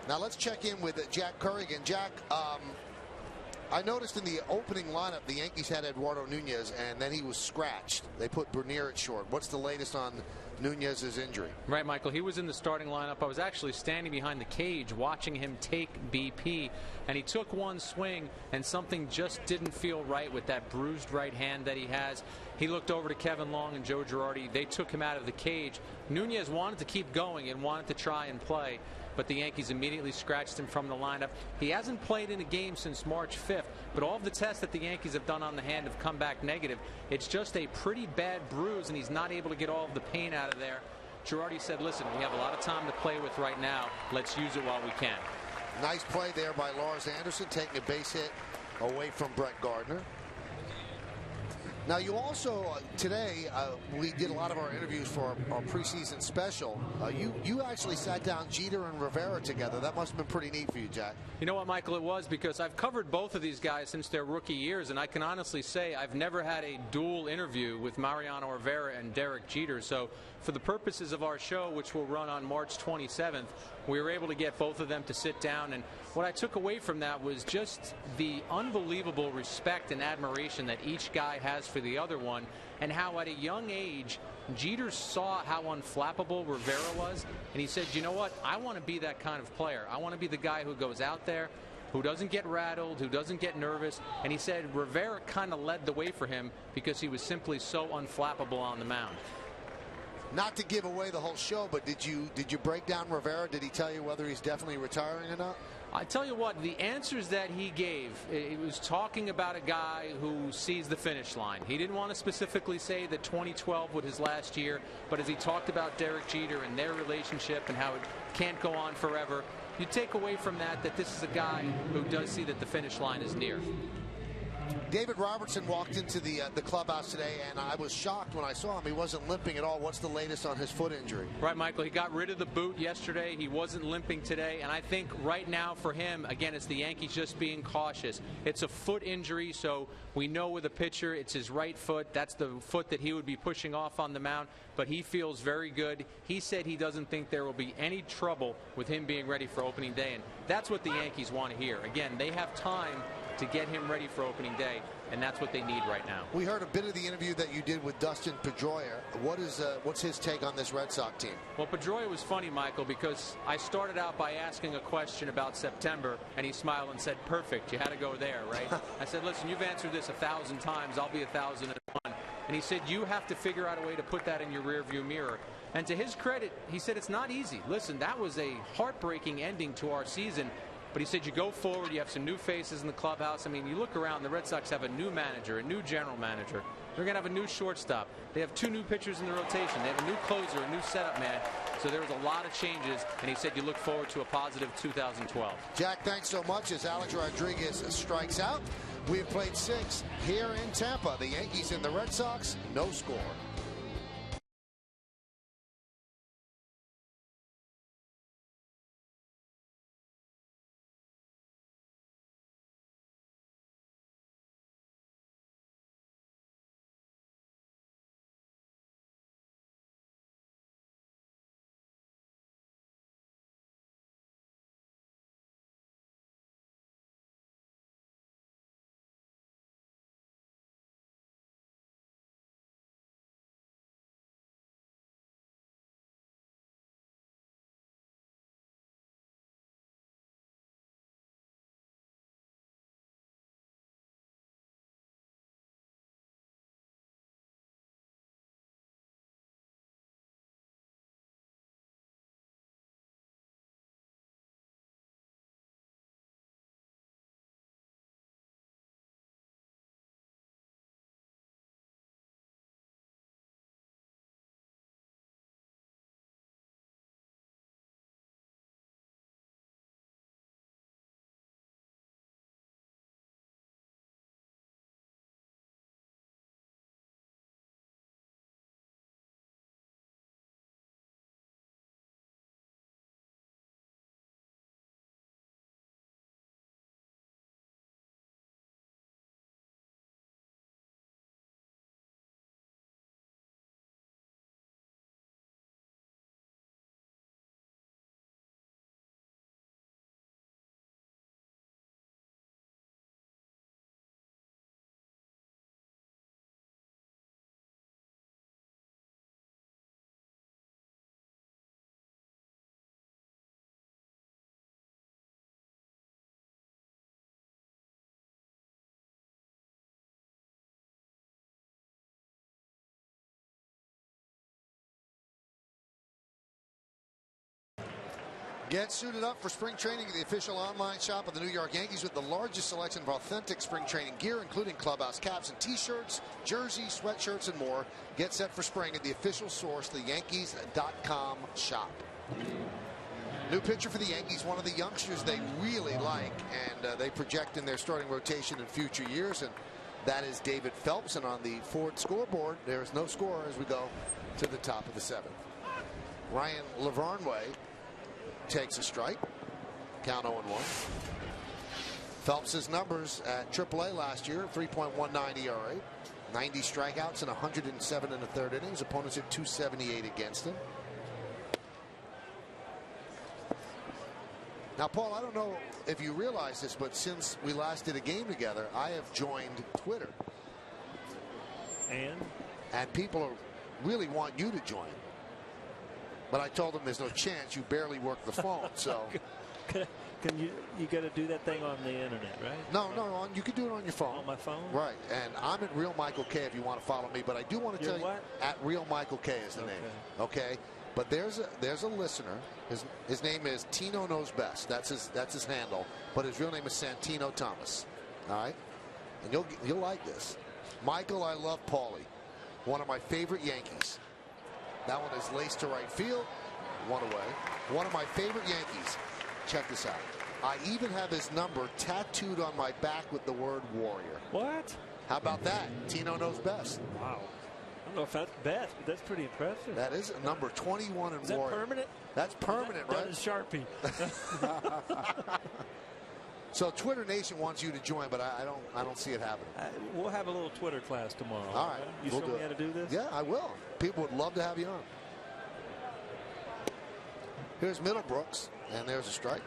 S10: Now let's check in with Jack Currigan. Jack, I noticed in the opening lineup the Yankees had Eduardo Nunez, and then he was scratched. They put Bernier at short. What's the latest on Nunez's injury?
S11: Right, Michael. He was in the starting lineup. I was actually standing behind the cage watching him take BP, and he took one swing, and something just didn't feel right with that bruised right hand that he has. He looked over to Kevin Long and Joe Girardi. They took him out of the cage. Nunez wanted to keep going and wanted to try and play, but the Yankees immediately scratched him from the lineup. He hasn't played in a game since March 5th, but all of the tests that the Yankees have done on the hand have come back negative. It's just a pretty bad bruise, and he's not able to get all of the pain out of there. Girardi said, listen, we have a lot of time to play with right now. Let's use it while we can.
S10: Nice play there by Lars Anderson, taking a base hit away from Brett Gardner. Now, you also, today, we did a lot of our interviews for our preseason special. You actually sat down Jeter and Rivera together. That must have been pretty neat for you, Jack.
S11: You know what, Michael, it was because I've covered both of these guys since their rookie years, and I can honestly say I've never had a dual interview with Mariano Rivera and Derek Jeter. So for the purposes of our show, which will run on March 27th, we were able to get both of them to sit down, and what I took away from that was just the unbelievable respect and admiration that each guy has for the other one, and how at a young age Jeter saw how unflappable Rivera was, and he said, you know what, I want to be that kind of player. I want to be the guy who goes out there, who doesn't get rattled, who doesn't get nervous, and he said Rivera kind of led the way for him because he was simply so unflappable on the mound.
S10: Not to give away the whole show, but did you break down Rivera? Did he tell you whether he's definitely retiring or not?
S11: I tell you what, the answers that he gave, it was talking about a guy who sees the finish line. He didn't want to specifically say that 2012 was his last year, but as he talked about Derek Jeter and their relationship and how it can't go on forever, you take away from that that this is a guy who does see that the finish line is near.
S10: David Robertson walked into the clubhouse today, and I was shocked when I saw him. He wasn't limping at all. What's the latest on his foot injury?
S11: Right, Michael. He got rid of the boot yesterday. He wasn't limping today. And I think right now for him, again, it's the Yankees just being cautious. It's a foot injury, so we know with a pitcher, it's his right foot. That's the foot that he would be pushing off on the mound. But he feels very good. He said he doesn't think there will be any trouble with him being ready for opening day. And that's what the Yankees want to hear. Again, they have time to get him ready for opening day, and that's what they need right now.
S10: We heard a bit of the interview that you did with Dustin Pedroia. What's his take on this Red Sox team?
S11: Well, Pedroia was funny, Michael, because I started out by asking a question about September, and he smiled and said, perfect, you had to go there, right? I said, listen, you've answered this 1,000 times, I'll be 1,001. And he said, you have to figure out a way to put that in your rearview mirror. And to his credit, he said, it's not easy. Listen, that was a heartbreaking ending to our season. But he said you go forward, you have some new faces in the clubhouse. I mean, you look around, the Red Sox have a new manager, a new general manager. They're going to have a new shortstop. They have 2 new pitchers in the rotation. They have a new closer, a new setup man. So there was a lot of changes, and he said you look forward to a positive 2012.
S10: Jack, thanks so much. As Alex Rodriguez strikes out, we've played 6 here in Tampa. The Yankees and the Red Sox, no score. Get suited up for spring training at the official online shop of the New York Yankees with the largest selection of authentic spring training gear, including clubhouse caps and T-shirts, jerseys, sweatshirts, and more. Get set for spring at the official source, the Yankees.com shop. New pitcher for the Yankees, one of the youngsters they really like, and they project in their starting rotation in future years, and that is David Phelps. And on the Ford scoreboard, there is no score as we go to the top of the 7th. Ryan Lavarnway takes a strike. Count 0-1. Phelps' numbers at AAA last year, 3.19 ERA, 90 strikeouts and 107 in the 3rd innings. Opponents hit .278 against him. Now, Paul, I don't know if you realize this, but since we last did a game together, I have joined Twitter. And people really want you to join. But I told them there's no chance. You barely work the phone, so.
S6: Can you got to do that thing on the internet, right?
S10: No, you can do it on your phone.
S6: On my phone?
S10: Right. And I'm at Real Michael K if you want to follow me. But I do want to tell you, at Real Michael K is the name. Okay. But there's a listener. His name is Tino Knows Best. That's his handle. But his real name is Santino Thomas. All right. And you'll like this. Michael, I love Paulie. One of my favorite Yankees. That one is laced to right field. One away. One of my favorite Yankees. Check this out. I even have his number tattooed on my back with the word Warrior.
S6: What?
S10: How about that? Tino knows best.
S6: Wow. I don't know if that's best, but that's pretty impressive.
S10: That is number 21 in
S6: Is that
S10: Warrior.
S6: permanent?
S10: That's permanent,
S6: That
S10: right?
S6: is Sharpie.
S10: So Twitter Nation wants you to join, but I don't see it happening.
S6: We'll have a little Twitter class tomorrow.
S10: All right.
S6: You
S10: we'll
S6: show me how to do this?
S10: Yeah, I will. People would love to have you on. Here's Middlebrooks, and there's a strike.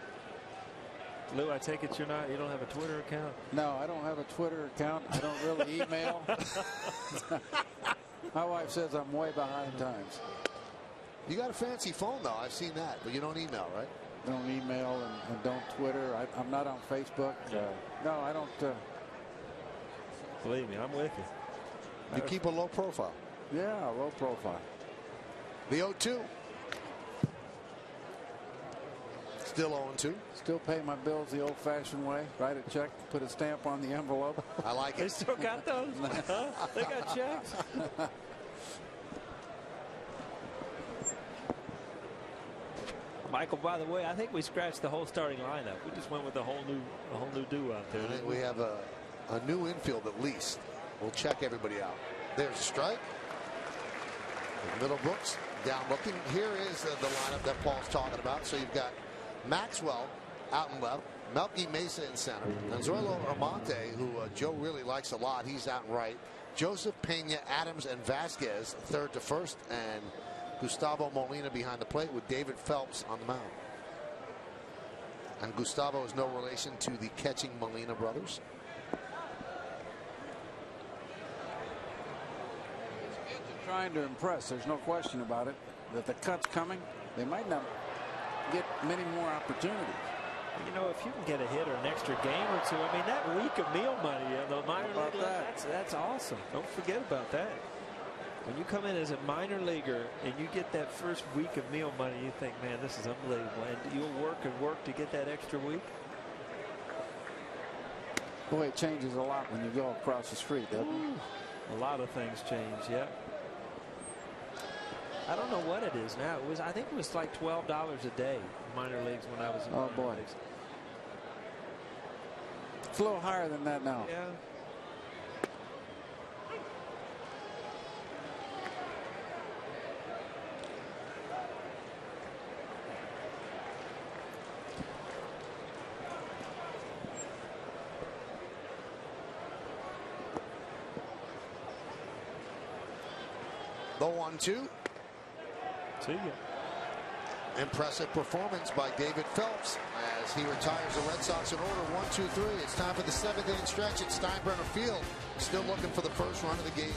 S6: Lou, I take it you don't have a Twitter account?
S9: No, I don't have a Twitter account. I don't really email. My wife says I'm way behind times.
S10: You got a fancy phone, though. I've seen that, but you don't email, right?
S9: I don't email and don't Twitter. I'm not on Facebook. No, I don't.
S6: Believe me, I'm with you.
S10: You keep a low profile.
S9: Yeah, low profile.
S10: The 0-2. Still 0-2.
S9: Still pay my bills the old-fashioned way. Write a check, put a stamp on the envelope.
S10: I like it.
S6: They still got those? Huh? They got checks? Michael, by the way, I think we scratched the whole starting lineup. We just went with a whole new duo out there.
S10: I think we have a new infield at least. We'll check everybody out. There's a strike. Middlebrooks down looking. Here is the lineup that Paul's talking about. So you've got Maxwell out in left, Melky Mesa in center, Anzuelo Armante, who Joe really likes a lot. He's out in right. Joseph Pena, Adams, and Vasquez third to first, and Gustavo Molina behind the plate with David Phelps on the mound. And Gustavo is no relation to the catching Molina brothers.
S9: Trying to impress. There's no question about it. That the cut's coming. They might not get many more opportunities.
S6: You know, if you can get a hit or an extra game or two, I mean, that week of meal money, the minor league, that's awesome. Don't forget about that. When you come in as a minor leaguer and you get that first week of meal money, you think, man, this is unbelievable. And you'll work and work to get that extra week.
S9: Boy, it changes a lot when you go across the street, doesn't it?
S6: A lot of things change, yeah. I don't know what it is now. I think it was like $12 a day in minor leagues when I was in minor
S9: boy.
S6: leagues.
S9: It's a little higher than that now.
S6: Yeah.
S10: The 1-2.
S6: See ya.
S10: Impressive performance by David Phelps as he retires the Red Sox in order. 1-2-3. It's time for the 7th inning stretch at Steinbrenner Field. Still looking for the first run of the game.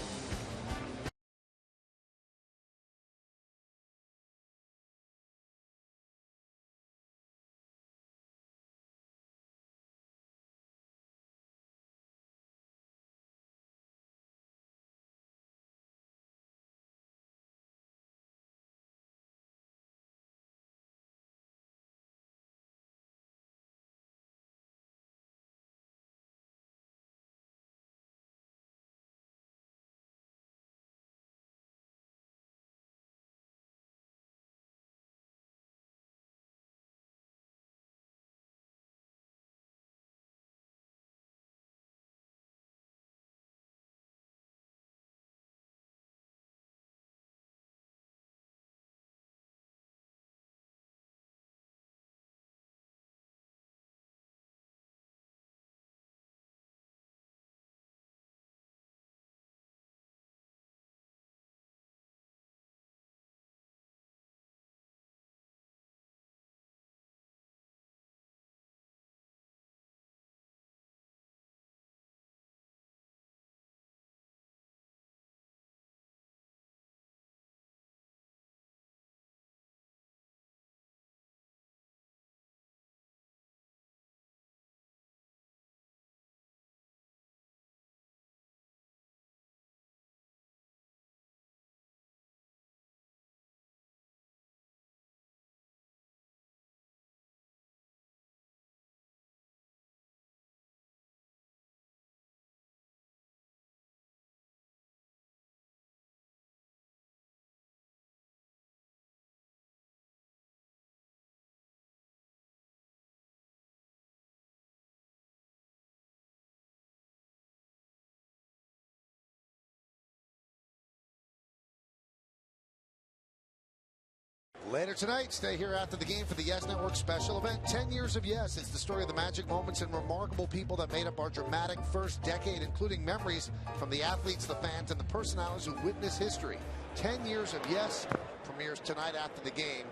S10: Later tonight, stay here after the game for the Yes Network special event, 10 Years of Yes. It's the story of the magic moments and remarkable people that made up our dramatic first decade, including memories from the athletes, the fans, and the personalities who witnessed history. 10 Years of Yes premieres tonight after the game.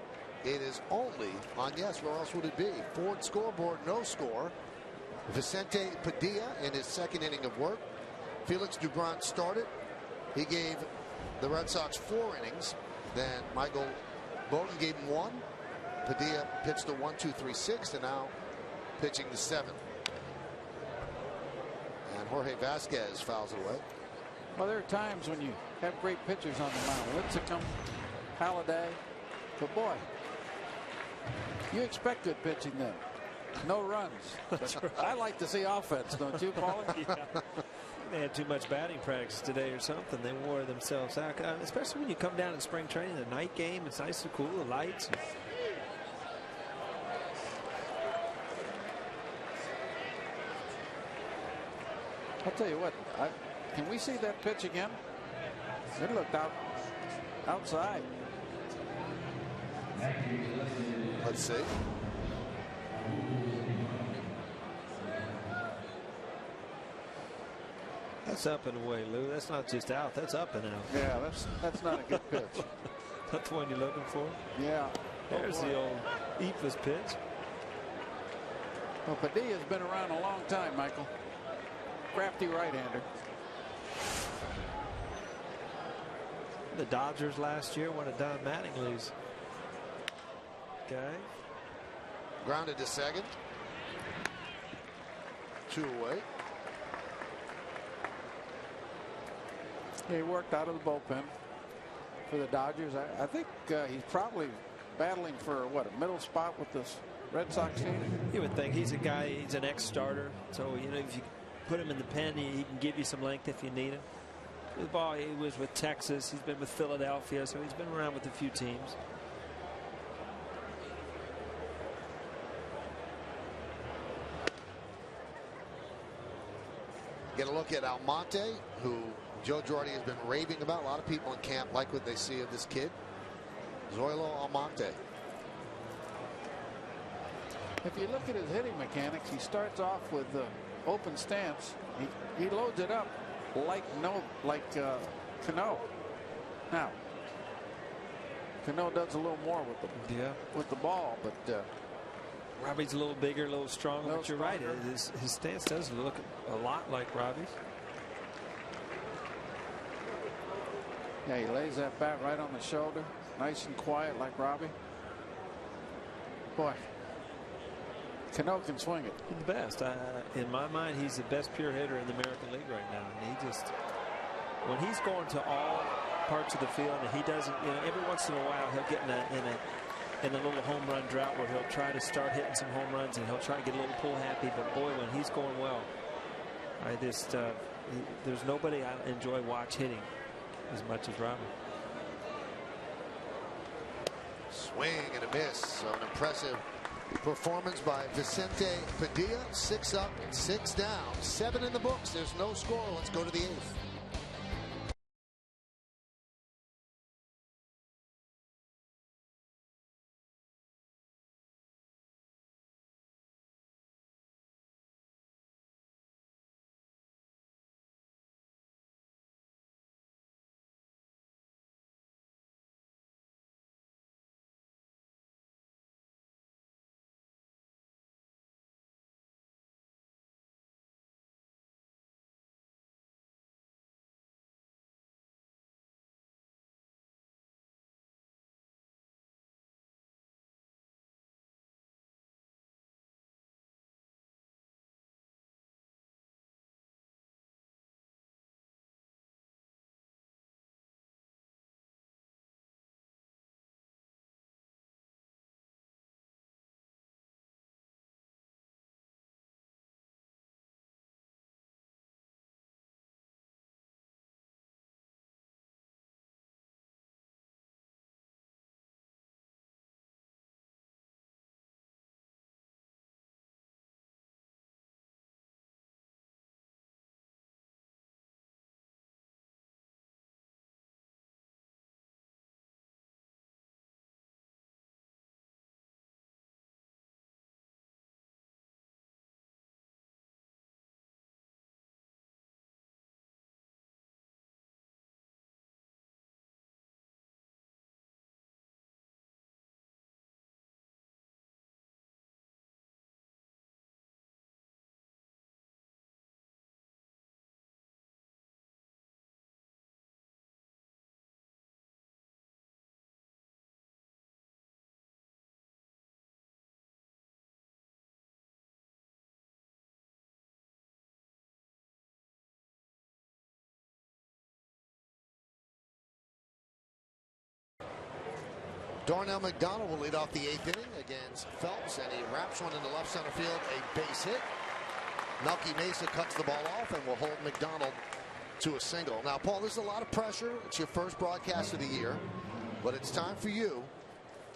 S10: It is only on Yes. Where else would it be? Ford scoreboard, no score. Vicente Padilla in his second inning of work. Felix Dubron started. He gave the Red Sox 4 innings. Then Michael Bowden gave him 1. Padilla pitched a 1-2-3-6, and now pitching the 7th. And Jorge Vasquez fouls it away.
S9: Well, there are times when you have great pitchers on the mound. Lincecum, Halladay. But boy, you expect good pitching then. No runs. Right. I like to see offense, don't you, Paulie?
S6: Yeah. They had too much batting practice today or something. They wore themselves out, especially when you come down in spring training, the night game. It's nice and cool, the lights.
S9: I'll tell you what, can we see that pitch again? It looked outside.
S10: Let's see.
S6: That's up and away, Lou. That's not just out. That's up and out.
S9: Yeah, that's not a good pitch.
S6: That's the one you're looking for?
S9: Yeah.
S6: There's the old Eephes pitch.
S9: Well, Padilla's been around a long time, Michael. Crafty right-hander.
S6: The Dodgers last year won a Don Mattingly's. Okay.
S10: Grounded to second. 2 away.
S9: He worked out of the bullpen for the Dodgers. I think he's probably battling for, what, a middle spot with this Red Sox team?
S6: You would think. He's a guy, he's an ex-starter. So, you know, if you put him in the pen, he can give you some length if you need him. He was with Texas. He's been with Philadelphia. So he's been around with a few teams.
S10: Get a look at Almonte, who Joe Girardi has been raving about. A lot of people in camp like what they see of this kid. Zoilo Almonte.
S9: If you look at his hitting mechanics, he starts off with open stance. He loads it up like Cano. Now, Cano does a little more with the ball, but
S6: Robbie's a little bigger, a little stronger. But you're right. His stance does look a lot like Robbie's.
S9: Yeah, he lays that bat right on the shoulder, nice and quiet like Robbie. Boy, Cano can swing it.
S6: He's the best. In my mind, he's the best pure hitter in the American League right now. And he just, when he's going to all parts of the field, and he doesn't, you know, every once in a while he'll get in a little home run drought where he'll try to start hitting some home runs and he'll try to get a little pull happy. But boy, when he's going well, I just there's nobody I enjoy hitting as much as Robbie.
S10: Swing and a miss. So an impressive performance by Vicente Padilla. 6 up, 6 down, 7 in the books. There's no score. Let's go to the 8th. Darnell McDonald will lead off the 8th inning against Phelps, and he wraps one into left center field, a base hit. Melky Mesa cuts the ball off and will hold McDonald to a single. Now, Paul, this is a lot of pressure. It's your first broadcast of the year, but it's time for you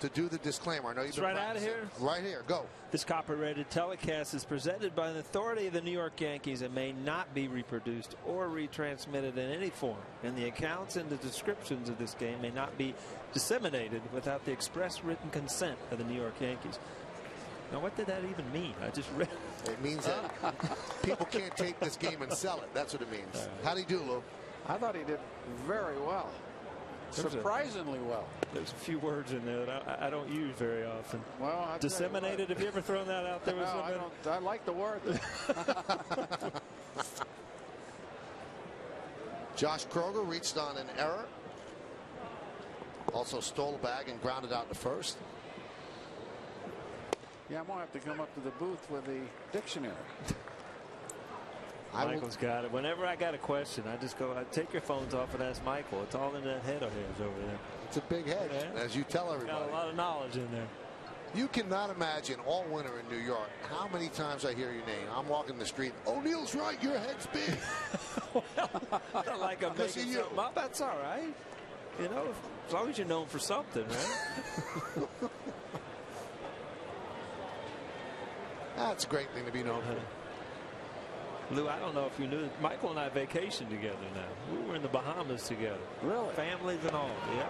S10: to do the disclaimer. I know you've been
S6: right out of here.
S10: Right here, go.
S6: This copyrighted telecast is presented by an authority of the New York Yankees and may not be reproduced or retransmitted in any form. And the accounts and the descriptions of this game may not be disseminated without the express written consent of the New York Yankees. Now, what did that even mean? I just read.
S10: It means that people can't take this game and sell it. That's what it means. How do you do, Lou?
S9: I thought he did very well. Surprisingly well.
S6: There's a few words in there that I don't use very often.
S9: Well,
S6: disseminated. Have you ever thrown that out there?
S9: No, I don't. I like the word.
S10: Josh Kroger reached on an error. Also stole a bag and grounded out to first.
S9: Yeah, I'm gonna have to come up to the booth with the dictionary.
S6: Michael's got it. Whenever I got a question, I just go, take your phones off and ask Michael. It's all in that head of his over there.
S10: It's a big head, as you tell everybody.
S6: Got a lot of knowledge in there.
S10: You cannot imagine all winter in New York how many times I hear your name. I'm walking the street. O'Neill's right. Your head's big.
S6: Well, like I'm making something up. That's all right. You know, as long as you're known for something, right?
S10: That's a great thing to be known for.
S6: Lou, I don't know if you knew, Michael and I vacation together now. We were in the Bahamas together.
S9: Really?
S6: Families and all. Yeah.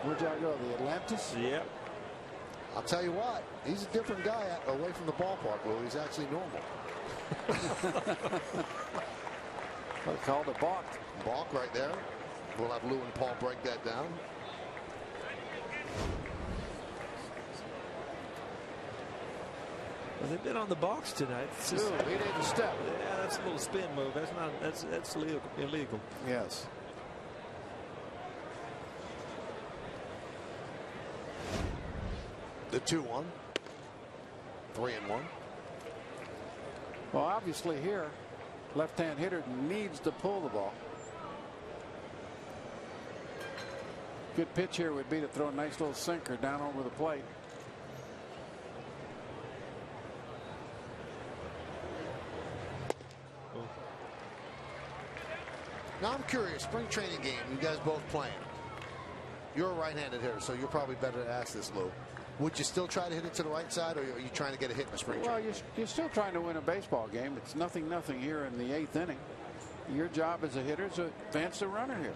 S9: Where'd y'all go? The Atlantis?
S6: Yep.
S10: I'll tell you what, he's a different guy away from the ballpark, Lou. He's actually normal.
S9: What's called a balk.
S10: Balk right there. We'll have Lou and Paul break that down.
S6: Well, they've been on the box tonight. It's just,
S9: he didn't step.
S6: Yeah, that's a little spin move. That's not. That's illegal.
S9: Yes.
S10: The 2-1. 3-1.
S9: Well, obviously here, left-hand hitter needs to pull the ball. Good pitch here would be to throw a nice little sinker down over the plate.
S10: Now I'm curious, spring training game, you guys both playing. You're a right-handed hitter, so you're probably better to ask this, Lou. Would you still try to hit it to the right side, or are you trying to get a hit in the spring training?
S9: Well, you're still trying to win a baseball game. It's 0-0 here in the 8th inning. Your job as a hitter is to advance the runner here.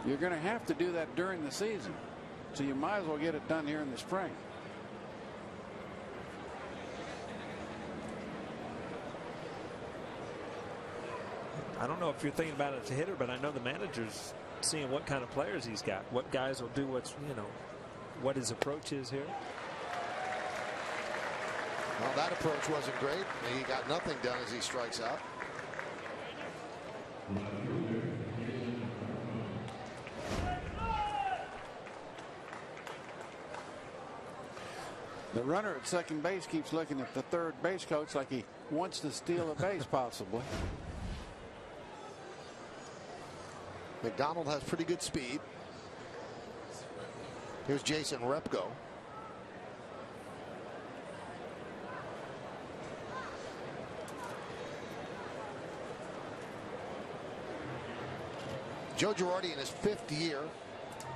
S9: You're going to have to do that during the season, so you might as well get it done here in the spring.
S6: I don't know if you're thinking about it as a hitter, but I know the manager's seeing what kind of players he's got, what guys will do what his approach is here.
S10: Well, that approach wasn't great. He got nothing done as he strikes out.
S9: The runner at second base keeps looking at the third base coach like he wants to steal a base, possibly.
S10: McDonald has pretty good speed. Here's Jason Repko. Joe Girardi in his 5th year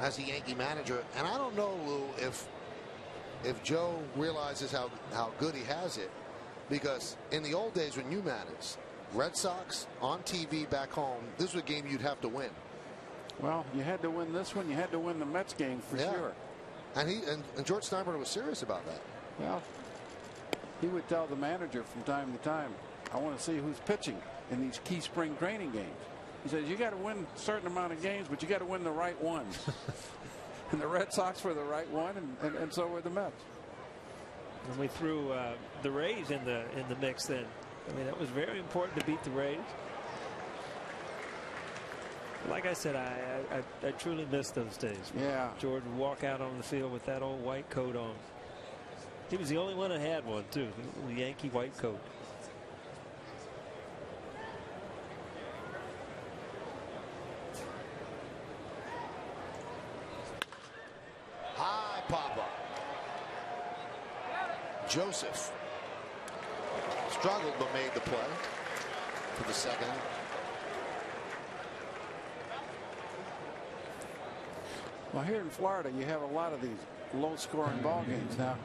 S10: as a Yankee manager, and I don't know, Lou, if Joe realizes how good he has it, because in the old days when you managed Red Sox on TV back home, this was a game you'd have to win.
S9: Well, you had to win this one. You had to win the Mets game for sure.
S10: And George Steinbrenner was serious about that.
S9: Well, he would tell the manager from time to time, I want to see who's pitching in these key spring training games. He says, you got to win a certain amount of games, but you got to win the right ones. And the Red Sox were the right one, and so were the Mets.
S6: And we threw the Rays in the mix then. I mean, that was very important to beat the Rays. Like I said, I truly miss those days.
S9: Yeah.
S6: George would walk out on the field with that old white coat on. He was the only one that had one, too, the Yankee white coat.
S10: Joseph struggled but made the play for the second.
S9: Well, here in Florida, you have a lot of these low-scoring ball games. Now,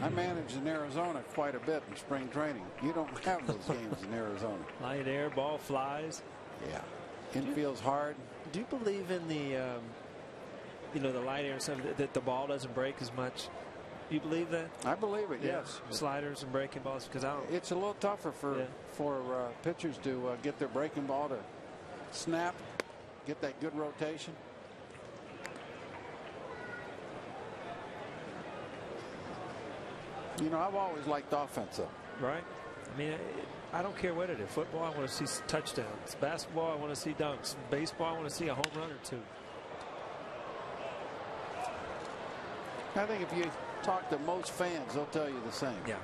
S9: I managed in Arizona quite a bit in spring training. You don't have those games in Arizona.
S6: Light air, ball flies.
S9: Yeah. Infield's hard.
S6: Do you believe in the, the light air, something that the ball doesn't break as much? Do you believe that?
S9: I believe it,
S6: Yeah.
S9: yes.
S6: Sliders and breaking balls, because I don't.
S9: It's a little tougher for pitchers to get their breaking ball to snap, get that good rotation. You know, I've always liked offense, though.
S6: Right. I mean, I don't care what it is. Football, I want to see touchdowns. Basketball, I want to see dunks. Baseball, I want to see a home run or two.
S9: I think if you talk to most fans, they'll tell you the same.
S6: Yeah.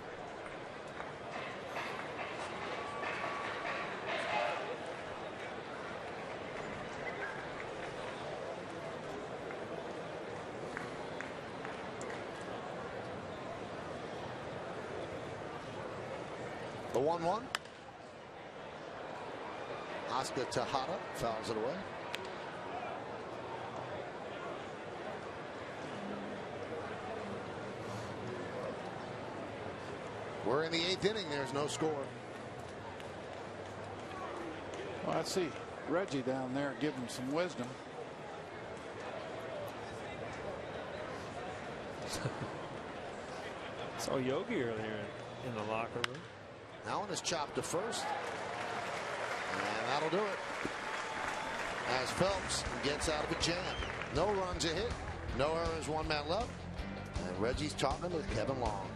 S10: The 1-1. Oscar Tejada fouls it away. We're in the 8th inning. There's no score.
S9: Well, I see Reggie down there give him some wisdom.
S6: Saw Yogi earlier in the locker room.
S10: That one is chopped to first. And that'll do it. As Phelps gets out of a jam. No runs a hit. No errors, 1 man left. And Reggie's talking to Kevin Long.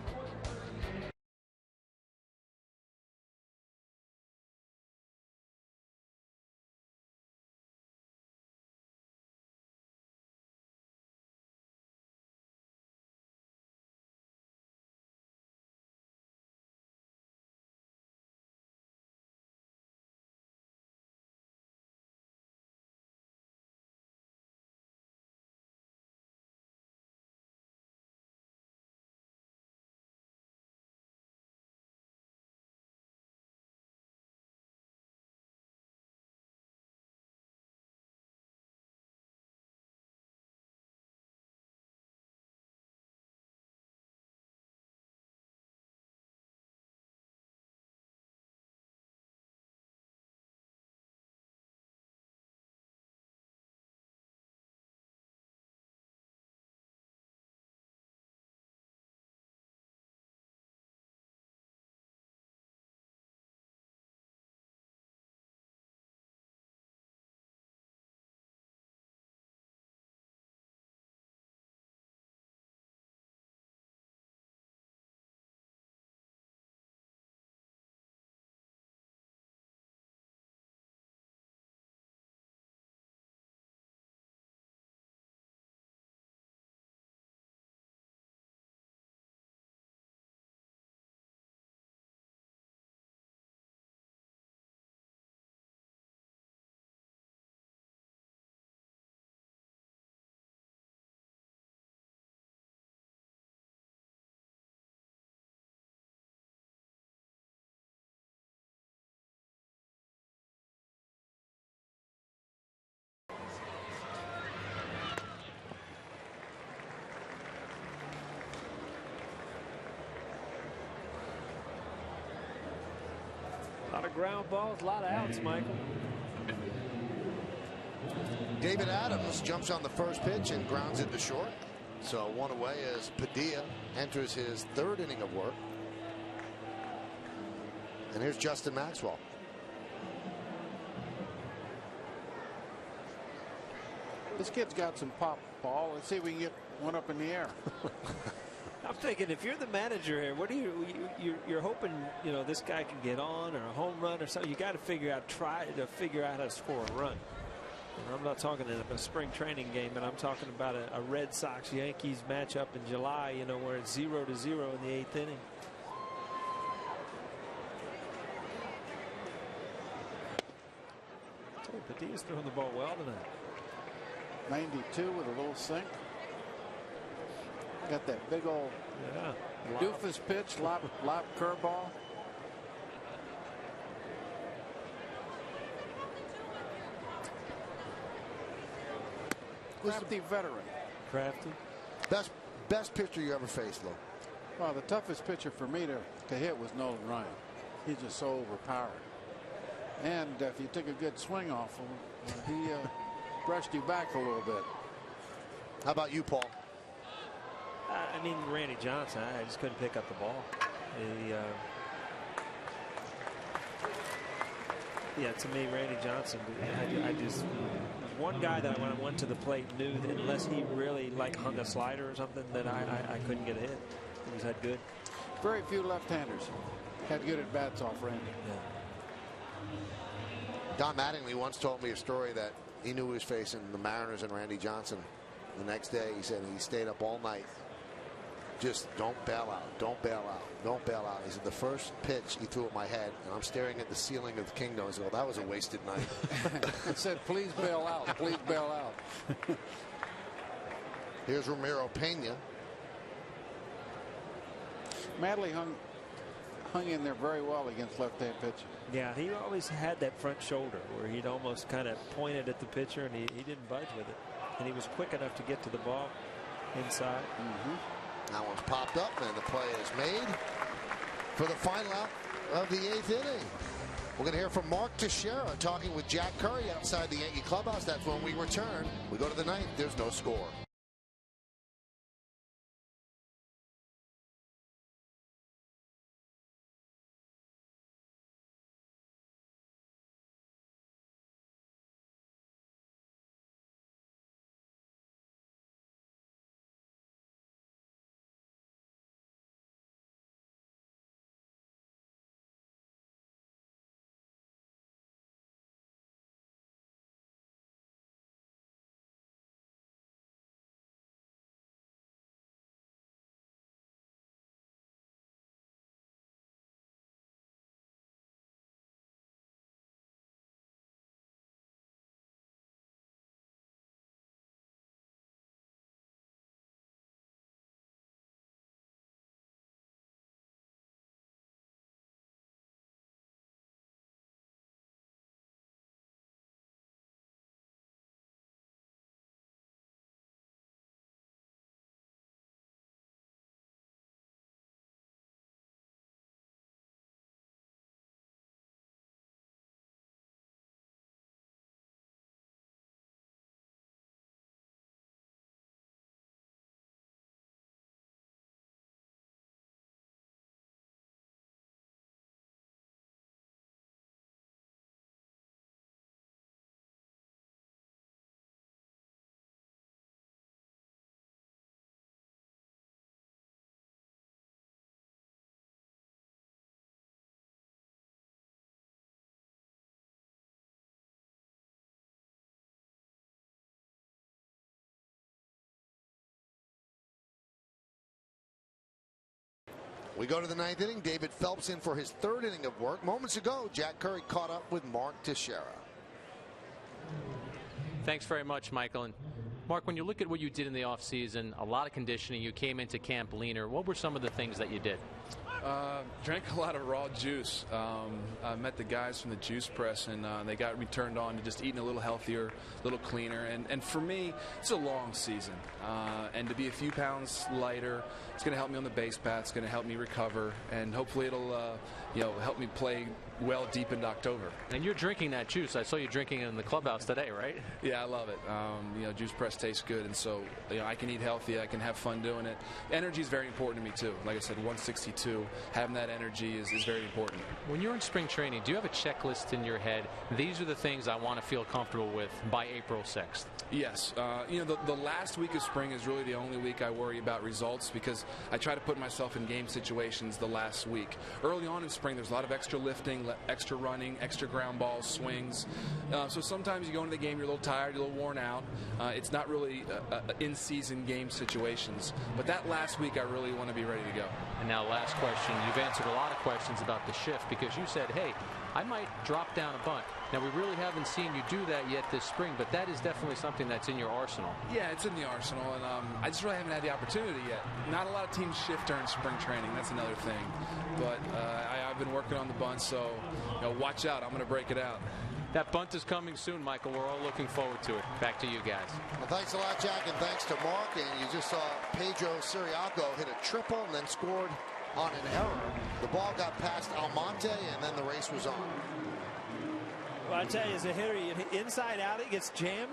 S6: A lot of ground balls, a lot of outs, Michael.
S10: David Adams jumps on the first pitch and grounds it to short. So 1 away as Padilla enters his 3rd inning of work. And here's Justin Maxwell.
S9: This kid's got some pop, Paul. Let's see if we can get one up in the air.
S6: I'm thinking, if you're the manager here, what do you're hoping, this guy can get on, or a home run or something. You got to try to figure out how to score a run. And I'm not talking in a spring training game, but I'm talking about a Red Sox Yankees matchup in July, where it's 0-0 in the 8th inning. Padilla's throwing the ball well tonight.
S9: 92 with a little sink. Got that big old doofus pitch, lop curveball. Crafty veteran.
S6: Crafty.
S10: Best pitcher you ever faced, Lou?
S9: Well, the toughest pitcher for me to hit was Nolan Ryan. He's just so overpowered. And if you took a good swing off him, he brushed you back a little bit.
S10: How about you, Paul?
S6: I mean, Randy Johnson, I just couldn't pick up the ball. Yeah, to me, Randy Johnson, I just one guy that when I went to the plate knew that unless he really hung a slider or something, that I couldn't get a hit. He was that good.
S9: Very few left-handers had good at bats off Randy.
S6: Yeah.
S10: Don Mattingly once told me a story that he knew he was facing the Mariners and Randy Johnson. The next day, he said he stayed up all night. Just don't bail out, don't bail out, don't bail out. He said the first pitch he threw at my head, and I'm staring at the ceiling of the kingdom. I said, well, that was a wasted night.
S9: He said, please bail out, please bail out.
S10: Here's Ramiro Pena.
S9: Madley hung in there very well against left-hand pitching.
S6: Yeah, he always had that front shoulder where he'd almost kind of pointed at the pitcher, and he didn't budge with it. And he was quick enough to get to the ball inside.
S10: That one's popped up, and the play is made for the final out of the 8th inning. We're going to hear from Mark Teixeira talking with Jack Curry outside the Yankee clubhouse. That's when we return. We go to the 9th. There's no score. We go to the 9th inning. David Phelps in for his 3rd inning of work. Moments ago, Jack Curry caught up with Mark Teixeira.
S11: Thanks very much, Michael. And Mark, when you look at what you did in the offseason, a lot of conditioning, you came into camp leaner. What were some of the things that you did?
S13: Drank a lot of raw juice. I met the guys from the juice press, and they got me turned on to just eating a little healthier, a little cleaner. And for me, it's a long season. And to be a few pounds lighter, it's going to help me on the base path. It's going to help me recover, and hopefully it'll help me play well deep into October.
S11: And you're drinking that juice. I saw you drinking it in the clubhouse today, right?
S13: Yeah, I love it. Juice press tastes good, and so I can eat healthy. I can have fun doing it. Energy is very important to me too. Like I said, 162. Having that energy is very important.
S11: When you're in spring training, do you have a checklist in your head? These are the things I want to feel comfortable with by April 6th.
S13: Yes. The last week of spring is really the only week I worry about results because I try to put myself in game situations the last week. Early on in spring, there's a lot of extra lifting, extra running, extra ground balls, swings. So sometimes you go into the game, you're a little tired, you're a little worn out. It's not really in-season game situations. But that last week, I really want to be ready to go.
S11: And now last question. You've answered a lot of questions about the shift because you said, hey, I might drop down a bunt. Now, we really haven't seen you do that yet this spring, but that is definitely something that's in your arsenal.
S13: Yeah, it's in the arsenal, and I just really haven't had the opportunity yet. Not a lot of teams shift during spring training. That's another thing. But I've been working on the bunt, so watch out. I'm going to break it out.
S11: That bunt is coming soon, Michael. We're all looking forward to it. Back to you guys.
S10: Well, thanks a lot, Jack, and thanks to Mark. And you just saw Pedro Siriaco hit a triple and then scored on an error. The ball got past Almonte, and then the race was on.
S6: Well, I tell you, as a hitter, inside out, it gets jammed.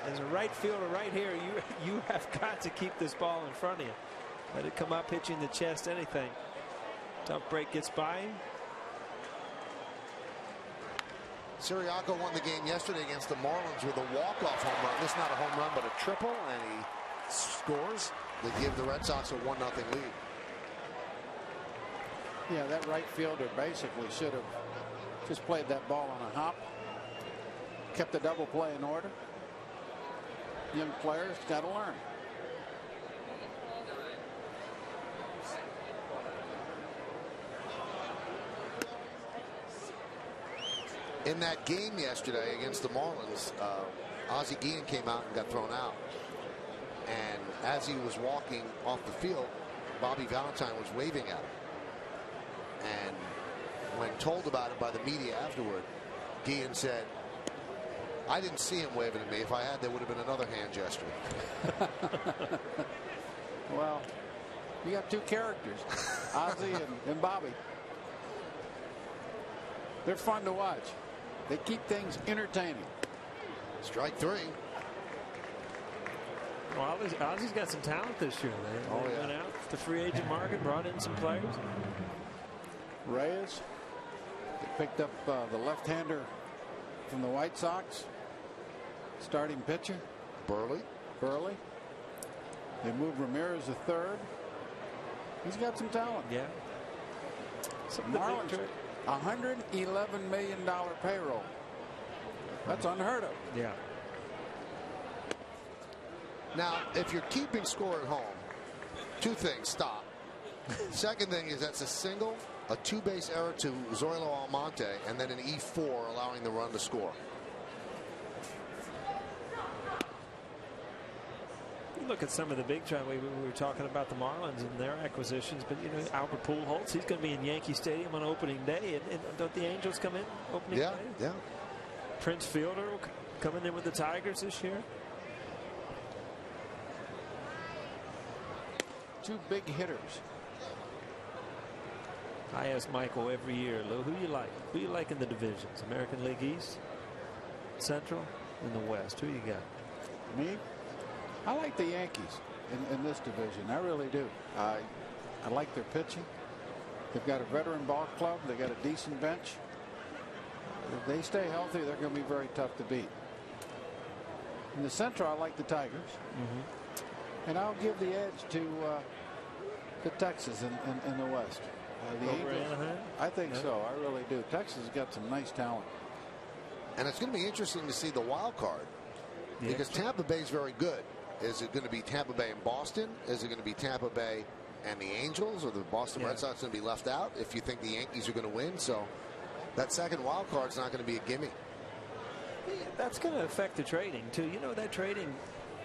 S6: As a right fielder right here, you have got to keep this ball in front of you. Let it come up, hit you in the chest, anything. Tough break gets by him.
S10: Siriaco won the game yesterday against the Marlins with a walk-off home run. This is not a home run, but a triple, and he scores. They give the Red Sox a 1-0 lead.
S9: Yeah, that right fielder basically should have just played that ball on a hop, kept the double play in order. Young players got to learn.
S10: In that game yesterday against the Marlins, Ozzie Guillen came out and got thrown out. And as he was walking off the field, Bobby Valentine was waving at him. And when told about it by the media afterward, Guillen said, "I didn't see him waving at me. If I had, there would have been another hand gesture."
S9: Well, you got two characters, Ozzie and Bobby. They're fun to watch. They keep things entertaining.
S10: Strike three.
S6: Well, Ozzie's got some talent this year. They went out to the free agent market, brought in some players.
S9: Reyes, they picked up the left-hander from the White Sox, starting pitcher.
S10: Burley.
S9: They moved Ramirez to third. He's got some talent.
S6: Yeah.
S9: Marlins, $111 million payroll. That's unheard of.
S6: Yeah.
S10: Now, if you're keeping score at home, two things: stop. Second thing is that's a single, a two-base error to Zoilo Almonte, and then an E4 allowing the run to score.
S6: You look at some of the big time. We were talking about the Marlins and their acquisitions, but Albert Pujols, he's going to be in Yankee Stadium on opening day, and don't the Angels come in opening day?
S10: Yeah.
S6: Prince Fielder coming in with the Tigers this year.
S9: Two big hitters.
S6: I ask Michael every year, Lou, who you like? Who you like in the divisions? American League East, Central, and the West. Who you got?
S9: Me? I like the Yankees in this division. I really do. I like their pitching. They've got a veteran ball club. They got a decent bench. If they stay healthy, they're going to be very tough to beat. In the Central, I like the Tigers. And I'll give the edge to Texas in the West. The
S6: Over
S9: Angels,
S6: Anaheim?
S9: I think so. I really do. Texas has got some nice talent.
S10: And it's going to be interesting to see the wild card because Tampa Bay is very good. Is it going to be Tampa Bay and Boston? Is it going to be Tampa Bay and the Angels, or the Boston Red Sox going to be left out if you think the Yankees are going to win? So that second wild card is not going to be a gimme.
S6: Yeah, that's going to affect the trading too. That trading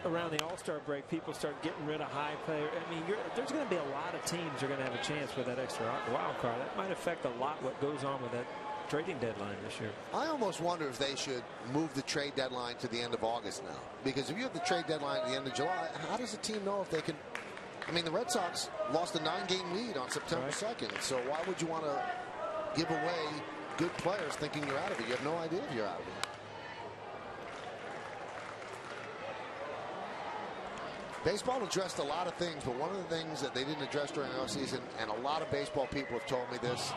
S6: around the All-Star break, people start getting rid of high player. I mean, there's going to be a lot of teams that are going to have a chance with that extra wild card. That might affect a lot what goes on with that trading deadline this year.
S10: I almost wonder if they should move the trade deadline to the end of August now. Because if you have the trade deadline at the end of July, how does a team know if they can? I mean, the Red Sox lost a 9-game lead on September 2nd. So why would you want to give away good players thinking you're out of it? You have no idea if you're out of it. Baseball addressed a lot of things, but one of the things that they didn't address during the offseason, and a lot of baseball people have told me this,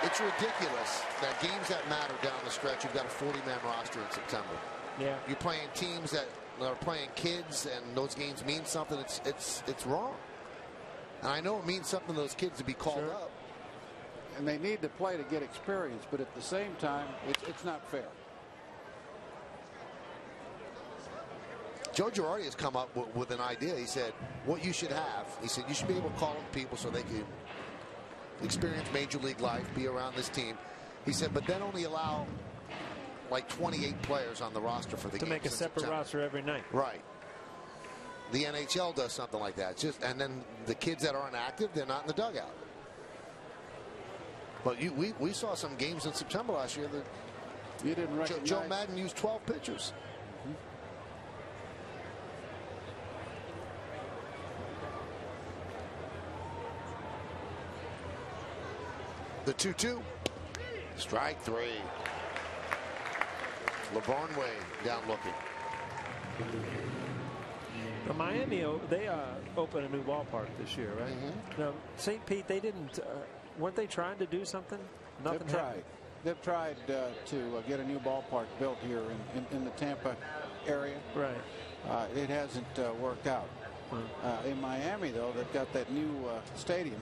S10: it's ridiculous that games that matter down the stretch, you've got a 40-man roster in September.
S6: Yeah.
S10: You're playing teams that are playing kids, and those games mean something. It's wrong. And I know it means something to those kids to be called up.
S9: And they need to play to get experience, but at the same time, it's not fair.
S10: Joe Girardi has come up with an idea. He said, what you should have, he said, you should be able to call up people so they can experience Major League life, be around this team. He said, but then only allow like 28 players on the roster for the
S6: to
S10: games
S6: make a separate
S10: September.
S6: roster every night.
S10: Right. The NHL does something like that. It's just, and then the kids that aren't active, they're not in the dugout. But we saw some games in September last year that
S9: you didn't recognize.
S10: Joe Madden used 12 pitchers. The 2-2. Strike three. LeVarn Way down looking.
S6: Now, Miami, they opened a new ballpark this year, right? Now, St. Pete, they didn't. Weren't they trying to do something? Nothing happened.
S9: They've tried to get a new ballpark built here in the Tampa area.
S6: Right.
S9: It hasn't worked out. In Miami, though, they've got that new stadium.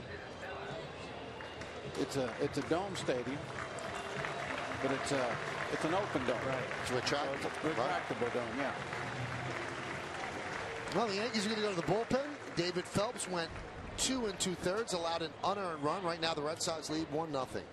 S9: It's a dome stadium, but it's an open dome.
S6: Right.
S10: It's retractable.
S9: Retractable dome, yeah.
S10: Well, the Yankees are going to go to the bullpen. David Phelps went 2 2/3, allowed an unearned run. Right now, the Red Sox lead 1-0.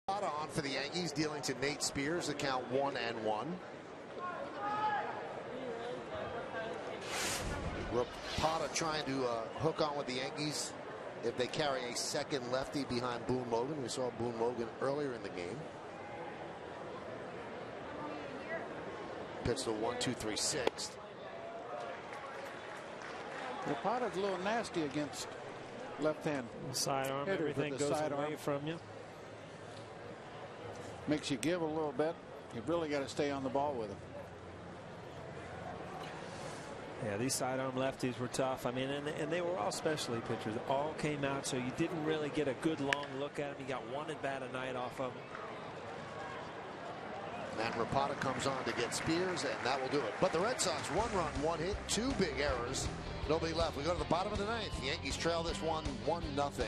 S10: On for the Yankees, dealing to Nate Spears, the count 1-1. Rapata trying to hook on with the Yankees if they carry a second lefty behind Boone Logan. We saw Boone Logan earlier in the game. Pitch to 1-2-3-6.
S9: Rapata's a little nasty against left-hand
S6: sidearm.
S9: hitters.
S6: Everything goes away from you.
S9: Makes you give a little bit. You've really got to stay on the ball with him.
S6: Yeah, these sidearm lefties were tough. I mean, and they were all specialty pitchers. All came out, so you didn't really get a good long look at them. You got one at bat a night off of them.
S10: And Rapata comes on to get Spears, and that will do it. But the Red Sox, 1 run, 1 hit, 2 big errors. Nobody left. We go to the bottom of the ninth. The Yankees trail this one 1-0.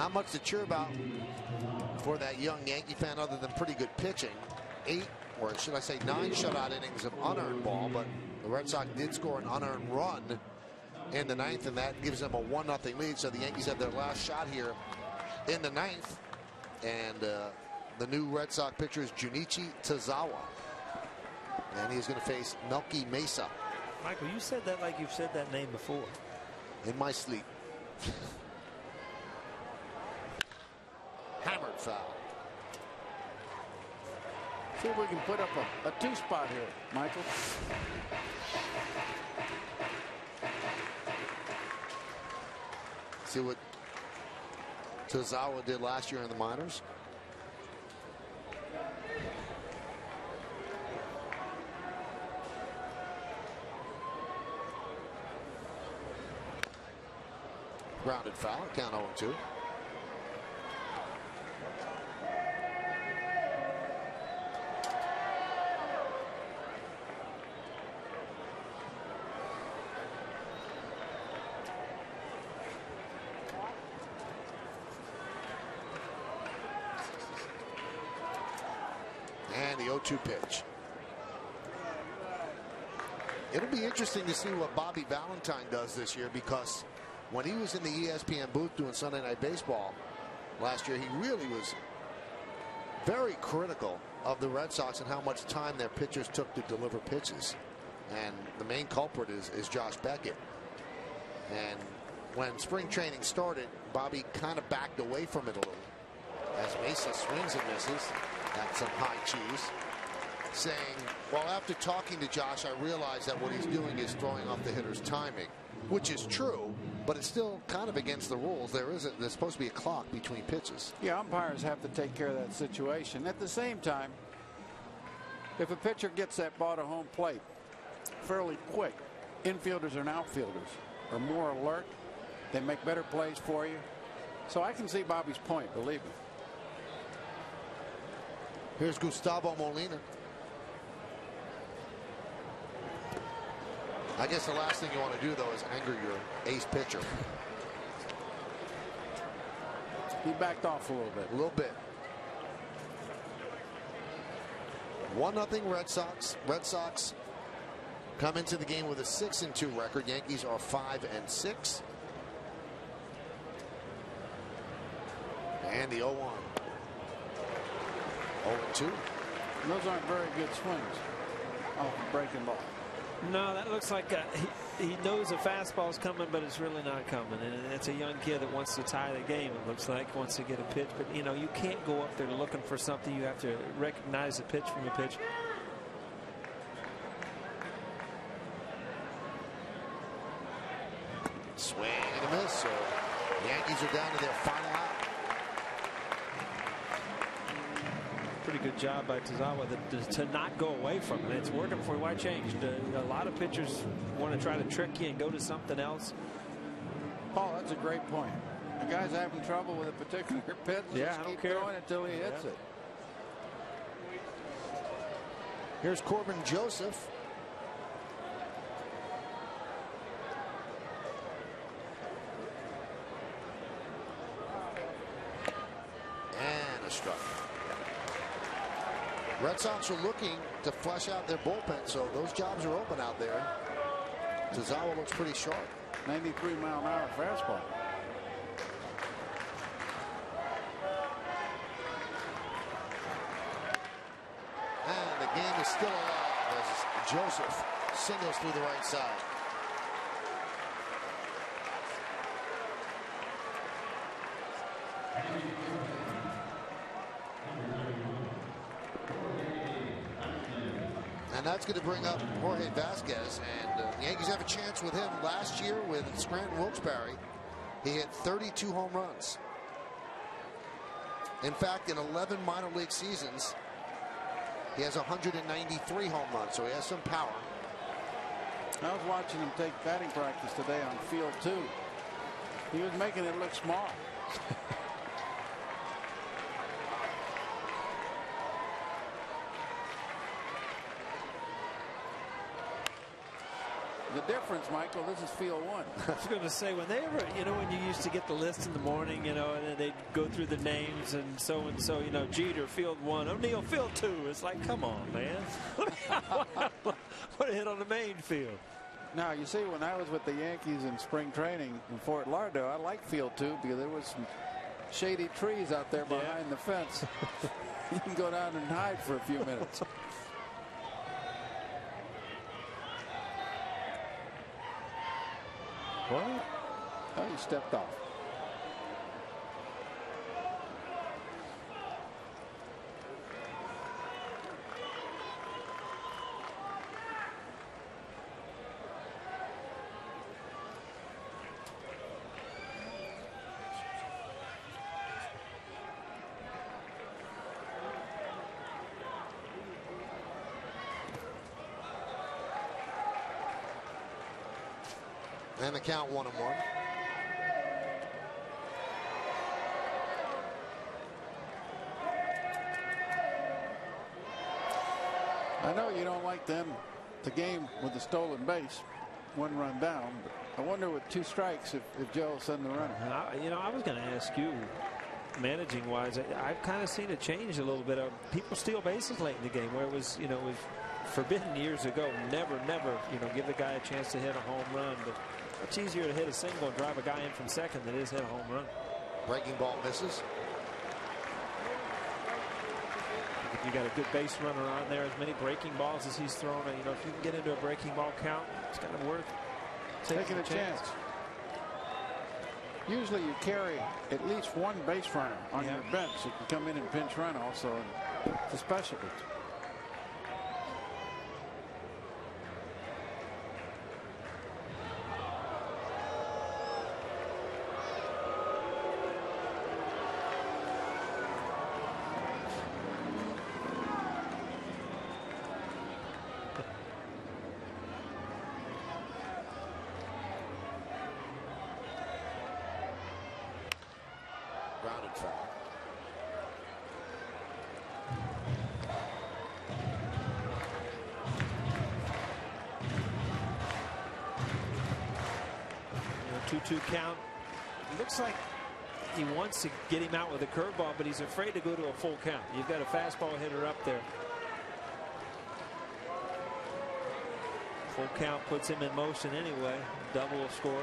S10: Not much to cheer about for that young Yankee fan other than pretty good pitching. 8, or should I say 9 shutout innings of unearned ball, but the Red Sox did score an unearned run in the 9th, and that gives them a 1-0 lead. So the Yankees have their last shot here in the 9th, and the new Red Sox pitcher is Junichi Tazawa, and he's going to face Melky Mesa.
S6: Michael, you said that like you've said that name before.
S10: In my sleep. Hammered foul.
S9: See if we can put up a 2-spot here, Michael.
S10: See what Tazawa did last year in the minors. Grounded foul, count 0-2. And the 0-2 pitch. It'll be interesting to see what Bobby Valentine does this year, because when he was in the ESPN booth doing Sunday Night Baseball last year, he really was very critical of the Red Sox and how much time their pitchers took to deliver pitches. And the main culprit is Josh Beckett. And when spring training started, Bobby kind of backed away from it a little, as Mesa swings and misses at some high cheese, saying, well, after talking to Josh, I realized that what he's doing is throwing off the hitter's timing, which is true, but it's still kind of against the rules. There's supposed to be a clock between pitches.
S9: Yeah, umpires have to take care of that situation. At the same time, if a pitcher gets that ball to home plate fairly quick, infielders and outfielders are more alert. They make better plays for you. So I can see Bobby's point, believe me.
S10: Here's Gustavo Molina. I guess the last thing you want to do, though, is anger your ace pitcher.
S9: He backed off a little bit.
S10: A little bit. 1-0 Red Sox. Red Sox come into the game with a 6-2 record. Yankees are 5-6. And the 0-1. 0-2.
S9: Those aren't very good swings off the breaking ball.
S6: No, that looks like he knows a fastball's coming, but it's really not coming. And it's a young kid that wants to tie the game, it looks like, wants to get a pitch. But, you know, you can't go up there looking for something. You have to recognize a pitch from a pitch.
S10: Swing and a miss. So the Yankees are down to their final out.
S6: Pretty good job by Tazawa to not go away from it. It's working for you. Why change? A lot of pitchers want to try to trick you and go to something else.
S9: Paul, that's a great point. The guy's having trouble with a particular pitch.
S6: Yeah,
S9: Just
S6: I don't
S9: keep
S6: care.
S9: going until he hits it.
S10: Here's Corbin Joseph. And a strike. Red Sox are looking to flush out their bullpen, so those jobs are open out there. Tazawa looks pretty sharp.
S9: 93-mile-an-hour fastball.
S10: And the game is still alive as Joseph singles through the right side. And that's going to bring up Jorge Vasquez, and the Yankees have a chance with him. Last year with Scranton Wilkes-Barre, he hit 32 home runs. In fact, in 11 minor league seasons, he has 193 home runs, so he has some power.
S9: I was watching him take batting practice today on field 2. He was making it look small. the difference, Michael. This is field 1.
S6: I was going to say, when they ever, when you used to get the list in the morning, and then they'd go through the names and so, Jeter, field 1, O'Neill, field 2. It's like, come on, man. What a hit on the main field.
S9: Now, you see, when I was with the Yankees in spring training in Fort Lauderdale, I liked field 2 because there was some shady trees out there behind the fence. You can go down and hide for a few minutes. What? Oh, he stepped off.
S10: And the count 1-1.
S9: I know you don't like the game with the stolen base, 1 run down, but I wonder with 2 strikes if Joe will send the runner.
S6: I was going to ask you, managing wise, I've kind of seen a change a little bit of people steal bases late in the game where it was, it was forbidden years ago. Never, give the guy a chance to hit a home run. But it's easier to hit a single and drive a guy in from second than it is hit a home run.
S10: Breaking ball misses.
S6: If you got a good base runner on there, as many breaking balls as he's thrown, if you can get into a breaking ball count, it's kind of worth
S9: taking a chance. Usually you carry at least 1 base runner on your bench who can come in and pinch run also. It's a specialty.
S10: Grounded foul.
S6: You know, 2-2 count. It looks like he wants to get him out with a curveball, but he's afraid to go to a full count. You've got a fastball hitter up there. Full count puts him in motion anyway. Double score.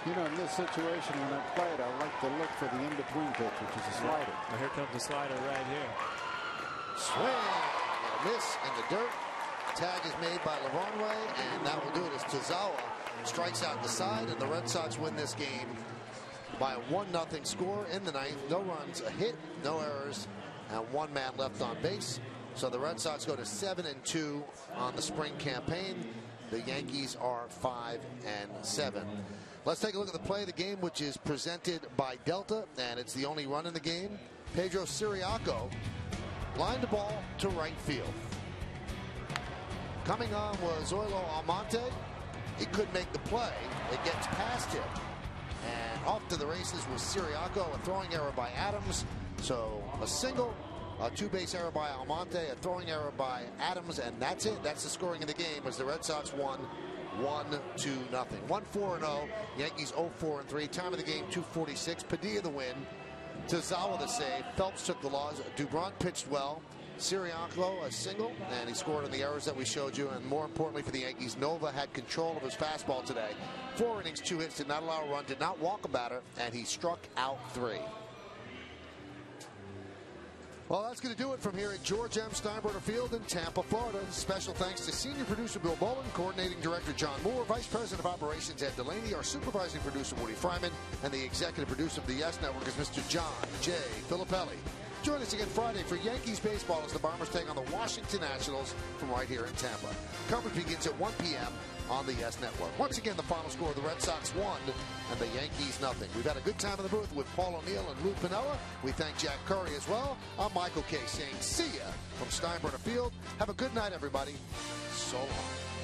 S9: You know, in this situation, when I played, I like to look for the in-between pitch, which is a slider.
S6: Well, here comes the slider right here.
S10: Swing. A miss in the dirt. Tag is made by Laronway, and that will do it as Tozawa strikes out the side, and the Red Sox win this game by a 1-0 score in the 9th. No runs, a hit, no errors, and 1 man left on base. So the Red Sox go to 7-2 on the spring campaign. The Yankees are 5-7. Let's take a look at the play of the game, which is presented by Delta, and it's the only run in the game. Pedro Siriaco lined the ball to right field. Coming on was Zoilo Almonte. He couldn't make the play. It gets past him. And off to the races was Siriaco, a throwing error by Adams. So a single, a 2-base error by Almonte, a throwing error by Adams, and that's it. That's the scoring of the game as the Red Sox won 1-0. 1-4-0. Yankees 0-4-3. Time of the game 2:46. Padilla the win. Tozawa the save. Phelps took the loss. Dubron pitched well. Siriaco a single, and he scored on the errors that we showed you. And more importantly for the Yankees, Nova had control of his fastball today. 4 innings, 2 hits, did not allow a run, did not walk a batter, and he struck out 3. Well, that's going to do it from here at George M. Steinbrenner Field in Tampa, Florida. Special thanks to Senior Producer Bill Bolin, Coordinating Director John Moore, Vice President of Operations Ed Delaney, our Supervising Producer Woody Fryman, and the Executive Producer of the Yes Network is Mr. John J. Filippelli. Join us again Friday for Yankees baseball as the Bombers take on the Washington Nationals from right here in Tampa. Coverage begins at 1 p.m. on the Yes Network. Once again, the final score, the Red Sox 1 and the Yankees 0. We've had a good time in the booth with Paul O'Neill and Lou Piniella. We thank Jack Curry as well. I'm Michael Kay saying see ya from Steinbrenner Field. Have a good night, everybody. So long.